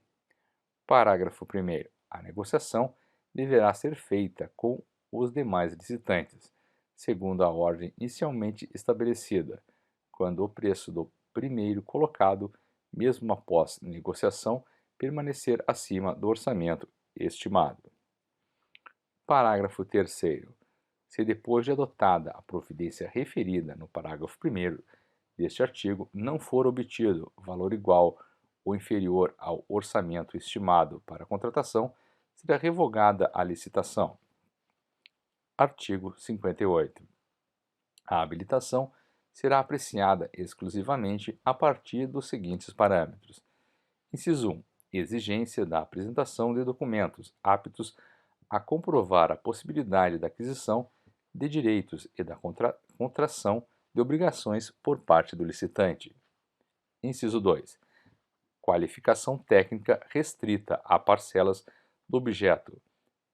Parágrafo 1º. A negociação deverá ser feita com os demais licitantes, segundo a ordem inicialmente estabelecida, quando o preço do primeiro colocado, mesmo após negociação, permanecer acima do orçamento estimado. Parágrafo 3º. Se depois de adotada a providência referida no parágrafo 1º deste artigo não for obtido valor igual ou inferior ao orçamento estimado para a contratação, será revogada a licitação. Artigo 58. A habilitação será apreciada exclusivamente a partir dos seguintes parâmetros. Inciso 1. Exigência da apresentação de documentos aptos a comprovar a possibilidade da aquisição de direitos e da contração de obrigações por parte do licitante. Inciso 2. Qualificação técnica restrita a parcelas do objeto,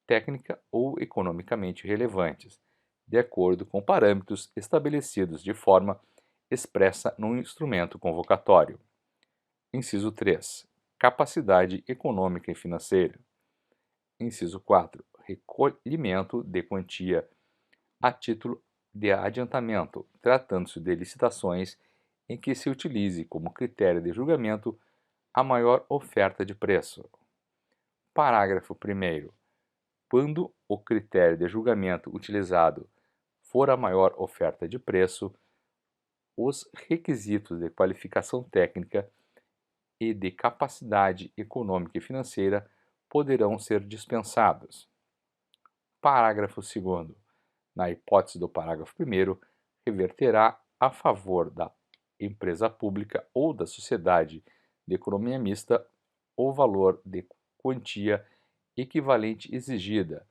técnica ou economicamente relevantes, de acordo com parâmetros estabelecidos de forma expressa no instrumento convocatório. Inciso 3. Capacidade econômica e financeira. Inciso 4. Recolhimento de quantia a título de adiantamento, tratando-se de licitações em que se utilize como critério de julgamento a maior oferta de preço. Parágrafo 1º. Quando o critério de julgamento utilizado for a maior oferta de preço, os requisitos de qualificação técnica e de capacidade econômica e financeira poderão ser dispensados. Parágrafo 2º. Na hipótese do parágrafo 1º, reverterá a favor da empresa pública ou da sociedade de economia mista o valor de quantia equivalente exigida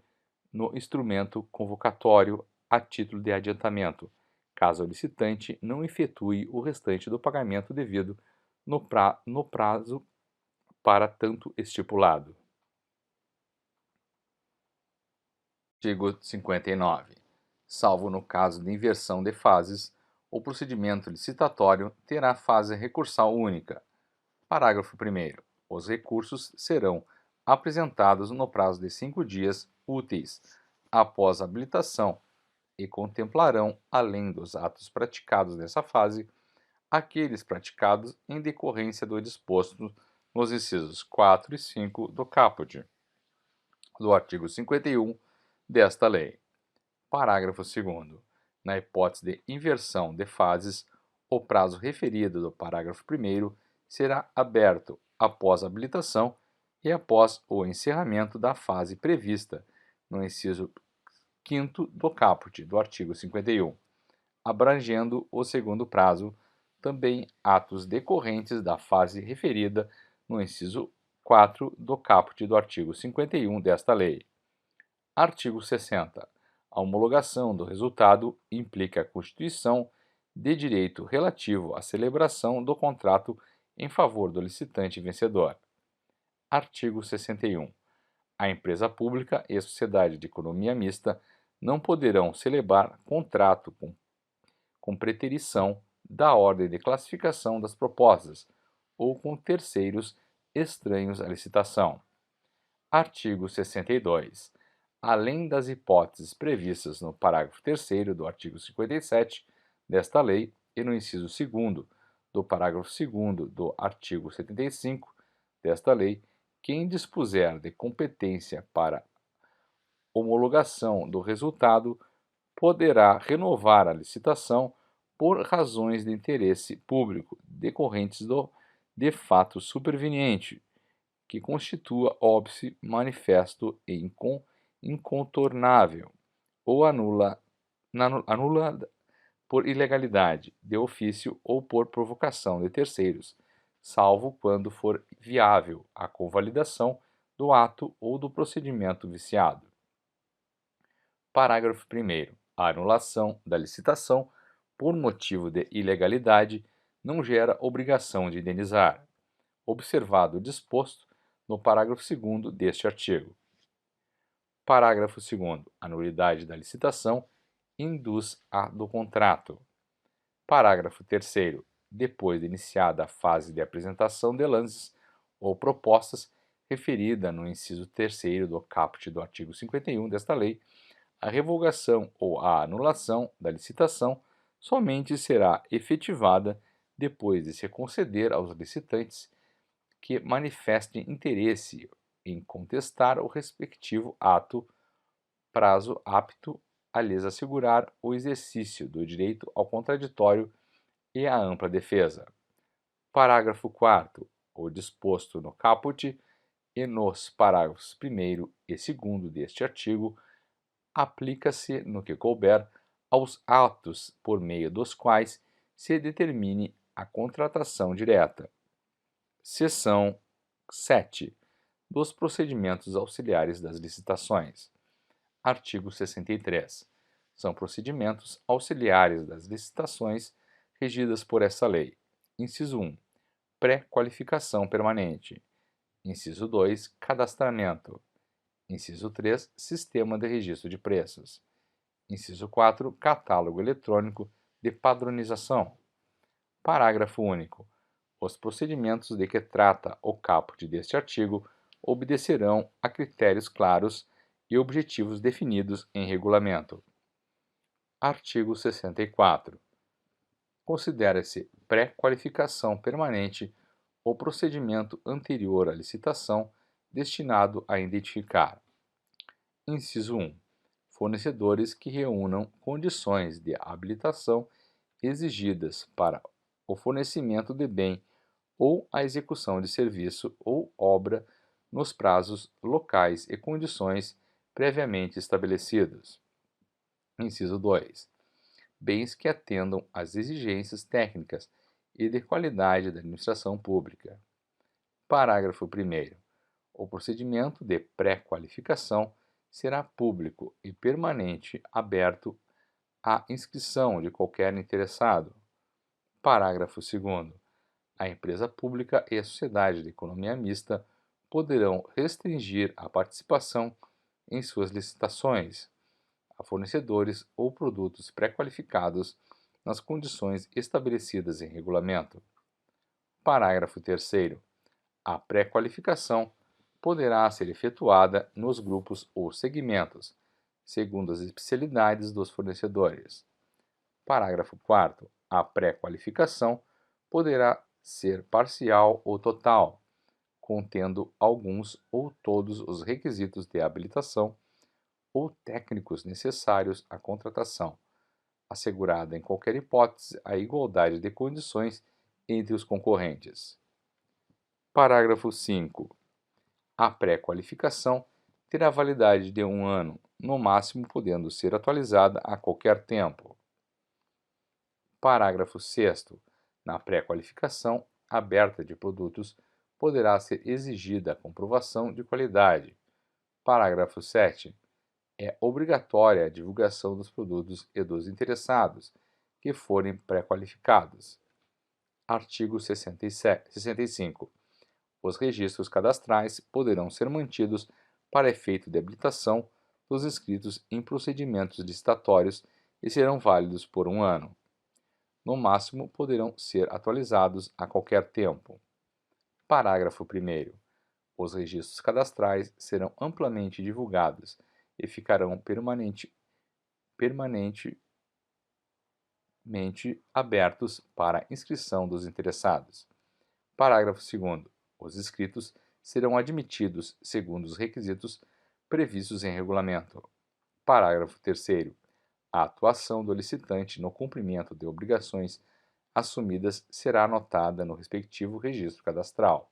no instrumento convocatório a título de adiantamento, caso o licitante não efetue o restante do pagamento devido no prazo para tanto estipulado. Artigo 59. Salvo no caso de inversão de fases, o procedimento licitatório terá fase recursal única. Parágrafo 1º. Os recursos serão apresentados no prazo de 5 dias úteis após a habilitação e contemplarão, além dos atos praticados nessa fase, aqueles praticados em decorrência do disposto nos incisos 4 e 5 do caput do artigo 51 desta lei. Parágrafo 2º. Na hipótese de inversão de fases, o prazo referido do parágrafo 1º será aberto após a habilitação e após o encerramento da fase prevista no inciso 5º do caput do artigo 51, abrangendo o segundo prazo também atos decorrentes da fase referida no inciso 4 do caput do artigo 51 desta lei. Artigo 60. A homologação do resultado implica a constituição de direito relativo à celebração do contrato em favor do licitante vencedor. Artigo 61. A empresa pública e a sociedade de economia mista não poderão celebrar contrato com preterição da ordem de classificação das propostas ou com terceiros estranhos à licitação. Artigo 62. Além das hipóteses previstas no parágrafo 3º do artigo 57 desta lei e no inciso 2º do parágrafo 2º do artigo 75 desta lei, quem dispuser de competência para homologação do resultado poderá renovar a licitação por razões de interesse público decorrentes de fato superveniente, que constitua óbice manifesto e incontornável, ou anula por ilegalidade, de ofício ou por provocação de terceiros, salvo quando for viável a convalidação do ato ou do procedimento viciado. Parágrafo 1º. A anulação da licitação por motivo de ilegalidade não gera obrigação de indenizar, observado o disposto no parágrafo 2º deste artigo. Parágrafo 2º. A nulidade da licitação induz a do contrato. Parágrafo 3º. Depois de iniciada a fase de apresentação de lances ou propostas referida no inciso 3º do caput do artigo 51 desta lei, a revogação ou a anulação da licitação somente será efetivada depois de se conceder aos licitantes que manifestem interesse em contestar o respectivo ato, prazo apto a lhes assegurar o exercício do direito ao contraditório e à ampla defesa. Parágrafo 4º. O disposto no caput e nos parágrafos 1º e 2º deste artigo, aplica-se, no que couber, aos atos por meio dos quais se determine a contratação direta. Seção 7. Dos procedimentos auxiliares das licitações. Artigo 63. São procedimentos auxiliares das licitações regidas por essa lei. Inciso 1. Pré-qualificação permanente. Inciso 2. Cadastramento. Inciso 3. Sistema de registro de preços. Inciso 4. Catálogo eletrônico de padronização. Parágrafo único. Os procedimentos de que trata o caput deste artigo obedecerão a critérios claros e objetivos definidos em regulamento. Artigo 64. Considera-se pré-qualificação permanente o procedimento anterior à licitação destinado a identificar: inciso 1. Fornecedores que reúnam condições de habilitação exigidas para o fornecimento de bem ou a execução de serviço ou obra nos prazos, locais e condições previamente estabelecidos. Inciso 2. Bens que atendam às exigências técnicas e de qualidade da administração pública. Parágrafo 1º. O procedimento de pré-qualificação será público e permanente, aberto à inscrição de qualquer interessado. Parágrafo 2º. A empresa pública e a sociedade de economia mista poderão restringir a participação em suas licitações a fornecedores ou produtos pré-qualificados nas condições estabelecidas em regulamento. Parágrafo 3º. A pré-qualificação poderá ser efetuada nos grupos ou segmentos, segundo as especialidades dos fornecedores. Parágrafo 4º. A pré-qualificação poderá ser parcial ou total, contendo alguns ou todos os requisitos de habilitação ou técnicos necessários à contratação, assegurada em qualquer hipótese a igualdade de condições entre os concorrentes. Parágrafo 5. A pré-qualificação terá validade de 1 ano, no máximo podendo ser atualizada a qualquer tempo. Parágrafo 6º. Na pré-qualificação aberta de produtos, poderá ser exigida a comprovação de qualidade. Parágrafo 7. É obrigatória a divulgação dos produtos e dos interessados que forem pré-qualificados. Artigo 65. Os registros cadastrais poderão ser mantidos para efeito de habilitação dos inscritos em procedimentos licitatórios e serão válidos por 1 ano. No máximo, poderão ser atualizados a qualquer tempo. Parágrafo 1º. Os registros cadastrais serão amplamente divulgados e ficarão permanentemente abertos para inscrição dos interessados. Parágrafo 2º. Os inscritos serão admitidos segundo os requisitos previstos em regulamento. Parágrafo 3º. A atuação do licitante no cumprimento de obrigações assumidas será anotada no respectivo registro cadastral.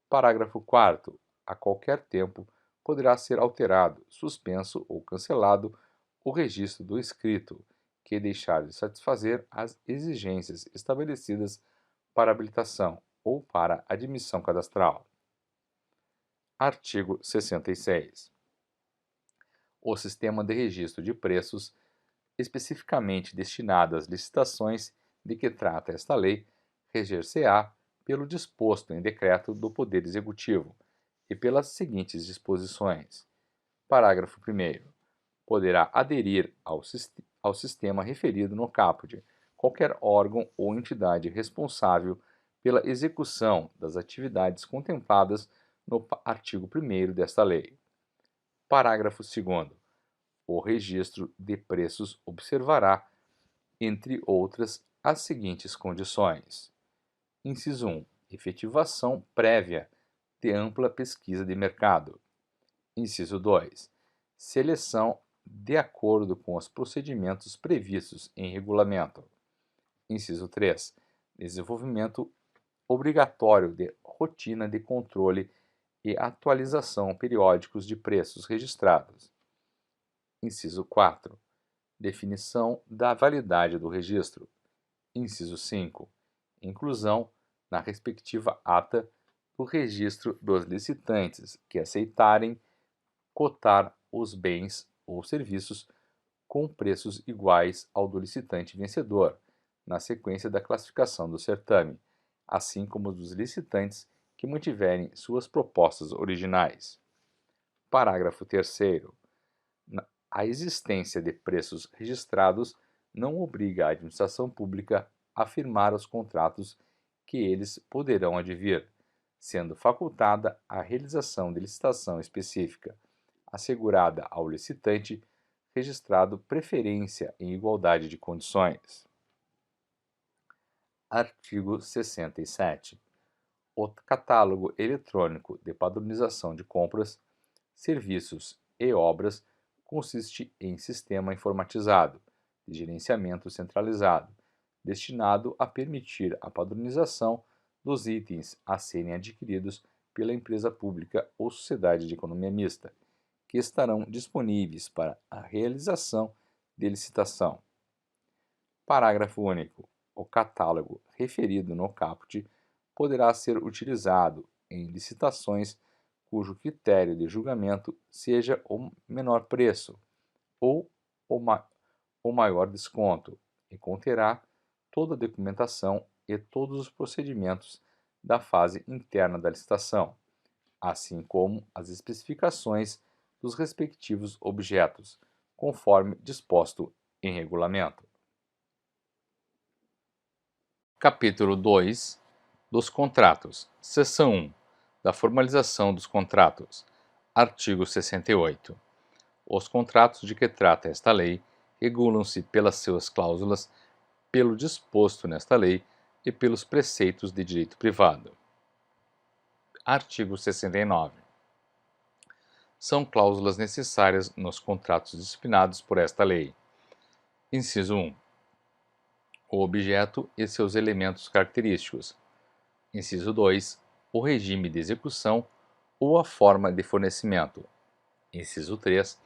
Parágrafo 4º. A qualquer tempo poderá ser alterado, suspenso ou cancelado o registro do inscrito que deixar de satisfazer as exigências estabelecidas para habilitação ou para admissão cadastral. Artigo 66. O sistema de registro de preços, especificamente destinado às licitações de que trata esta lei, reger-se-á pelo disposto em decreto do Poder Executivo e pelas seguintes disposições. Parágrafo 1º. Poderá aderir ao sistema referido no caput qualquer órgão ou entidade responsável pela execução das atividades contempladas no artigo 1º desta lei. Parágrafo 2º. O registro de preços observará, entre outras, as seguintes condições. Inciso 1. Efetivação prévia de ampla pesquisa de mercado. Inciso 2. Seleção de acordo com os procedimentos previstos em regulamento. Inciso 3. Desenvolvimento obrigatório de rotina de controle e atualização periódicos de preços registrados. Inciso 4. Definição da validade do registro. Inciso 5. Inclusão na respectiva ata do registro dos licitantes que aceitarem cotar os bens ou serviços com preços iguais ao do licitante vencedor, na sequência da classificação do certame, assim como dos licitantes que mantiverem suas propostas originais. Parágrafo 3º. A existência de preços registrados não obriga a administração pública a firmar os contratos que eles poderão advir, sendo facultada a realização de licitação específica, assegurada ao licitante registrado preferência em igualdade de condições. Artigo 67. O catálogo eletrônico de padronização de compras, serviços e obras consiste em sistema informatizado de gerenciamento centralizado, destinado a permitir a padronização dos itens a serem adquiridos pela empresa pública ou sociedade de economia mista, que estarão disponíveis para a realização de licitação. Parágrafo único. O catálogo referido no caput poderá ser utilizado em licitações cujo critério de julgamento seja o menor preço ou o maior desconto e conterá toda a documentação e todos os procedimentos da fase interna da licitação, assim como as especificações dos respectivos objetos, conforme disposto em regulamento. Capítulo 2 dos contratos. Seção 1 da formalização dos contratos. Artigo 68. Os contratos de que trata esta lei regulam-se pelas suas cláusulas, pelo disposto nesta lei e pelos preceitos de direito privado. Artigo 69. São cláusulas necessárias nos contratos disciplinados por esta lei. Inciso 1. O objeto e seus elementos característicos. Inciso 2. O regime de execução ou a forma de fornecimento. Inciso 3.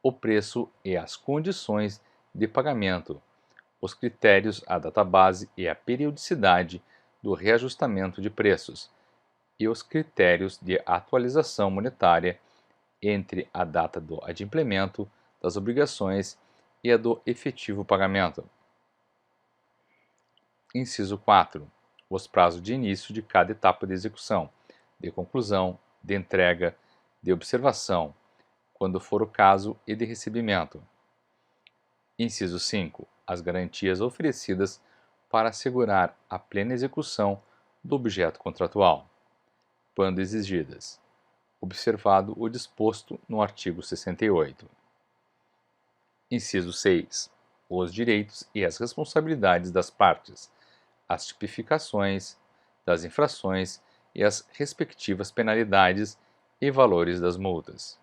O preço e as condições de pagamento, os critérios, a database e a periodicidade do reajustamento de preços e os critérios de atualização monetária entre a data do adimplemento das obrigações e a do efetivo pagamento. Inciso 4. Os prazos de início de cada etapa de execução, de conclusão, de entrega, de observação, quando for o caso, e de recebimento. Inciso 5. As garantias oferecidas para assegurar a plena execução do objeto contratual, quando exigidas, observado o disposto no artigo 68. Inciso 6. Os direitos e as responsabilidades das partes, as tipificações das infrações e as respectivas penalidades e valores das multas.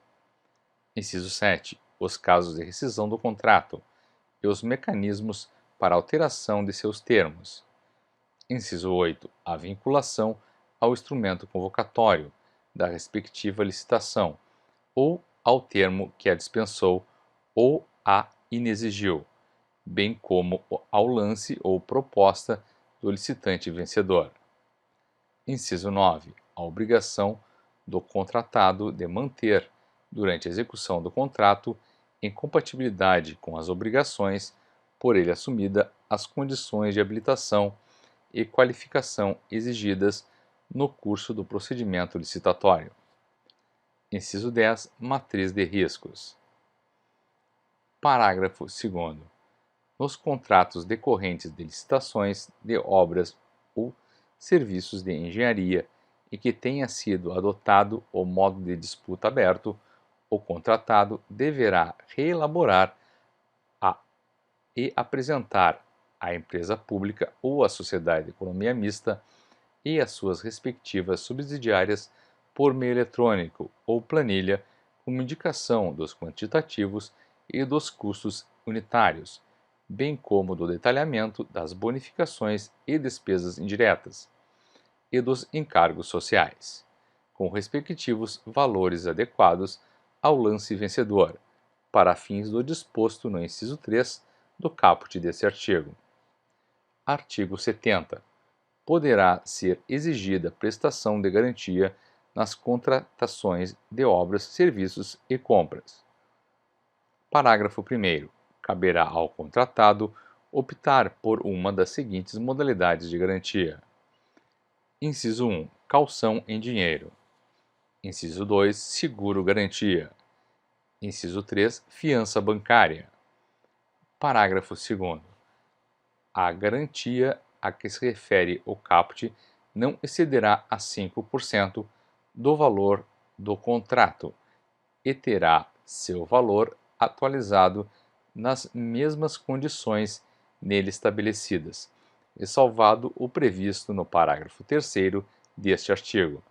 Inciso 7. Os casos de rescisão do contrato e os mecanismos para alteração de seus termos. Inciso 8. A vinculação ao instrumento convocatório da respectiva licitação ou ao termo que a dispensou ou a inexigiu, bem como ao lance ou proposta do licitante vencedor. Inciso 9. A obrigação do contratado de manter, durante a execução do contrato, em compatibilidade com as obrigações por ele assumida, as condições de habilitação e qualificação exigidas no curso do procedimento licitatório. Inciso 10. Matriz de riscos. Parágrafo 2º. Nos contratos decorrentes de licitações de obras ou serviços de engenharia e que tenha sido adotado o modo de disputa aberto, o contratado deverá reelaborar e apresentar à empresa pública ou à sociedade de economia mista e às suas respectivas subsidiárias por meio eletrônico ou planilha com indicação dos quantitativos e dos custos unitários, bem como do detalhamento das bonificações e despesas indiretas e dos encargos sociais, com respectivos valores adequados ao lance vencedor, para fins do disposto no inciso 3 do caput deste artigo. Artigo 70. Poderá ser exigida prestação de garantia nas contratações de obras, serviços e compras. Parágrafo 1º. Caberá ao contratado optar por uma das seguintes modalidades de garantia. Inciso 1. Caução em dinheiro. Inciso 2. Seguro-garantia. Inciso 3. Fiança bancária. Parágrafo 2º. A garantia a que se refere o caput não excederá a 5% do valor do contrato e terá seu valor atualizado nas mesmas condições nele estabelecidas, ressalvado o previsto no parágrafo 3º deste artigo.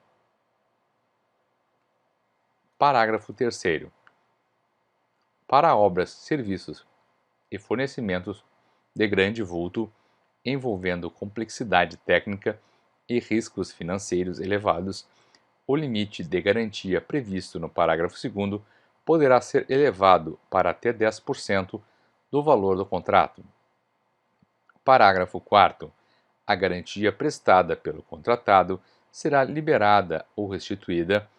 Parágrafo 3º. Para obras, serviços e fornecimentos de grande vulto, envolvendo complexidade técnica e riscos financeiros elevados, o limite de garantia previsto no parágrafo 2º poderá ser elevado para até 10% do valor do contrato. Parágrafo 4º. A garantia prestada pelo contratado será liberada ou restituída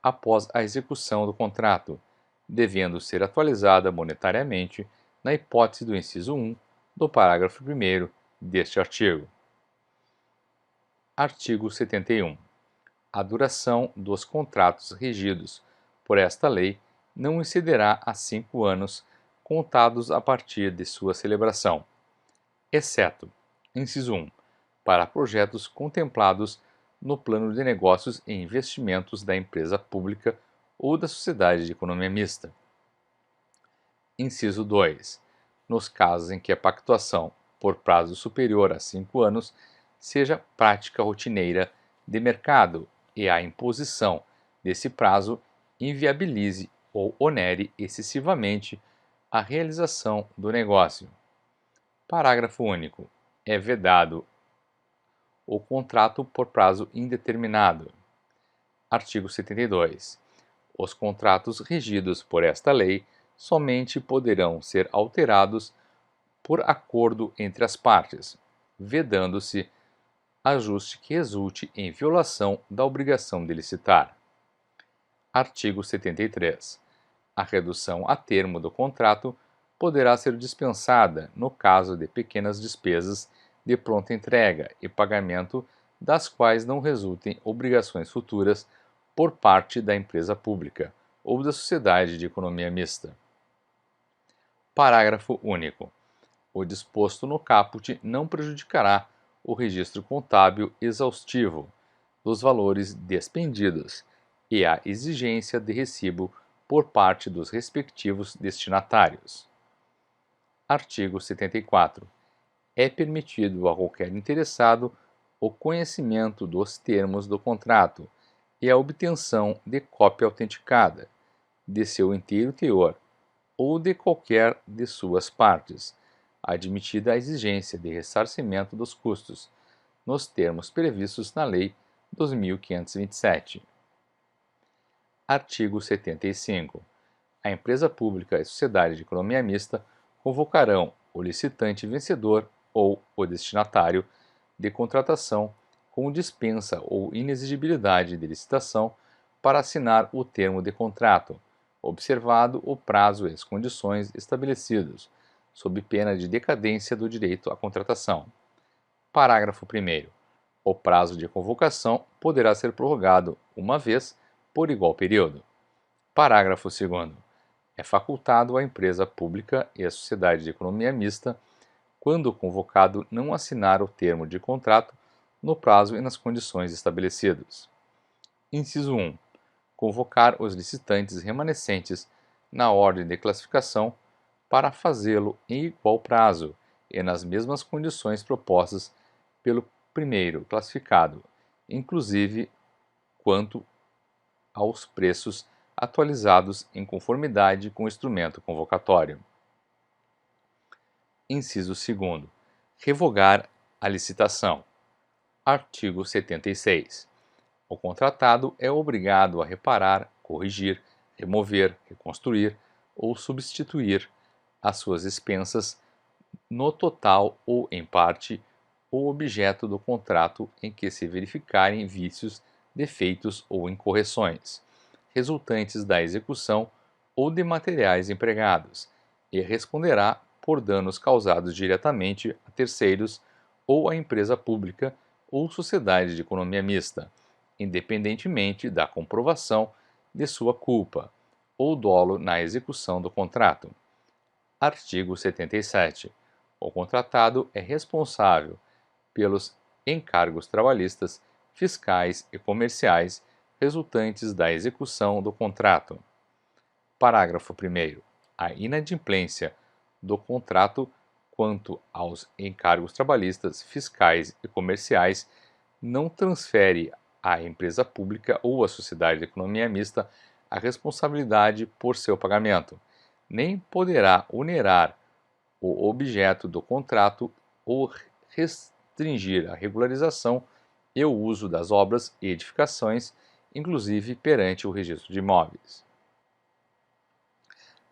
após a execução do contrato, devendo ser atualizada monetariamente na hipótese do inciso 1 do parágrafo 1º deste artigo. Artigo 71. A duração dos contratos regidos por esta lei não excederá a 5 anos, contados a partir de sua celebração, exceto, inciso 1, para projetos contemplados no plano de negócios e investimentos da empresa pública ou da sociedade de economia mista. Inciso 2. Nos casos em que a pactuação por prazo superior a 5 anos seja prática rotineira de mercado e a imposição desse prazo inviabilize ou onere excessivamente a realização do negócio. Parágrafo único. É vedado o contrato por prazo indeterminado. Artigo 72. Os contratos regidos por esta lei somente poderão ser alterados por acordo entre as partes, vedando-se ajuste que resulte em violação da obrigação de licitar. Artigo 73. A redução a termo do contrato poderá ser dispensada no caso de pequenas despesas de pronta entrega e pagamento das quais não resultem obrigações futuras por parte da empresa pública ou da sociedade de economia mista. Parágrafo único. O disposto no caput não prejudicará o registro contábil exaustivo dos valores despendidos e a exigência de recibo por parte dos respectivos destinatários. Artigo 74. É permitido a qualquer interessado o conhecimento dos termos do contrato e a obtenção de cópia autenticada, de seu inteiro teor ou de qualquer de suas partes, admitida a exigência de ressarcimento dos custos, nos termos previstos na Lei 2527. Artigo 75. A empresa pública e sociedade de economia mista convocarão o licitante vencedor ou o destinatário de contratação com dispensa ou inexigibilidade de licitação para assinar o termo de contrato, observado o prazo e as condições estabelecidos, sob pena de decadência do direito à contratação. Parágrafo 1º. O prazo de convocação poderá ser prorrogado uma vez por igual período. Parágrafo 2º. É facultado à empresa pública e à sociedade de economia mista, quando o convocado não assinar o termo de contrato no prazo e nas condições estabelecidos. Inciso 1. Convocar os licitantes remanescentes na ordem de classificação para fazê-lo em igual prazo e nas mesmas condições propostas pelo primeiro classificado, inclusive quanto aos preços atualizados em conformidade com o instrumento convocatório. Inciso 2º. Revogar a licitação. Artigo 76. O contratado é obrigado a reparar, corrigir, remover, reconstruir ou substituir as suas expensas no total ou em parte o objeto do contrato em que se verificarem vícios, defeitos ou incorreções, resultantes da execução ou de materiais empregados, e responderá por danos causados diretamente a terceiros ou à empresa pública ou sociedade de economia mista, independentemente da comprovação de sua culpa ou dolo na execução do contrato. Artigo 77. O contratado é responsável pelos encargos trabalhistas, fiscais e comerciais resultantes da execução do contrato. Parágrafo 1º. A inadimplência do contrato quanto aos encargos trabalhistas, fiscais e comerciais não transfere à empresa pública ou à sociedade de economia mista a responsabilidade por seu pagamento, nem poderá onerar o objeto do contrato ou restringir a regularização e o uso das obras e edificações, inclusive perante o registro de imóveis.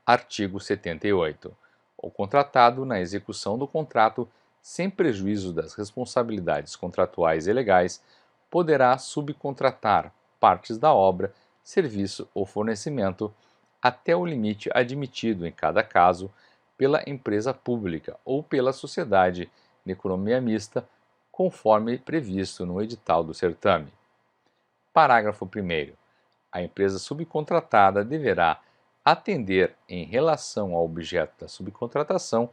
Artigo 78. O contratado, na execução do contrato, sem prejuízo das responsabilidades contratuais e legais, poderá subcontratar partes da obra, serviço ou fornecimento até o limite admitido em cada caso pela empresa pública ou pela sociedade de economia mista, conforme previsto no edital do certame. Parágrafo 1º. A empresa subcontratada deverá atender, em relação ao objeto da subcontratação,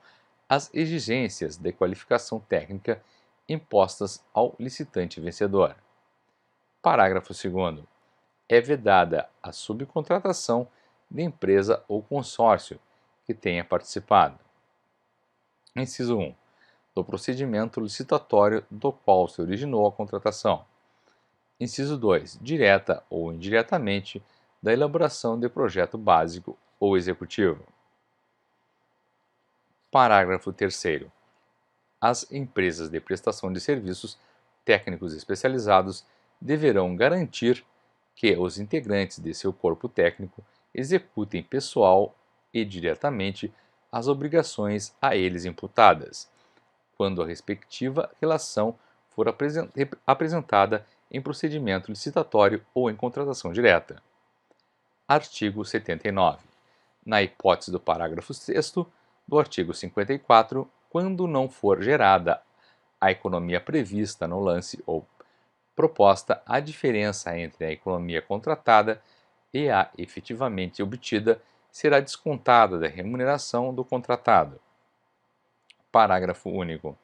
às exigências de qualificação técnica impostas ao licitante vencedor. Parágrafo 2º. É vedada a subcontratação de empresa ou consórcio que tenha participado. Inciso 1. Do procedimento licitatório do qual se originou a contratação. Inciso 2. Direta ou indiretamente, da elaboração de projeto básico ou executivo. Parágrafo 3º. As empresas de prestação de serviços técnicos especializados deverão garantir que os integrantes de seu corpo técnico executem pessoal e diretamente as obrigações a eles imputadas, quando a respectiva relação for apresentada em procedimento licitatório ou em contratação direta. Artigo 79. Na hipótese do parágrafo 6º do artigo 54, quando não for gerada a economia prevista no lance ou proposta, a diferença entre a economia contratada e a efetivamente obtida será descontada da remuneração do contratado. Parágrafo único.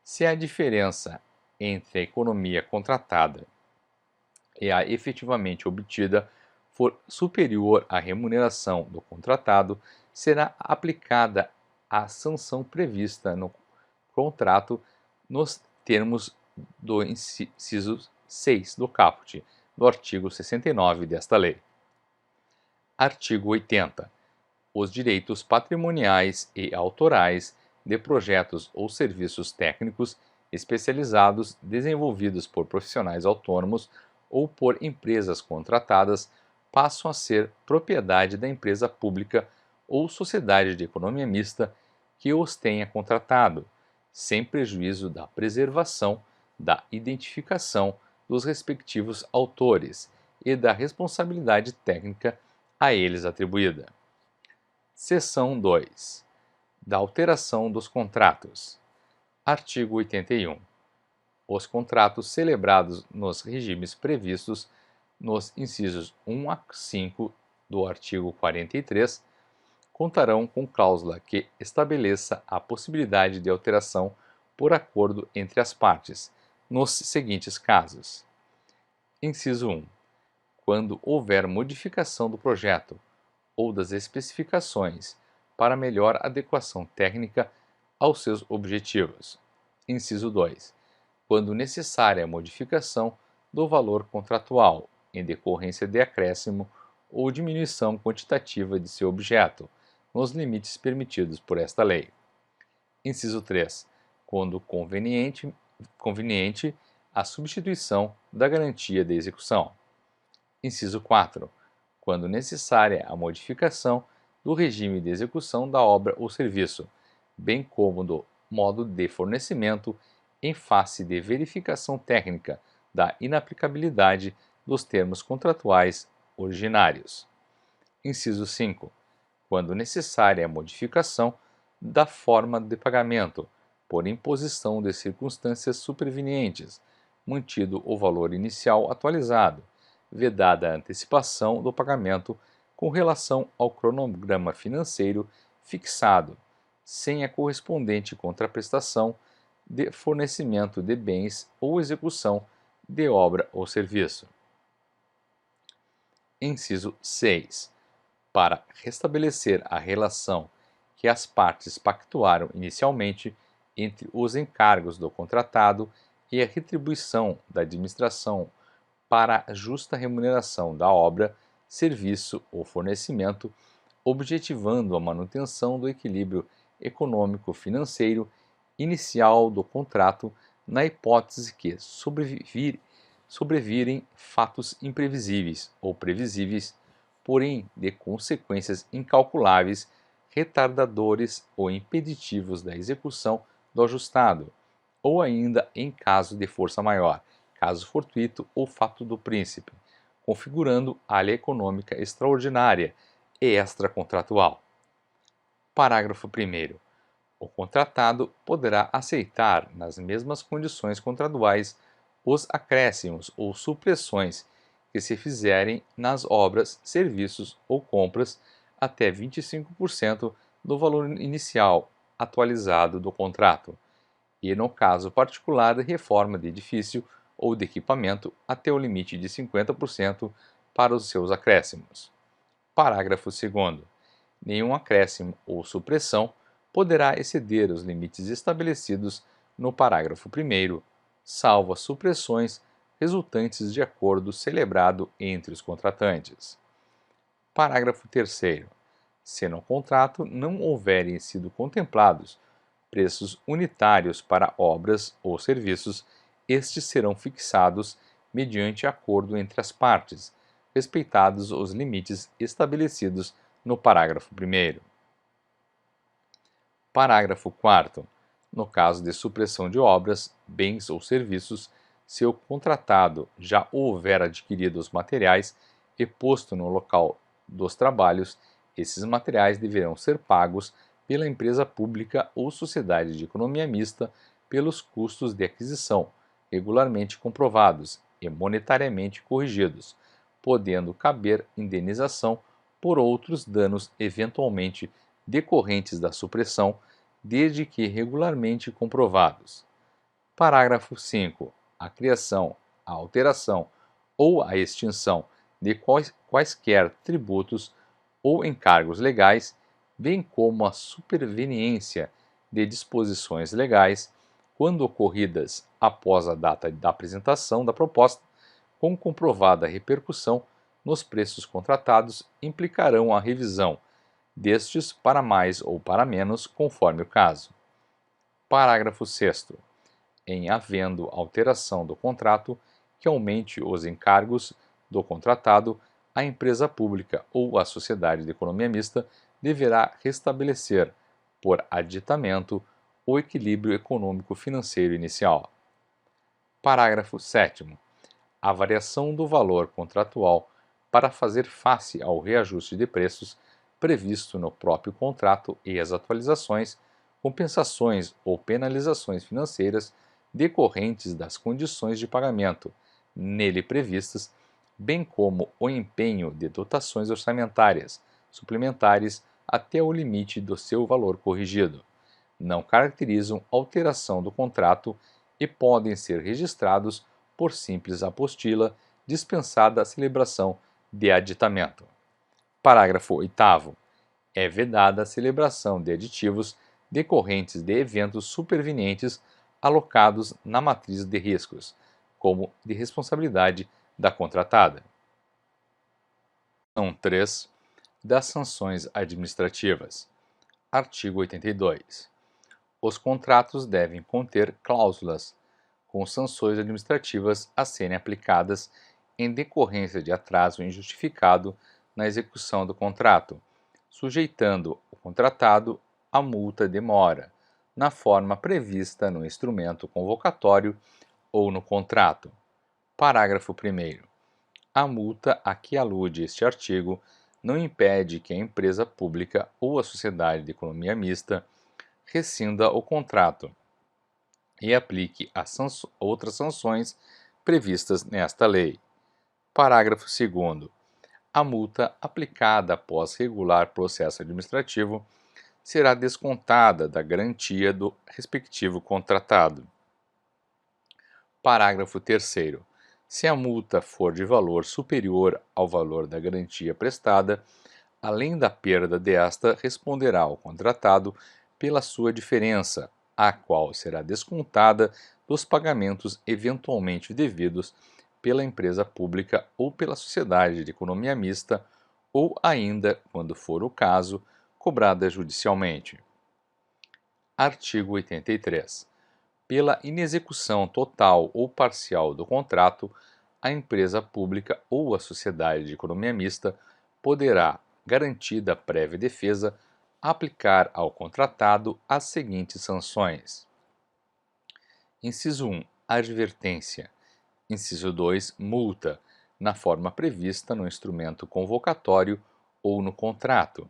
Se a diferença entre a economia contratada e a efetivamente obtida for superior à remuneração do contratado, será aplicada a sanção prevista no contrato nos termos do inciso 6 do caput do artigo 69 desta lei. Artigo 80. Os direitos patrimoniais e autorais de projetos ou serviços técnicos especializados desenvolvidos por profissionais autônomos ou por empresas contratadas passam a ser propriedade da empresa pública ou sociedade de economia mista que os tenha contratado, sem prejuízo da preservação, da identificação dos respectivos autores e da responsabilidade técnica a eles atribuída. Seção 2. Da alteração dos contratos. Artigo 81. Os contratos celebrados nos regimes previstos nos incisos 1 a 5 do artigo 43 contarão com cláusula que estabeleça a possibilidade de alteração por acordo entre as partes, nos seguintes casos. Inciso 1. Quando houver modificação do projeto ou das especificações para melhor adequação técnica aos seus objetivos. Inciso 2. Quando necessária a modificação do valor contratual, em decorrência de acréscimo ou diminuição quantitativa de seu objeto, nos limites permitidos por esta lei. Inciso 3. Quando conveniente a substituição da garantia de execução. Inciso 4. Quando necessária a modificação do regime de execução da obra ou serviço, bem como do modo de fornecimento em face de verificação técnica da inaplicabilidade dos termos contratuais originários. Inciso 5. Quando necessária a modificação da forma de pagamento, por imposição de circunstâncias supervenientes, mantido o valor inicial atualizado, vedada a antecipação do pagamento com relação ao cronograma financeiro fixado, sem a correspondente contraprestação de fornecimento de bens ou execução de obra ou serviço. Inciso 6. Para restabelecer a relação que as partes pactuaram inicialmente entre os encargos do contratado e a retribuição da administração para a justa remuneração da obra, serviço ou fornecimento, objetivando a manutenção do equilíbrio econômico-financeiro inicial do contrato na hipótese que sobrevirem fatos imprevisíveis ou previsíveis, porém de consequências incalculáveis, retardadores ou impeditivos da execução do ajustado, ou ainda em caso de força maior, caso fortuito ou fato do príncipe, configurando área econômica extraordinária e extracontratual. Parágrafo 1º. O contratado poderá aceitar, nas mesmas condições contratuais, os acréscimos ou supressões que se fizerem nas obras, serviços ou compras até 25% do valor inicial atualizado do contrato, e no caso particular de reforma de edifício ou de equipamento até o limite de 50% para os seus acréscimos. Parágrafo 2º. Nenhum acréscimo ou supressão poderá exceder os limites estabelecidos no parágrafo 1º, salvo as supressões resultantes de acordo celebrado entre os contratantes. Parágrafo 3º. Se no contrato não houverem sido contemplados preços unitários para obras ou serviços, estes serão fixados mediante acordo entre as partes, respeitados os limites estabelecidos no parágrafo 1º. Parágrafo 4º. No caso de supressão de obras, bens ou serviços, se o contratado já houver adquirido os materiais e posto no local dos trabalhos, esses materiais deverão ser pagos pela empresa pública ou sociedade de economia mista pelos custos de aquisição, regularmente comprovados e monetariamente corrigidos, podendo caber indenização por outros danos eventualmente decorrentes da supressão, desde que regularmente comprovados. Parágrafo 5. A criação, a alteração ou a extinção de quaisquer tributos ou encargos legais, bem como a superveniência de disposições legais, quando ocorridas após a data da apresentação da proposta, com comprovada repercussão nos preços contratados, implicarão a revisão destes para mais ou para menos, conforme o caso. Parágrafo 6º. Em havendo alteração do contrato que aumente os encargos do contratado, a empresa pública ou a sociedade de economia mista deverá restabelecer, por aditamento, o equilíbrio econômico-financeiro inicial. Parágrafo 7º. A variação do valor contratual para fazer face ao reajuste de preços previsto no próprio contrato e as atualizações, compensações ou penalizações financeiras decorrentes das condições de pagamento nele previstas, bem como o empenho de dotações orçamentárias suplementares até o limite do seu valor corrigido, não caracterizam alteração do contrato e podem ser registrados por simples apostila, dispensada a celebração de aditamento. Parágrafo 8º. É vedada a celebração de aditivos decorrentes de eventos supervenientes alocados na matriz de riscos, como de responsabilidade da contratada. Seção 3. Das sanções administrativas. Artigo 82. Os contratos devem conter cláusulas com sanções administrativas a serem aplicadas em decorrência de atraso injustificado na execução do contrato, sujeitando o contratado à multa de mora, na forma prevista no instrumento convocatório ou no contrato. Parágrafo 1º. A multa a que alude este artigo não impede que a empresa pública ou a sociedade de economia mista rescinda o contrato e aplique as outras sanções previstas nesta lei. Parágrafo 2º. A multa aplicada após regular processo administrativo será descontada da garantia do respectivo contratado. Parágrafo 3º. Se a multa for de valor superior ao valor da garantia prestada, além da perda desta, responderá o contratado pela sua diferença, a qual será descontada dos pagamentos eventualmente devidos pela empresa pública ou pela sociedade de economia mista, ou ainda, quando for o caso, cobrada judicialmente. Artigo 83. Pela inexecução total ou parcial do contrato, a empresa pública ou a sociedade de economia mista poderá, garantida a prévia defesa, aplicar ao contratado as seguintes sanções: Inciso 1. Advertência. Inciso 2. Multa, na forma prevista no instrumento convocatório ou no contrato.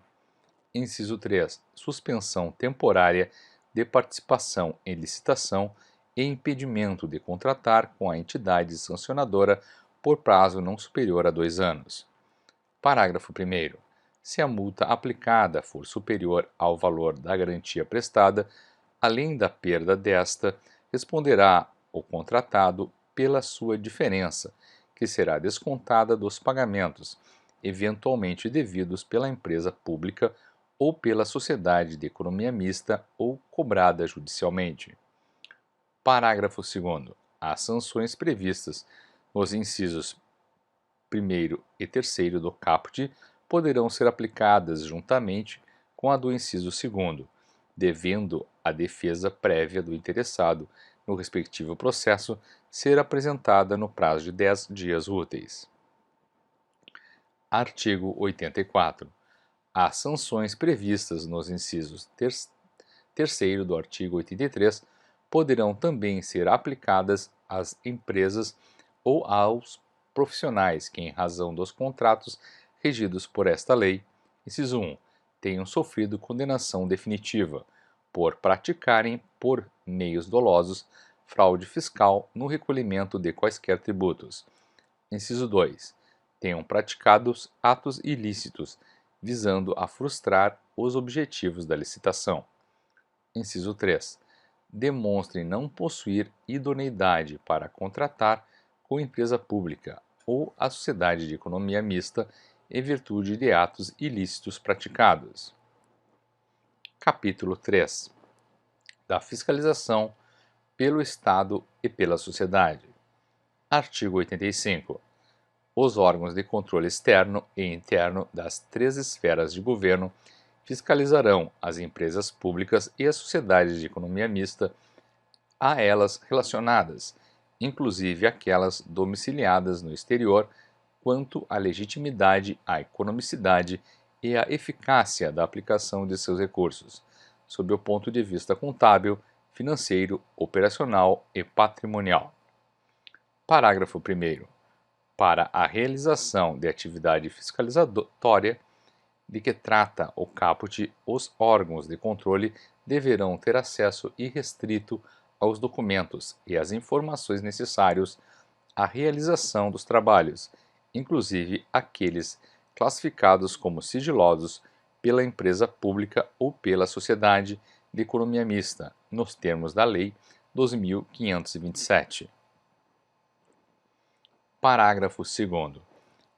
Inciso 3. Suspensão temporária de participação em licitação e impedimento de contratar com a entidade sancionadora por prazo não superior a 2 anos. Parágrafo 1º. Se a multa aplicada for superior ao valor da garantia prestada, além da perda desta, responderá o contratado pela sua diferença, que será descontada dos pagamentos eventualmente devidos pela empresa pública ou pela sociedade de economia mista ou cobrada judicialmente. Parágrafo 2º. As sanções previstas nos incisos 1º e 3º do caput poderão ser aplicadas juntamente com a do inciso 2º, devendo a defesa prévia do interessado no respectivo processo ser apresentada no prazo de 10 dias úteis. Artigo 84. As sanções previstas nos incisos 3º do artigo 83 poderão também ser aplicadas às empresas ou aos profissionais que, em razão dos contratos regidos por esta lei, inciso 1, tenham sofrido condenação definitiva por praticarem, por meios dolosos, fraude fiscal no recolhimento de quaisquer tributos. Inciso 2, tenham praticado atos ilícitos visando a frustrar os objetivos da licitação. Inciso 3. Demonstrem não possuir idoneidade para contratar com empresa pública ou a sociedade de economia mista em virtude de atos ilícitos praticados. Capítulo 3. Da fiscalização pelo Estado e pela sociedade. Artigo 85. Os órgãos de controle externo e interno das 3 esferas de governo fiscalizarão as empresas públicas e as sociedades de economia mista a elas relacionadas, inclusive aquelas domiciliadas no exterior, quanto à legitimidade, à economicidade e à eficácia da aplicação de seus recursos, sob o ponto de vista contábil, financeiro, operacional e patrimonial. Parágrafo 1º. Para a realização de atividade fiscalizatória de que trata o caput, os órgãos de controle deverão ter acesso irrestrito aos documentos e às informações necessários à realização dos trabalhos, inclusive aqueles classificados como sigilosos pela empresa pública ou pela sociedade de economia mista, nos termos da Lei 12.527. Parágrafo 2º.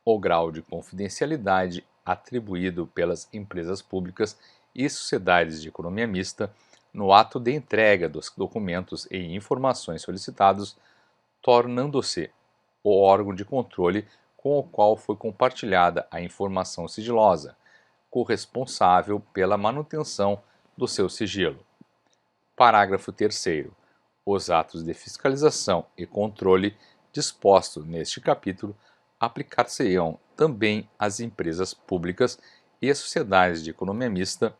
O grau de confidencialidade atribuído pelas empresas públicas e sociedades de economia mista no ato de entrega dos documentos e informações solicitados, tornando-se o órgão de controle com o qual foi compartilhada a informação sigilosa, corresponsável pela manutenção do seu sigilo. Parágrafo 3º. Os atos de fiscalização e controle dispostos neste capítulo aplicar-se-ão também às empresas públicas e às sociedades de economia mista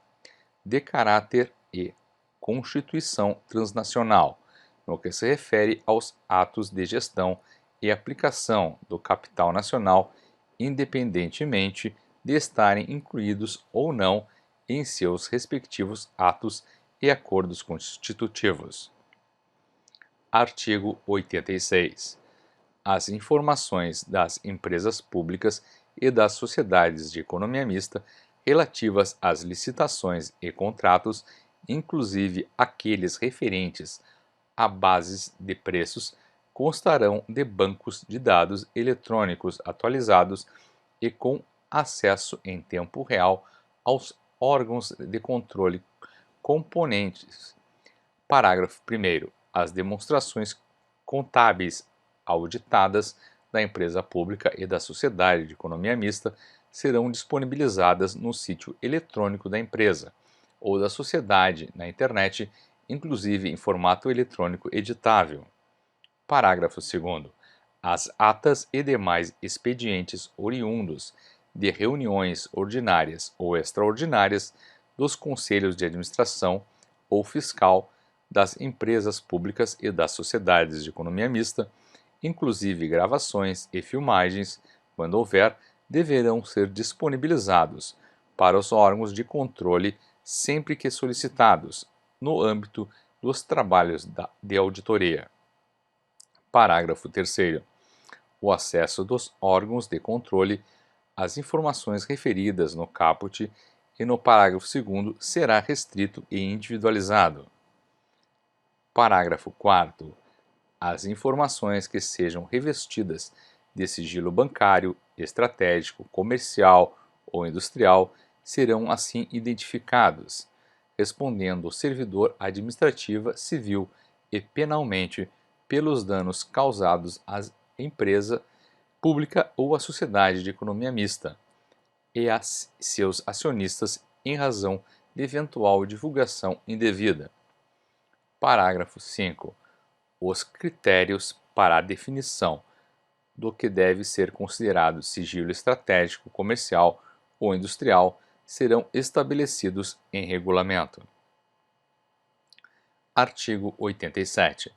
de caráter e constituição transnacional, no que se refere aos atos de gestão e aplicação do capital nacional, independentemente de estarem incluídos ou não em seus respectivos atos e acordos constitutivos. Artigo 86. As informações das empresas públicas e das sociedades de economia mista relativas às licitações e contratos, inclusive aqueles referentes a bases de preços, constarão de bancos de dados eletrônicos atualizados e com acesso em tempo real aos órgãos de controle componentes. Parágrafo 1º. As demonstrações contábeis auditadas da empresa pública e da sociedade de economia mista serão disponibilizadas no sítio eletrônico da empresa ou da sociedade na internet, inclusive em formato eletrônico editável. Parágrafo 2º. As atas e demais expedientes oriundos de reuniões ordinárias ou extraordinárias dos conselhos de administração ou fiscal das empresas públicas e das sociedades de economia mista, inclusive gravações e filmagens, quando houver, deverão ser disponibilizados para os órgãos de controle sempre que solicitados, no âmbito dos trabalhos de auditoria. Parágrafo 3º. O acesso dos órgãos de controle às informações referidas no caput e no parágrafo 2º será restrito e individualizado. Parágrafo 4º. As informações que sejam revestidas de sigilo bancário, estratégico, comercial ou industrial serão assim identificados, respondendo o servidor administrativa, civil e penalmente pelos danos causados à empresa pública ou à sociedade de economia mista e a seus acionistas em razão de eventual divulgação indevida. Parágrafo 5. Os critérios para a definição do que deve ser considerado sigilo estratégico, comercial ou industrial serão estabelecidos em regulamento. Artigo 87.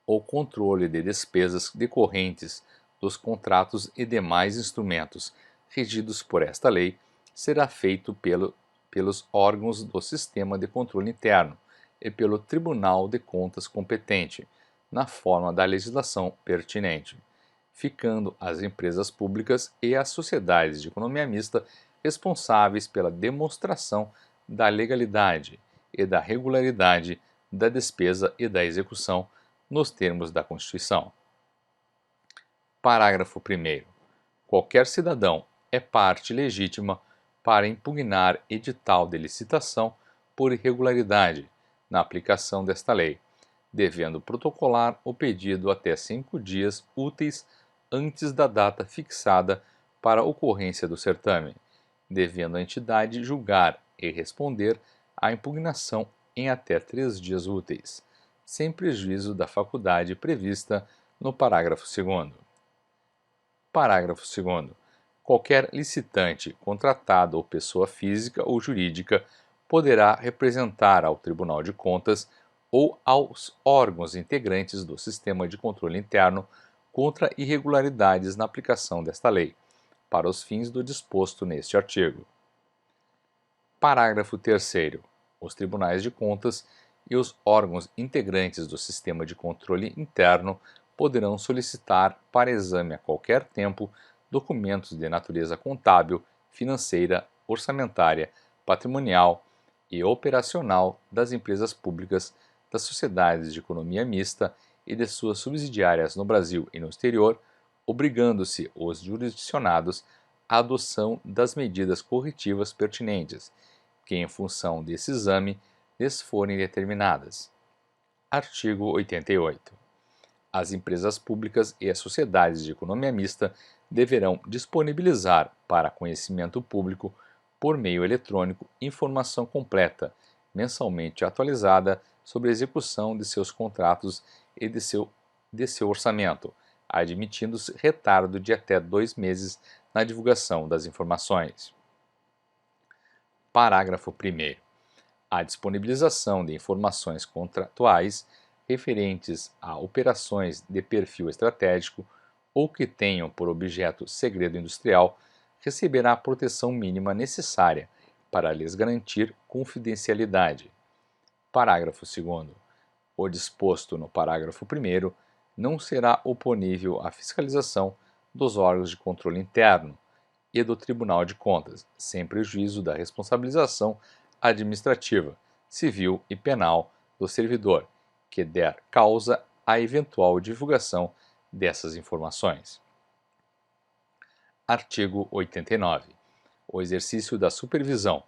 O controle de despesas decorrentes dos contratos e demais instrumentos regidos por esta lei será feito pelos órgãos do Sistema de Controle Interno e pelo Tribunal de Contas competente, na forma da legislação pertinente, ficando as empresas públicas e as sociedades de economia mista responsáveis pela demonstração da legalidade e da regularidade da despesa e da execução nos termos da Constituição. Parágrafo 1º. Qualquer cidadão é parte legítima para impugnar edital de licitação por irregularidade na aplicação desta lei, devendo protocolar o pedido até 5 dias úteis antes da data fixada para a ocorrência do certame, devendo a entidade julgar e responder à impugnação em até 3 dias úteis, sem prejuízo da faculdade prevista no parágrafo 2º. Parágrafo 2º. Qualquer licitante, contratado ou pessoa física ou jurídica poderá representar ao Tribunal de Contas ou aos órgãos integrantes do Sistema de Controle Interno contra irregularidades na aplicação desta lei, para os fins do disposto neste artigo. Parágrafo 3º. Os tribunais de contas e os órgãos integrantes do Sistema de Controle Interno poderão solicitar para exame a qualquer tempo documentos de natureza contábil, financeira, orçamentária, patrimonial e operacional das empresas públicas, das sociedades de economia mista e de suas subsidiárias no Brasil e no exterior, obrigando-se os jurisdicionados à adoção das medidas corretivas pertinentes, que em função desse exame lhes forem determinadas. Artigo 88. As empresas públicas e as sociedades de economia mista deverão disponibilizar para conhecimento público, por meio eletrônico, informação completa, mensalmente atualizada sobre a execução de seus contratos e de seu orçamento, admitindo-se retardo de até 2 meses na divulgação das informações. Parágrafo 1º. A disponibilização de informações contratuais referentes a operações de perfil estratégico ou que tenham por objeto segredo industrial receberá a proteção mínima necessária para lhes garantir confidencialidade. Parágrafo 2º. O disposto no parágrafo 1º não será oponível à fiscalização dos órgãos de controle interno e do Tribunal de Contas, sem prejuízo da responsabilização administrativa, civil e penal do servidor, que der causa à eventual divulgação dessas informações. Artigo 89. O exercício da supervisão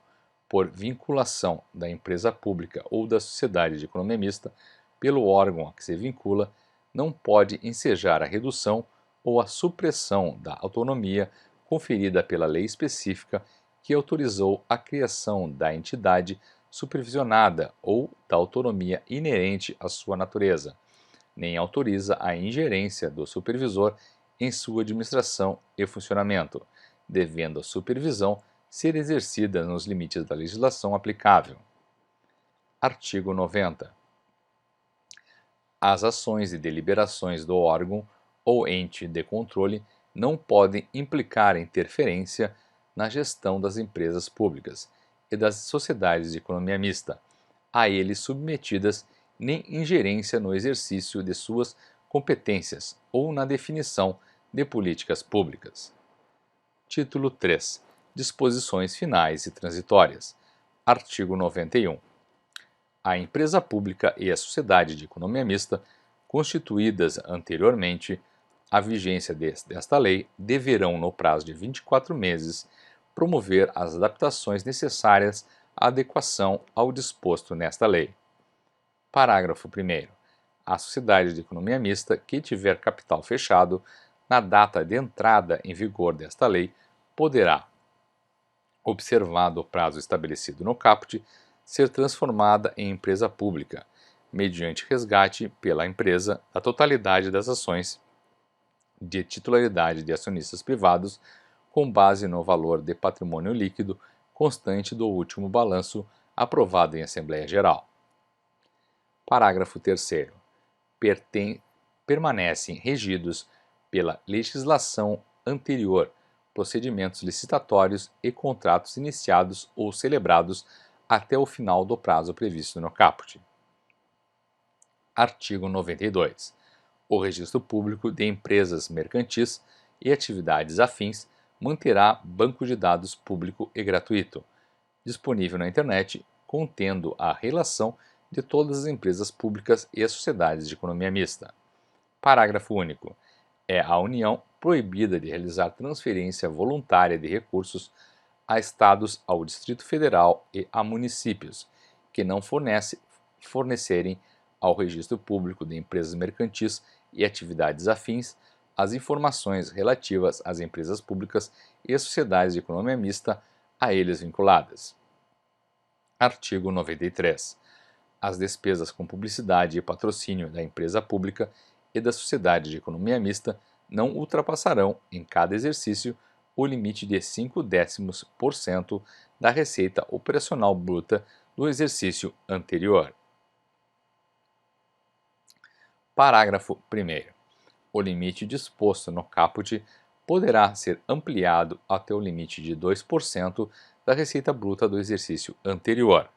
por vinculação da empresa pública ou da sociedade de economia mista pelo órgão a que se vincula não pode ensejar a redução ou a supressão da autonomia conferida pela lei específica que autorizou a criação da entidade supervisionada ou da autonomia inerente à sua natureza, nem autoriza a ingerência do supervisor em sua administração e funcionamento, devendo a supervisão ser exercida nos limites da legislação aplicável. Artigo 90. As ações e deliberações do órgão ou ente de controle não podem implicar interferência na gestão das empresas públicas e das sociedades de economia mista, a eles submetidas, nem ingerência no exercício de suas competências ou na definição de políticas públicas. Título 3. Disposições finais e transitórias. Artigo 91. A empresa pública e a sociedade de economia mista, constituídas anteriormente à vigência desta lei, deverão, no prazo de 24 meses, promover as adaptações necessárias à adequação ao disposto nesta lei. Parágrafo 1º. A sociedade de economia mista que tiver capital fechado na data de entrada em vigor desta lei poderá, observado o prazo estabelecido no caput, ser transformada em empresa pública, mediante resgate pela empresa da totalidade das ações de titularidade de acionistas privados, com base no valor de patrimônio líquido constante do último balanço aprovado em Assembleia Geral. Parágrafo 3º. Permanecem regidos pela legislação anterior procedimentos licitatórios e contratos iniciados ou celebrados até o final do prazo previsto no caput. Artigo 92. O Registro Público de Empresas Mercantis e Atividades Afins manterá banco de dados público e gratuito, disponível na internet, contendo a relação de todas as empresas públicas e as sociedades de economia mista. Parágrafo único. É a União proibida de realizar transferência voluntária de recursos a Estados, ao Distrito Federal e a municípios, que não fornecerem ao Registro Público de Empresas Mercantis e Atividades Afins as informações relativas às empresas públicas e às sociedades de economia mista a eles vinculadas. Artigo 93. As despesas com publicidade e patrocínio da empresa pública e da sociedade de economia mista não ultrapassarão, em cada exercício, o limite de 0,5% da receita operacional bruta do exercício anterior. Parágrafo 1º. O limite disposto no caput poderá ser ampliado até o limite de 2% da receita bruta do exercício anterior,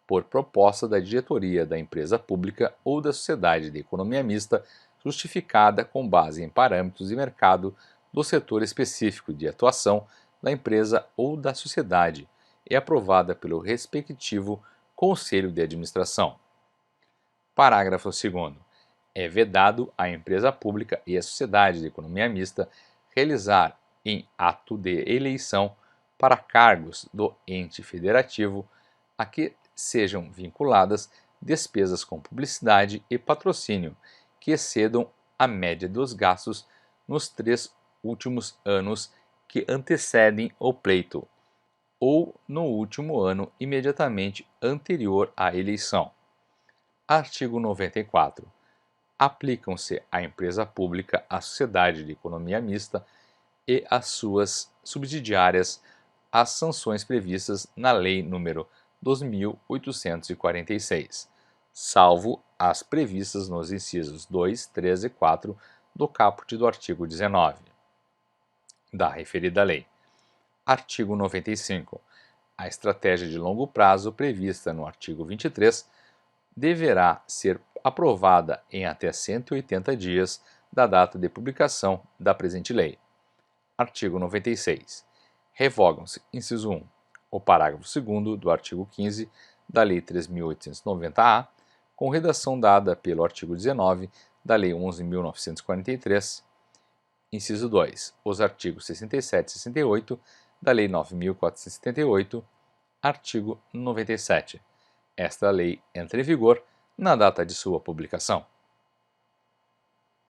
por proposta da diretoria da empresa pública ou da sociedade de economia mista, justificada com base em parâmetros de mercado do setor específico de atuação da empresa ou da sociedade e aprovada pelo respectivo Conselho de Administração. Parágrafo 2º. É vedado à empresa pública e à sociedade de economia mista realizar, em ato de eleição para cargos do ente federativo a que sejam vinculadas despesas com publicidade e patrocínio que excedam a média dos gastos nos 3 últimos anos que antecedem o pleito, ou no último ano imediatamente anterior à eleição. Artigo 94. Aplicam-se à empresa pública, à sociedade de economia mista e às suas subsidiárias as sanções previstas na Lei nº 2.846, salvo as previstas nos incisos 2, 3 e 4 do caput do artigo 19 da referida lei. Artigo 95. A estratégia de longo prazo prevista no artigo 23 deverá ser aprovada em até 180 dias da data de publicação da presente lei. Artigo 96. Revogam-se, inciso 1, o parágrafo 2º do artigo 15 da Lei 3.890-A, com redação dada pelo artigo 19 da Lei 11.943, inciso 2, os artigos 67 e 68 da Lei 9.478, artigo 97. Esta lei entra em vigor na data de sua publicação.